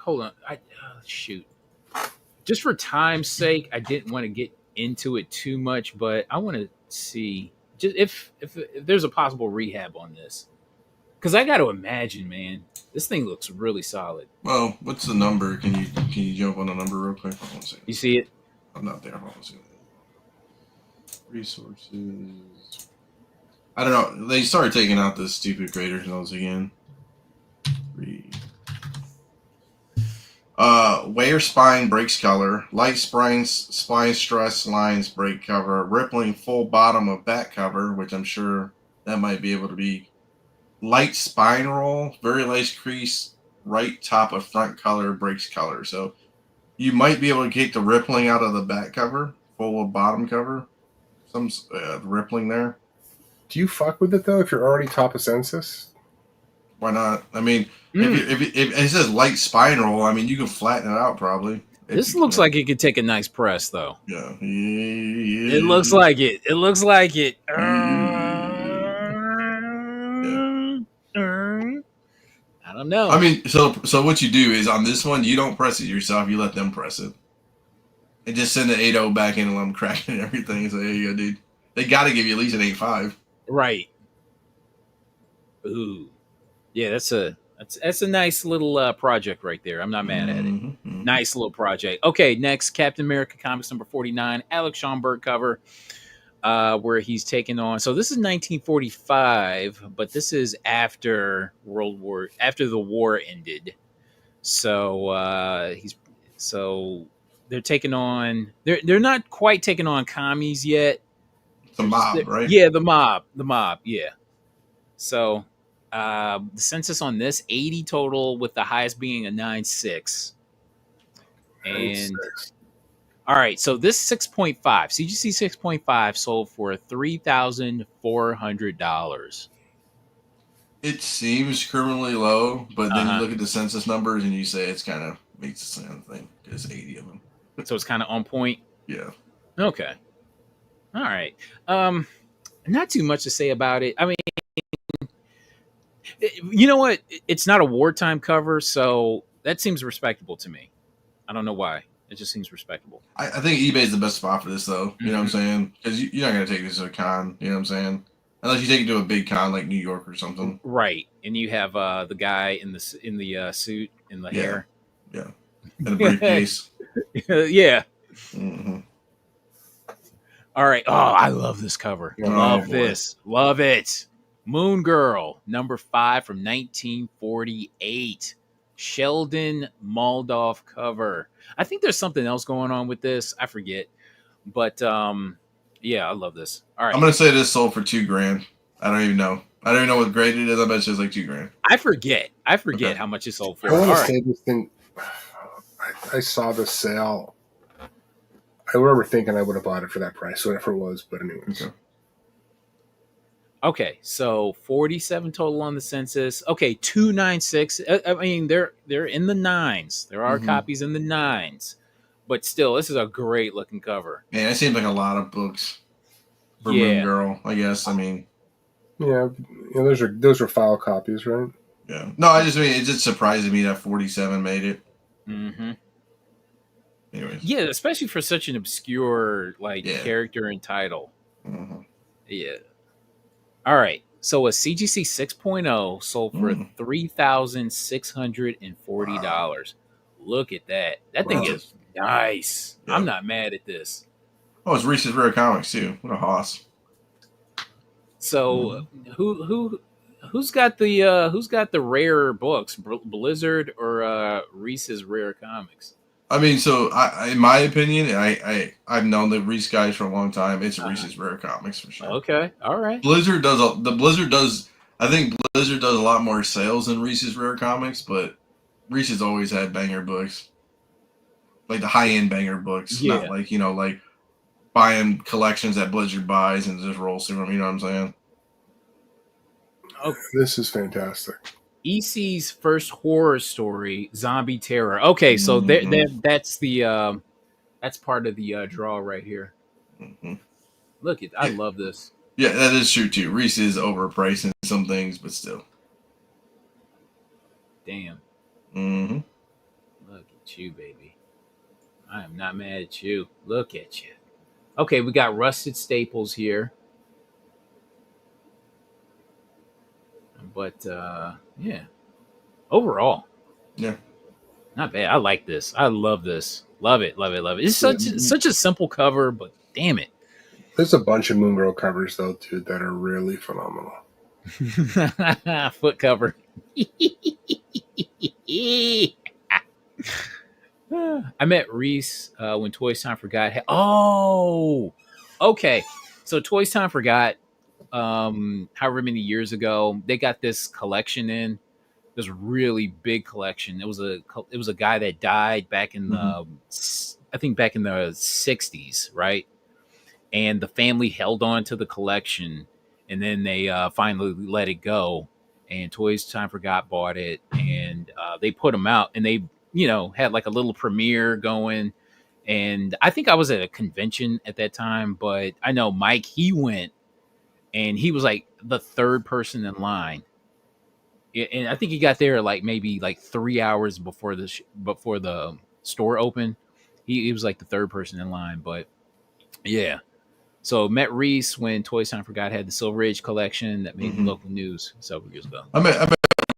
hold on. Shoot. Just for time's sake, I didn't want to get into it too much, but I want to see just if there's a possible rehab on this, because I got to imagine, man, this thing looks really solid. Well, what's the number? Can you jump on the number real quick? Hold on a second. You see it? I'm not there. Hold on a second. Resources. I don't know. They started taking out the stupid grader nodes again. Wear spine breaks color. Light spine stress lines break cover. Rippling full bottom of back cover, which I'm sure that might be able to be. Light spine roll. Very light crease. Right top of front color breaks color. So you might be able to get the rippling out of the back cover. Full of bottom cover. Some rippling there. do you fuck with it though? If you're already top of census, Why not? I mean, if it says light spine roll, I mean, you can flatten it out probably. This looks like it could take a nice press, though. Yeah. It looks like it. It looks like it. I don't know. I mean, so what you do is on this one, you don't press it yourself. You let them press it, and just send the 8.0 back in and let them crack it and everything. So there you go, dude. They got to give you at least an 8.5. Right. Ooh. Yeah, that's a nice little project right there. I'm not mad at it. Mm-hmm. Nice little project. Okay, next, Captain America Comics number 49, Alex Schomburg cover, where he's taking on. So this is 1945, but this is after the war ended. So they're taking on. They're not quite taking on commies yet. The mob, right? Yeah, the mob. Yeah. So the census on this 80 total, with the highest being a 9.6. And all right, so this 6.5 CGC 6.5 sold for $3,400. It seems criminally low, but then you Uh-huh. look at the census numbers and you say it's kind of makes the same thing. There's 80 of them. So it's kind of on point. Yeah. Okay. All right. Not too much to say about it. I mean, you know what? It's not a wartime cover, so that seems respectable to me. I don't know why. It just seems respectable. I think eBay's the best spot for this, though. You know what I'm saying? Because you're not going to take this to a con. You know what I'm saying? Unless you take it to a big con like New York or something. Right. And you have the guy in the suit in the hair. Yeah. And a briefcase. Yeah. Mm-hmm. All right. Oh, I love this cover. Love boy. this. Love it. Moon Girl, number 5 from 1948. Sheldon Moldoff cover. I think there's something else going on with this. I forget. But yeah, I love this. All right. I'm gonna say this sold for $2,000. I don't even know. I don't even know what grade it is. I bet it's just like $2,000. I forget Okay. how much it sold for. I want All to right. say this thing. I saw the sale. I remember thinking I would have bought it for that price, whatever it was. But anyways, Okay, so 47 total on the census. Okay, 296. I mean, they're in the nines. There are copies in the nines, but still, this is a great looking cover. Man, it seems like a lot of books for Moon Girl. I guess. I mean, yeah, those are file copies, right? yeah. No, I just mean it just surprises me that 47 made it. Mm-hmm. Anyways. Yeah, especially for such an obscure character and title. Mm-hmm. Yeah. All right. So a CGC 6.0 sold for $3,640. Look at that. That thing Wow. is nice. Yeah. I'm not mad at this. Oh, it's Reese's Rare Comics too. What a hoss. So who's got the rare books? Blizzard or Reese's Rare Comics? I mean, so in my opinion, I've known the Reese guys for a long time. It's Reese's Rare Comics for sure. Okay, all right. Blizzard does. I think Blizzard does a lot more sales than Reese's Rare Comics, but Reese's always had banger books, like the high end banger books, Yeah. not like like buying collections that Blizzard buys and just rolls through them. You know what I'm saying? Okay. This is fantastic. EC's first horror story, Zombie Terror. Okay, so that's the that's part of the draw right here. Mm-hmm. Look, I love this. Yeah, that is true too. Reese is overpriced in some things, but still. Damn. Mm-hmm. Look at you, baby. I am not mad at you. Look at you. Okay, we got Rusted Staples here. But yeah. Overall. Yeah. Not bad. I like this. I love this. Love it. Love it. Love it. It's such a simple cover, but damn it. There's a bunch of Moon Girl covers though too that are really phenomenal. Foot cover. I met Reese when Toys Time Forgot. Okay. So Toys Time Forgot, however many years ago, they got this collection in. This really big collection. It was a guy that died back in the I think back in the 60s, right? And the family held on to the collection, and then they finally let it go. And Toys Time Forgot bought it, and they put them out, and they had like a little premiere going. And I think I was at a convention at that time, but I know Mike, he went, and he was like the third person in line. And I think he got there maybe 3 hours before the store opened. He was like the third person in line, but yeah. So met Reese when Toys Time Forgot had the Silver Age collection that made local news several years ago. I met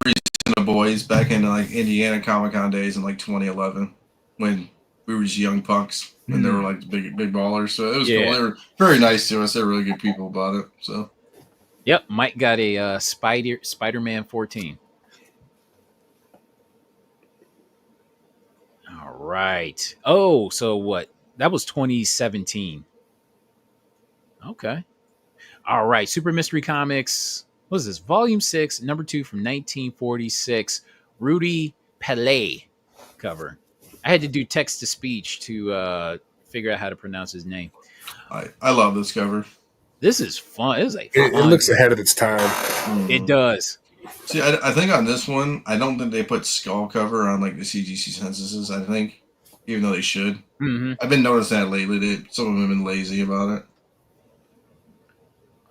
Reese and the boys back in like Indiana Comic Con days in like 2011 when we were just young punks and they were like big ballers. So it was cool. They were very nice to us. They're really good people about it. So. Yep, Mike got a Spider-Man 14. All right. Oh, so what? That was 2017. Okay. All right. Super Mystery Comics. What is this? Volume 6, number 2 from 1946. Rudy Pelé cover. I had to do text to speech to figure out how to pronounce his name. I love this cover. This is fun. It looks ahead of its time. It does. See, I think on this one, I don't think they put skull cover on like the CGC censuses. I think, even though they should. I've been noticing that lately. Some of them have been lazy about it.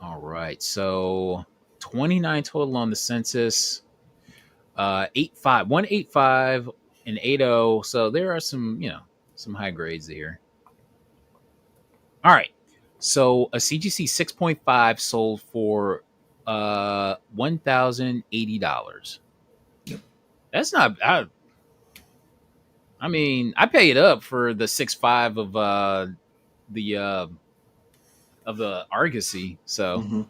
All right, so 29 total on the census. 185 and 80. So there are some high grades there. All right. So a CGC 6.5 sold for $1,080. Yep. That's not. I mean, I paid up for the 6.5 of the Argosy. So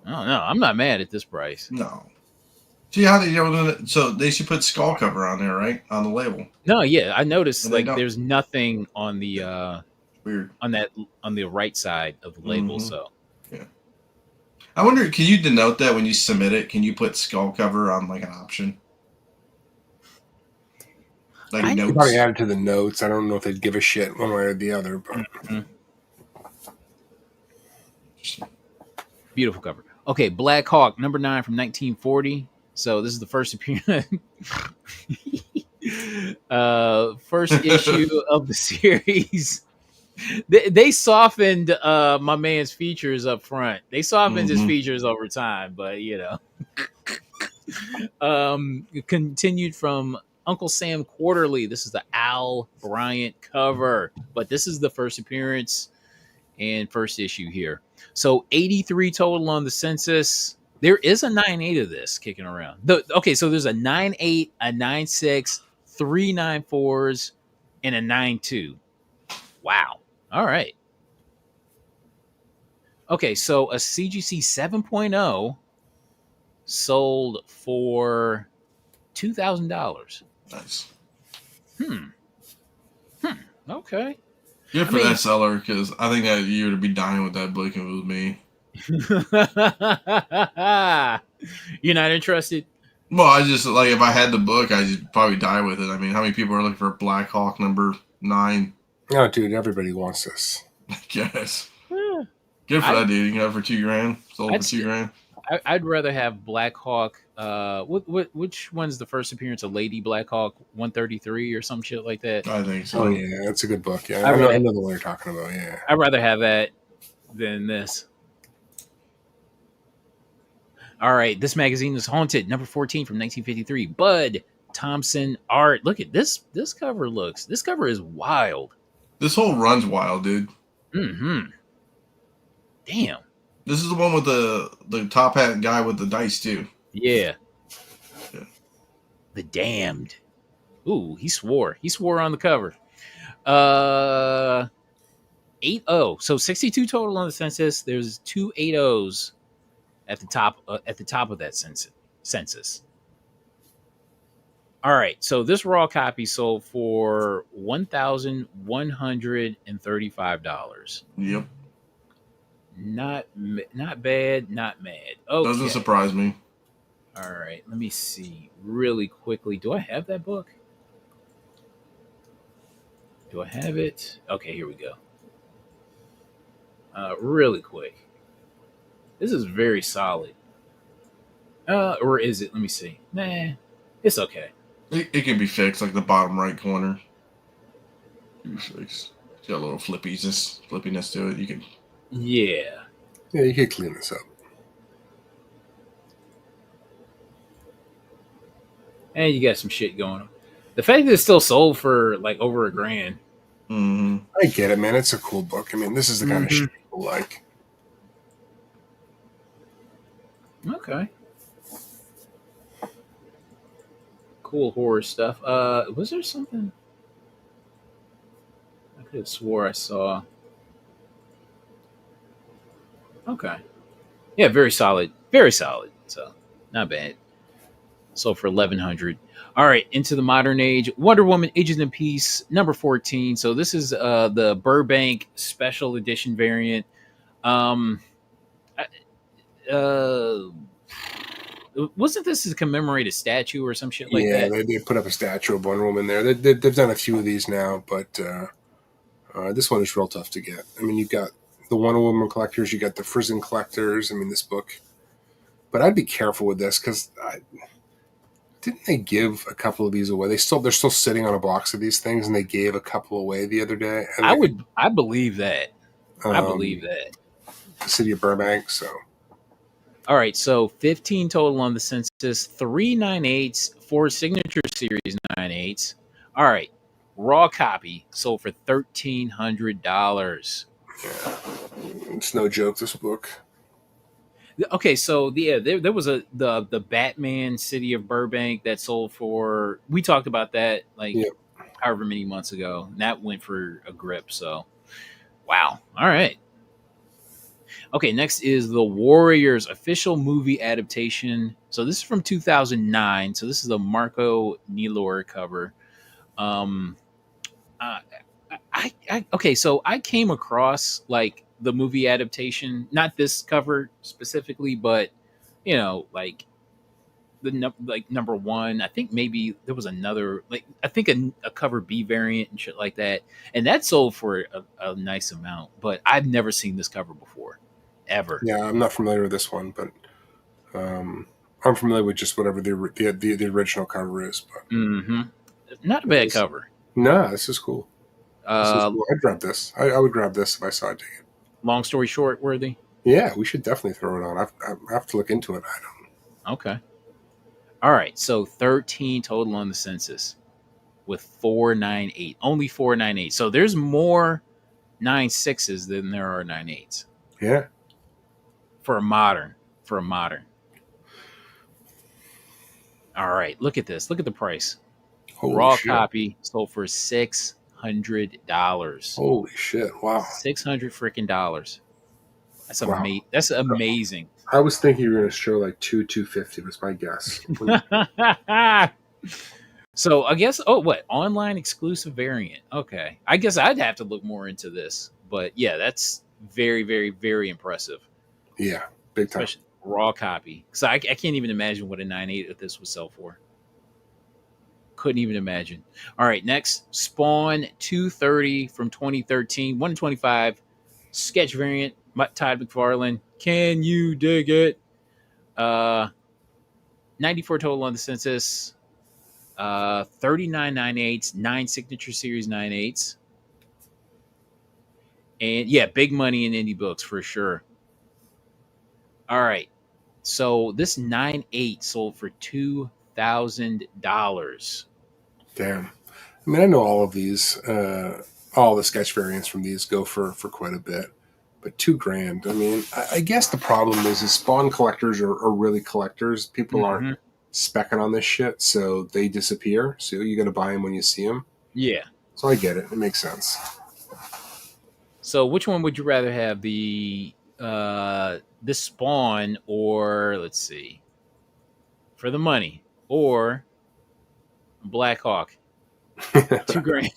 I don't know. I'm not mad at this price. No. See how they so they should put skull cover on there, right, on the label. No, yeah, I noticed there's nothing on the weird on the right side of the label. So yeah, I wonder, can you denote that when you submit it? Can you put skull cover on like an option? Like notes. Probably add it to the notes. I don't know if they'd give a shit one way or the other, but beautiful cover. Okay, Black Hawk number 9 from 1940. So this is the first appearance, first issue of the series. They softened my man's features up front. They softened his features over time, but continued from Uncle Sam Quarterly. This is the Al Bryant cover, but this is the first appearance and first issue here. So 83 total on the census. There is a 9.8 of this kicking around. Okay, so there's a 9.8, a 9.6, three 9.4s, and a 9.2. Wow. All right. Okay, so a CGC 7.0 sold for $2,000. Nice. Hmm. Okay. Good I for mean, that seller, because I think that you would be dying with that book if it was me. you're not interested? Well, I just like if I had the book, I would probably die with it. I mean, how many people are looking for Black Hawk #9? Oh, dude, everybody wants this. I guess. Yeah. Good for I, that dude. You can have it for $2,000. Sold I'd for $2,000. I'd rather have Black Hawk. Which one's the first appearance of Lady Black Hawk 133 or some shit like that? I think so. Oh yeah, that's a good book. Yeah, I I know really- the one you're talking about. Yeah. I'd rather have that than this. All right, this magazine is haunted. Number 14 from 1953. Bud Thompson art. Look at this. This cover looks. This cover is wild. This whole run's wild, dude. Mm-hmm. Damn. This is the one with the top hat guy with the dice too. Yeah. Yeah. The Damned. Ooh, he swore. He swore on the cover. 80. So 62 total on the census. There's 2 80s at the top of that census. All right. So this raw copy sold for $1,135. Yep. Not bad, not mad. Okay. Doesn't surprise me. All right, let me see really quickly. Do I have that book? Do I have it? Okay, here we go. Really quick. This is very solid. Or is it? Let me see. Nah, it's okay. It can be fixed, like the bottom right corner. It's got a little flippiness to it. You can. Yeah. Yeah, you could clean this up. And you got some shit going on. The fact that it's still sold for like over $1,000. Mm-hmm. I get it, man. It's a cool book. I mean, this is the kind of shit people like. Okay. Cool horror stuff. Was there something? I could have swore I saw. Okay. Yeah, very solid. Very solid. So not bad. So for 1,100. All right, into the modern age. Wonder Woman Ages in Peace, number 14. So this is the Burbank special edition variant. Wasn't this to commemorate a statue or some shit like that? Yeah, they put up a statue of Wonder Woman there. They've done a few of these now, but this one is real tough to get. I mean, you've got the Wonder Woman collectors, you got the Frizzen collectors. I mean, this book. But I'd be careful with this because didn't they give a couple of these away? They're still sitting on a box of these things, and they gave a couple away the other day. I believe that. I believe that. The city of Burbank. So, all right. So 15 total on the census, 3 9/8, 4 signature series 9/8. All right. Raw copy sold for $1,300. yeah, it's no joke. This book. Okay, so yeah, there was the Batman City of Burbank that sold for. We talked about that however many months ago. And that went for a grip. So, wow. All right. Okay, next is the Warriors official movie adaptation. So this is from 2009. So this is the Marco Nelor cover. Okay, so I came across like the movie adaptation, not this cover specifically, but like number 1. I think maybe there was another, I think a cover B variant and shit like that, and that sold for a nice amount. But I've never seen this cover before, ever. Yeah, I'm not familiar with this one, but I'm familiar with just whatever the original cover is. But not a bad cover. No, this is cool. I'd grab this. I would grab this if I saw it. Long story short, worthy. Yeah, we should definitely throw it on. I have to look into it. I don't. Okay. All right. So 13 total on the census with 498. Only 498. So there's more 9.6s than there are 9.8s. Yeah. For a modern. All right. Look at this. Look at the price. Holy Raw shit. copy sold for $600. Holy shit. Wow. $600 freaking dollars. That's Wow. That's amazing. I was thinking you were going to show like 250 was my guess. So I guess, what? Online exclusive variant. Okay. I guess I'd have to look more into this. But yeah, that's very, very, very impressive. Yeah, big time. Especially raw copy. So I can't even imagine what a 9.8 of this would sell for. Couldn't even imagine. All right, next, Spawn 230 from 2013, 1 in 25, sketch variant, Todd McFarlane. Can you dig it? 94 total on the census. 39 9/8s, 9 signature series 9/8s. And yeah, big money in indie books for sure. All right. So this 9/8 sold for $2,000. Damn. I mean, I know all of these, all the sketch variants from these go for quite a bit, but $2,000. I mean, I guess the problem is Spawn collectors are really collectors. People aren't specking on this shit, so they disappear. So you got to buy them when you see them. Yeah. So I get it. It makes sense. So which one would you rather have, the this Spawn, or let's see, for the money, or Black Hawk? $2,000.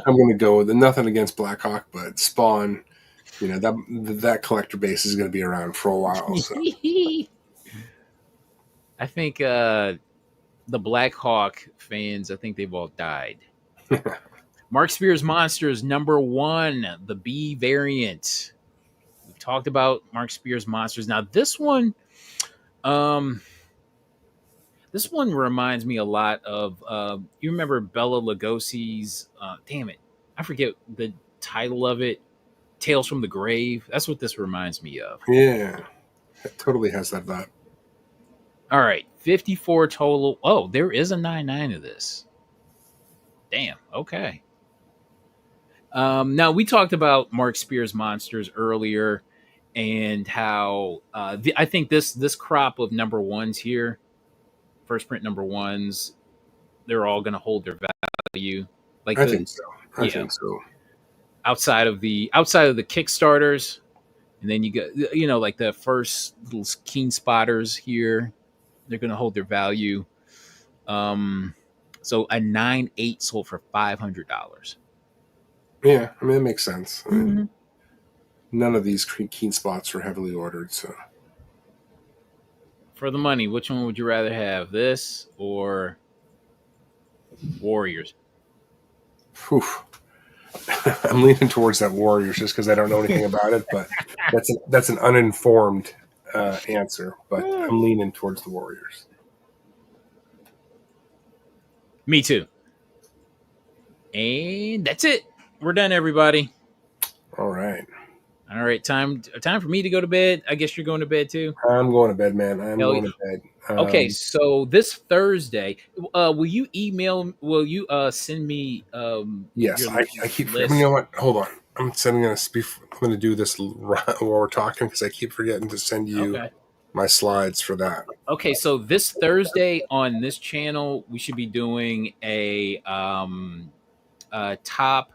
I'm going to go with nothing against Black Hawk, but Spawn, you know, that collector base is going to be around for a while. So. I think the Black Hawk fans, I think they've all died. Mark Spears Monsters #1, the B variant. We've talked about Mark Spears Monsters. Now this one reminds me a lot of you remember Bela Lugosi's damn it, I forget the title of it, Tales from the Grave. That's what this reminds me of. Yeah, it totally has that vibe. All right, 54 total. Oh, there is a 9.9 of this. Damn. Okay. Now we talked about Mark Spears Monsters earlier, and how I think this crop of #1s here, first print #1s, they're all going to hold their value. Like I think so. I think so. Outside of the Kickstarters, and then you get, like the first little Keen Spotters here, they're going to hold their value. So a 9.8 sold for $500. Yeah, I mean, it makes sense. I mean, none of these Keen Spots are heavily ordered, so. For the money, which one would you rather have, this or Warriors? Whew. I'm leaning towards that Warriors just because I don't know anything about it, but that's an uninformed answer. But I'm leaning towards the Warriors. Me too. And that's it. We're done, everybody. All right. Time for me to go to bed. I guess you're going to bed too. I'm going to bed, man. I'm going to bed. Okay, so this Thursday, will you send me? Yes, I keep. You know what? Hold on. I'm going to do this while we're talking because I keep forgetting to send you my slides for that. Okay, so this Thursday on this channel, we should be doing a top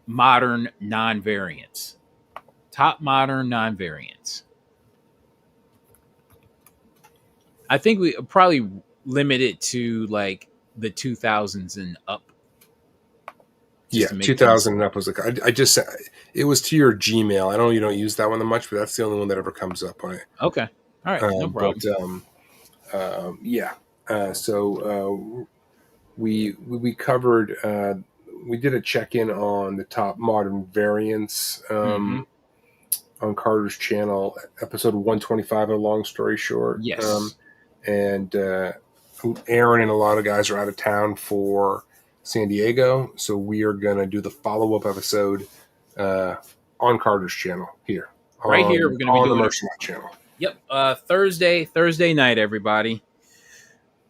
modern non-variants. Top modern non-variants. I think we probably limit it to like the 2000s and up. Yeah, 2000 and up was I just said it was to your Gmail. I know you don't use that one that much, but that's the only one that ever comes up on it. Okay, all right, no problem. But so we covered. We did a check-in on the top modern variants on Carter's channel, episode 125 of Long Story Short. Yes. And Aaron and a lot of guys are out of town for San Diego, so we are going to do the follow-up episode on Carter's channel here. Right here, we're going to be doing the Merchant channel. Yep, Thursday night, everybody.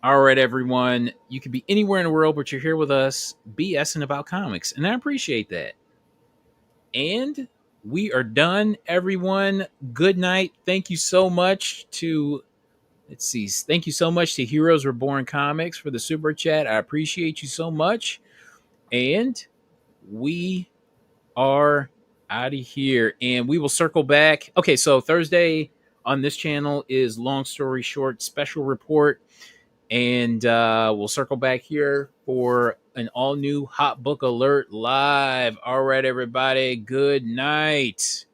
All right, everyone. You could be anywhere in the world, but you're here with us, BSing about comics, and I appreciate that. And we are done, everyone. Good night. Thank you so much to Let's see. Thank you so much to Heroes Reborn Comics for the super chat. I appreciate you so much. And we are out of here. And we will circle back. Okay, so Thursday on this channel is Long Story Short Special Report. And we'll circle back here for an all new Hot Book Alert live. All right, everybody. Good night.